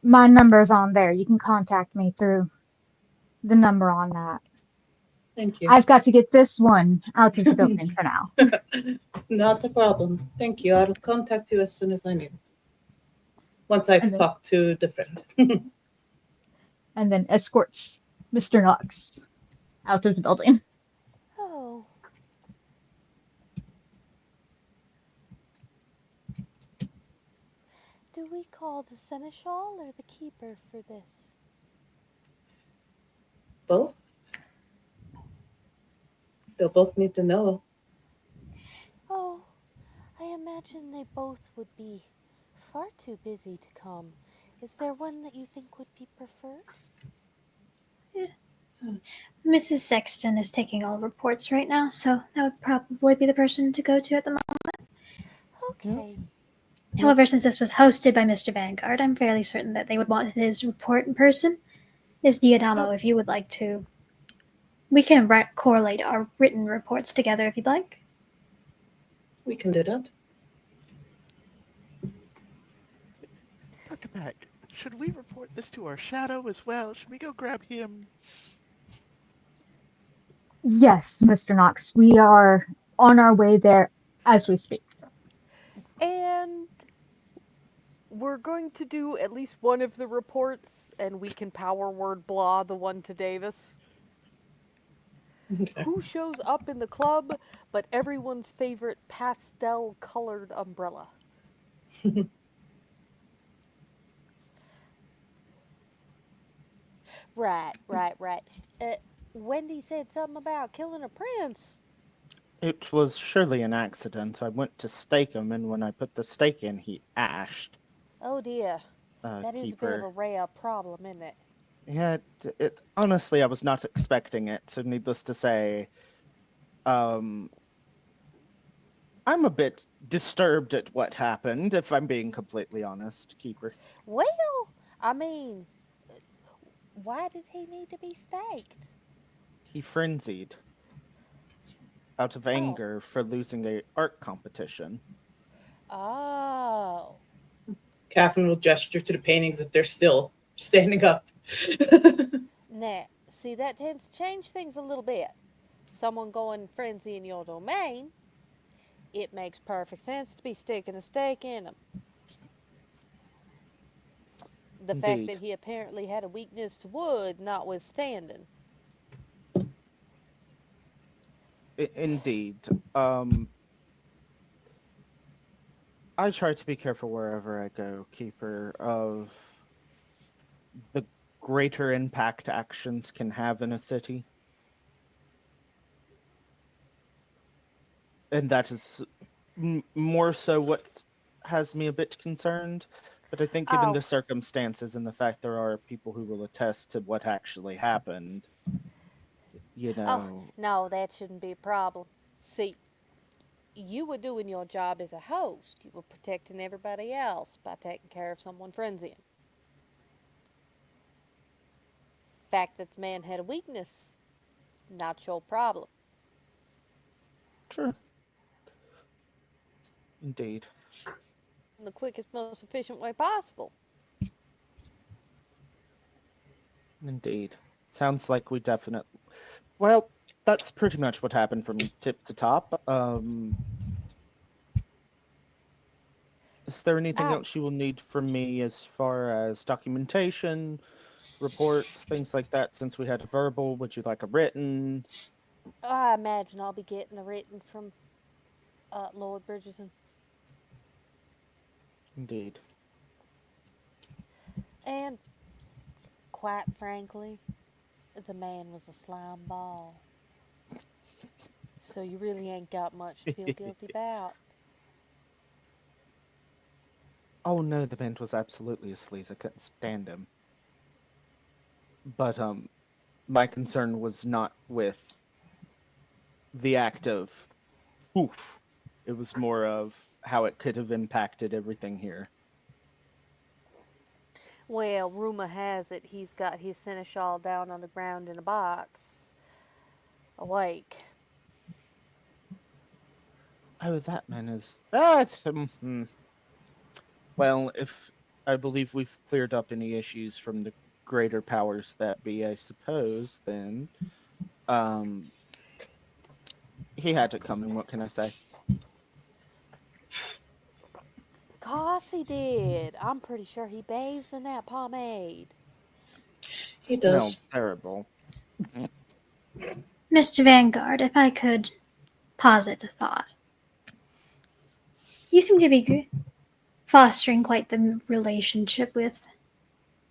My number's on there. You can contact me through the number on that. Thank you. I've got to get this one out of the building for now. Not a problem. Thank you. I'll contact you as soon as I need it. Once I've talked to the friend. And then escorts Mr. Knox out of the building. Oh. Do we call the seneschal or the keeper for this? Both? They'll both need to know. Oh, I imagine they both would be far too busy to come. Is there one that you think would be preferred? Mrs. Sexton is taking all reports right now, so that would probably be the person to go to at the moment. Okay. However, since this was hosted by Mr. Vanguard, I'm fairly certain that they would want his report in person. Ms. Diadamo, if you would like to, we can correlate our written reports together if you'd like. We can do that. Dr. Beck, should we report this to our shadow as well? Should we go grab him? Yes, Mr. Knox. We are on our way there as we speak. And we're going to do at least one of the reports, and we can power word blah the one to Davis. Okay. Who shows up in the club but everyone's favorite pastel colored umbrella? Right. Wendy said something about killing a prince. It was surely an accident. I went to stake him, and when I put the stake in, he ashed. Oh dear. That is a bit of a rare problem, isn't it? Yeah, it honestly, I was not expecting it. So, needless to say, I'm a bit disturbed at what happened, if I'm being completely honest, Keeper. Well, I mean, why did he need to be staked? He frenzied out of anger for losing a art competition. Oh. Catherine will gesture to the paintings if they're still standing up. Now, see, that tends to change things a little bit. Someone going frenzy in your domain, it makes perfect sense to be sticking a stake in them. The fact that he apparently had a weakness to wood, notwithstanding. Indeed. I try to be careful wherever I go, Keeper, of the greater impact actions can have in a city. And that is more so what has me a bit concerned. But I think given the circumstances and the fact there are people who will attest to what actually happened, you know... Oh, no, that shouldn't be a problem. See, you were doing your job as a host. You were protecting everybody else by taking care of someone frenzying. Fact that the man had a weakness, not your problem. Sure. Indeed. In the quickest, most efficient way possible. Indeed. Sounds like we definitely... Well, that's pretty much what happened from tip to top. Is there anything Ah, else you will need from me as far as documentation, reports, things like that? Since we had a verbal, would you like a written? I imagine I'll be getting the written from Lord Bridgerton. Indeed. And quite frankly, the man was a slime ball. So you really ain't got much to feel guilty about. Oh no, the band was absolutely a sleaze. I couldn't stand him. But my concern was not with the act of oof. It was more of how it could have impacted everything here. Well, rumor has it he's got his seneschal down on the ground in a box, awake. Oh, that man is that. Well, if I believe we've cleared up any issues from the greater powers that be, I suppose, then um he had it coming, what can I say? Course he did. I'm pretty sure he bathes in that pomade. He Smelled does. terrible. Mr. Vanguard, if I could posit a thought. You seem to be fostering quite the relationship with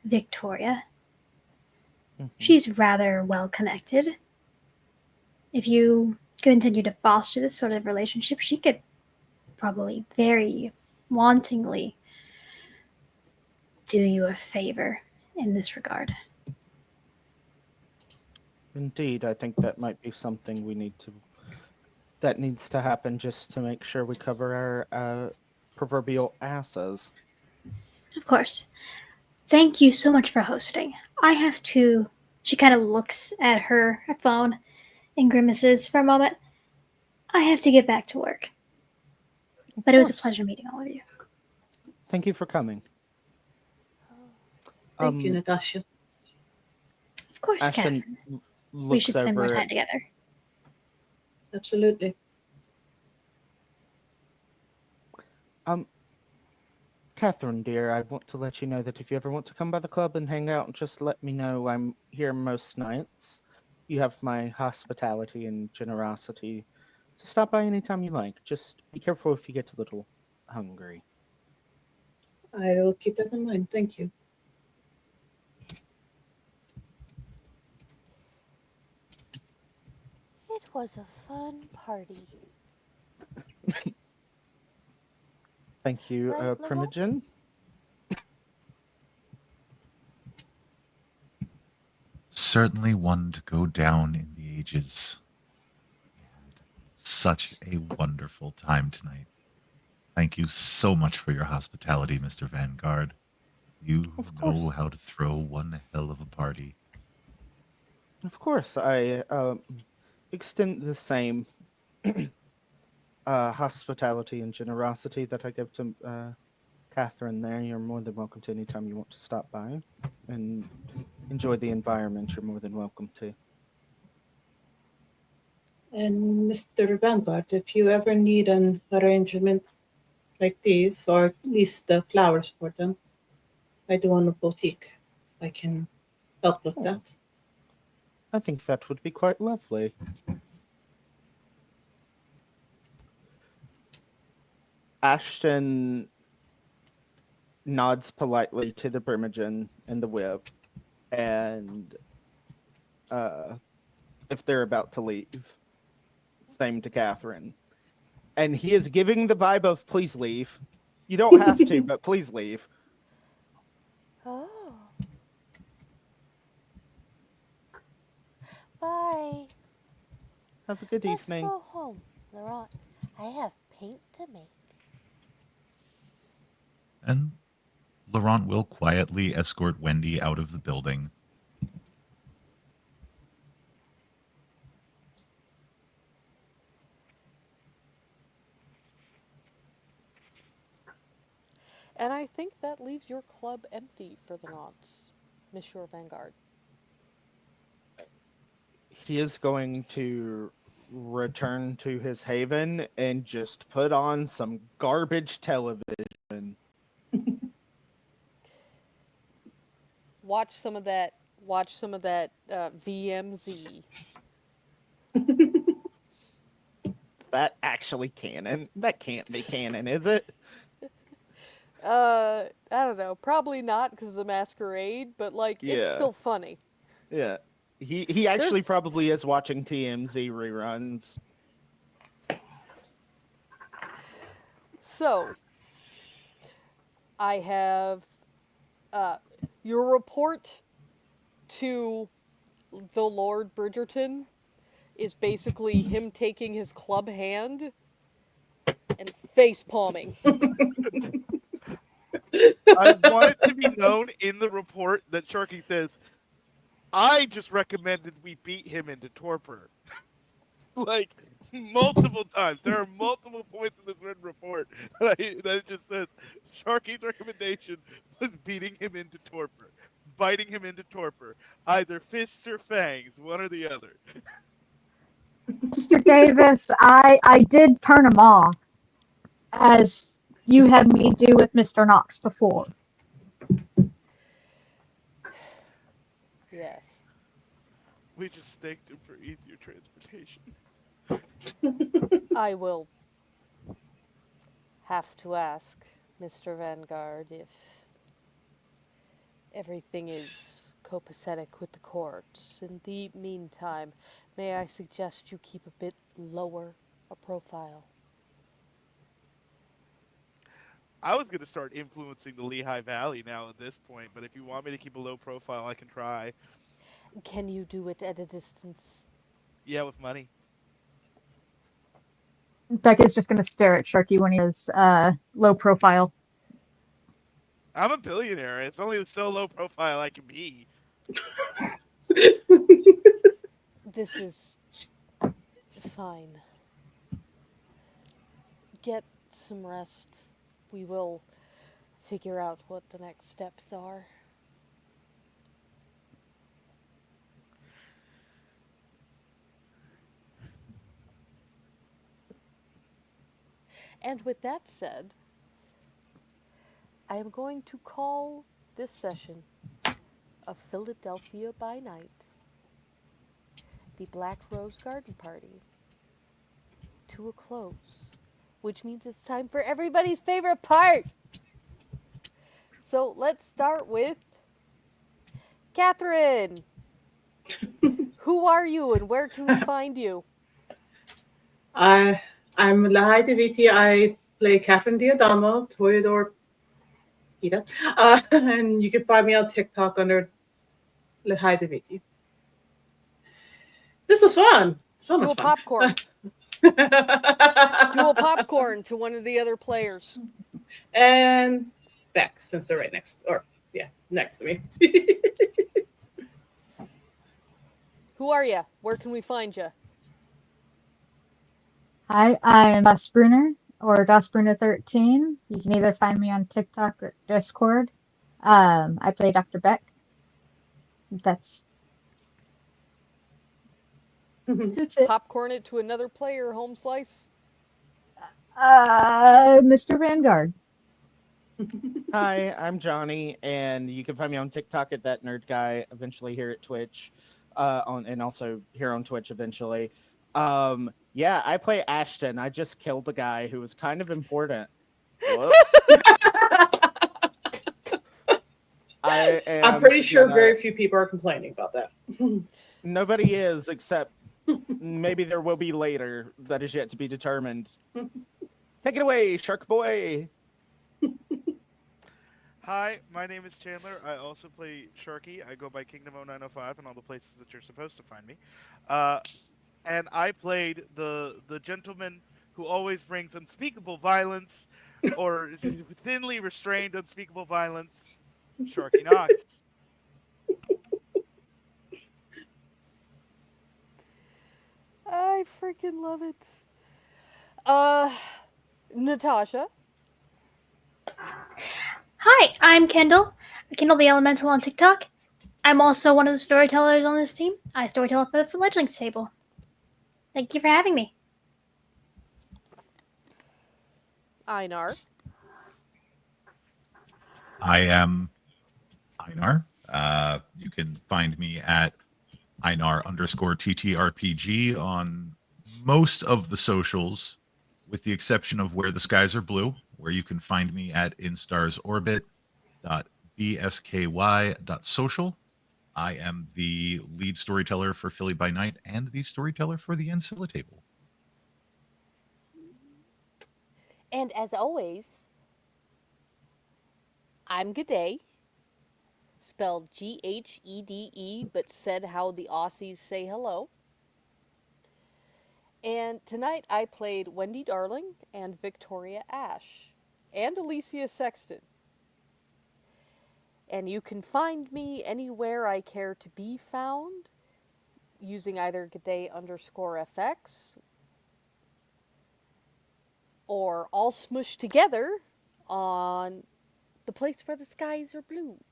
Victoria. Mhm. She's rather well connected. If you continue to foster this sort of relationship, she could probably very wantingly do you a favor in this regard. Indeed, I think that might be something that needs to happen just to make sure we cover our proverbial asses. Of course. Thank you so much for hosting. I have to. She kind of looks at her phone and grimaces for a moment. I have to get back to work. Of But it was a course. pleasure meeting all of you. Thank you for coming. Thank you, Um, Natasha. Of course, Ashton Catherine. We looks should spend more over time at together. Absolutely. um Catherine, dear, I want to let you know that if you ever want to come by the club and hang out, just let me know. I'm here most nights. You have my hospitality and generosity to stop by anytime you like. Just be careful if you get a little hungry. I will keep that in mind. Thank you. It was a fun party. Thank you, Right, Laurent? Primogen. Certainly one to go down in the ages. We had such a wonderful time tonight. Thank you so much for your hospitality, Mr. Vanguard. You Of know course. how to throw one hell of a party. Of course, I extend the same hospitality and generosity that I give to Catherine there. You're more than welcome to anytime you want to stop by and enjoy the environment. You're more than welcome to. And Mr. Vanguard, if you ever need an arrangement like these, or at least the flowers for them, I do own a boutique. I can help with Oh, that. I think that would be quite lovely. Ashton nods politely to the Primogen and the whip, and uh, if they're about to leave, same to Catherine. And he is giving the vibe of please leave. You don't have to, but please leave. Oh, bye. Have a good Let's evening. go home, Laurent. I have paint to make. And Laurent will quietly escort Wendy out of the building. And I think that leaves your club empty for the nonce, Monsieur Vanguard. He is going to return to his haven and just put on some garbage television. Watch some of that. Watch some of that VMZ. That actually canon? That can't be canon, is it? I don't know. Probably not because of the masquerade, but like it's Yeah. still funny. Yeah. He actually probably is watching TMZ reruns. So, I have your report to the Lord Bridgerton is basically him taking his club hand and face palming. I want it to be known in the report that Sharky says, I just recommended we beat him into torpor. Like, multiple times. There are multiple points in this written report that it just says, Sharky's recommendation was beating him into torpor. Biting him into torpor. Either fists or fangs, one or the other. Mr. Davis, I did turn him off, as you had me do with Mr. Knox before. Yes. We just staked him for easier transportation. I will have to ask Mr. Vanguard if everything is copacetic with the courts. In the meantime, may I suggest you keep a bit lower a profile? I was going to start influencing the Lehigh Valley now at this point, but if you want me to keep a low profile, I can try. Can you do it at a distance? Yeah, with money. Becca's just going to stare at Sharky when he is low profile. I'm a billionaire. It's only so low profile I can be. This is fine. Get some rest. We will figure out what the next steps are. And with that said, I am going to call this session of Philadelphia by Night, the Black Rose Garden Party, to a close, which means it's time for everybody's favorite part. So let's start with Catherine. Who are you and where can we find you? I'm Lehigh Valley. I play Catherine Diadamo, Toyodor Pita. And you can find me on TikTok under Lehigh Valley. This was fun. So Do a much fun. popcorn. Do a popcorn to one of the other players. And Beck, since they're right next, or yeah, next to me. Who are you? Where can we find you? Hi, I'm Das Bruner, or Das Bruner13. You can either find me on TikTok or Discord. I play Dr. Beck. That's it. Popcorn it to another player, home slice. Mr. Vanguard. Hi, I'm Johnny, and you can find me on TikTok at that nerd guy. Eventually here at Twitch, and also here on Twitch eventually. Yeah, I play Ashton. I just killed a guy who was kind of important. Whoops. I'm pretty sure very few people are complaining about that. Nobody is, except maybe there will be later. That is yet to be determined. Take it away, Shark Boy. Hi, my name is Chandler. I also play Sharky. I go by Kingdom 0905 in all the places that you're supposed to find me. And I played the gentleman who always brings unspeakable violence, or thinly restrained unspeakable violence, Sharky Knox. I freaking love it. Natasha. Hi, I'm Kendall. Kendall the Elemental on TikTok. I'm also one of the storytellers on this team. I storytell for the Fledglings table. Thank you for having me. Einar. I am Einar. You can find me at Einar_TTRPG on most of the socials, with the exception of Where the Skies Are Blue, where you can find me at instarsorbit.bsky.social. I am the lead storyteller for Philly by Night and the storyteller for the Ancilla Table. And as always, I'm G'day, spelled Ghede, but said how the Aussies say hello. And tonight I played Wendy Darling and Victoria Ash and Alicia Sexton. And you can find me anywhere I care to be found using either G'day_FX or all smushed together on the place where the skies are blue.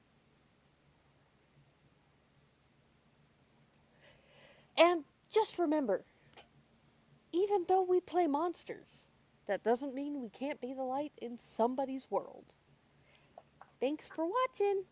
And just remember, even though we play monsters, that doesn't mean we can't be the light in somebody's world. Thanks for watching.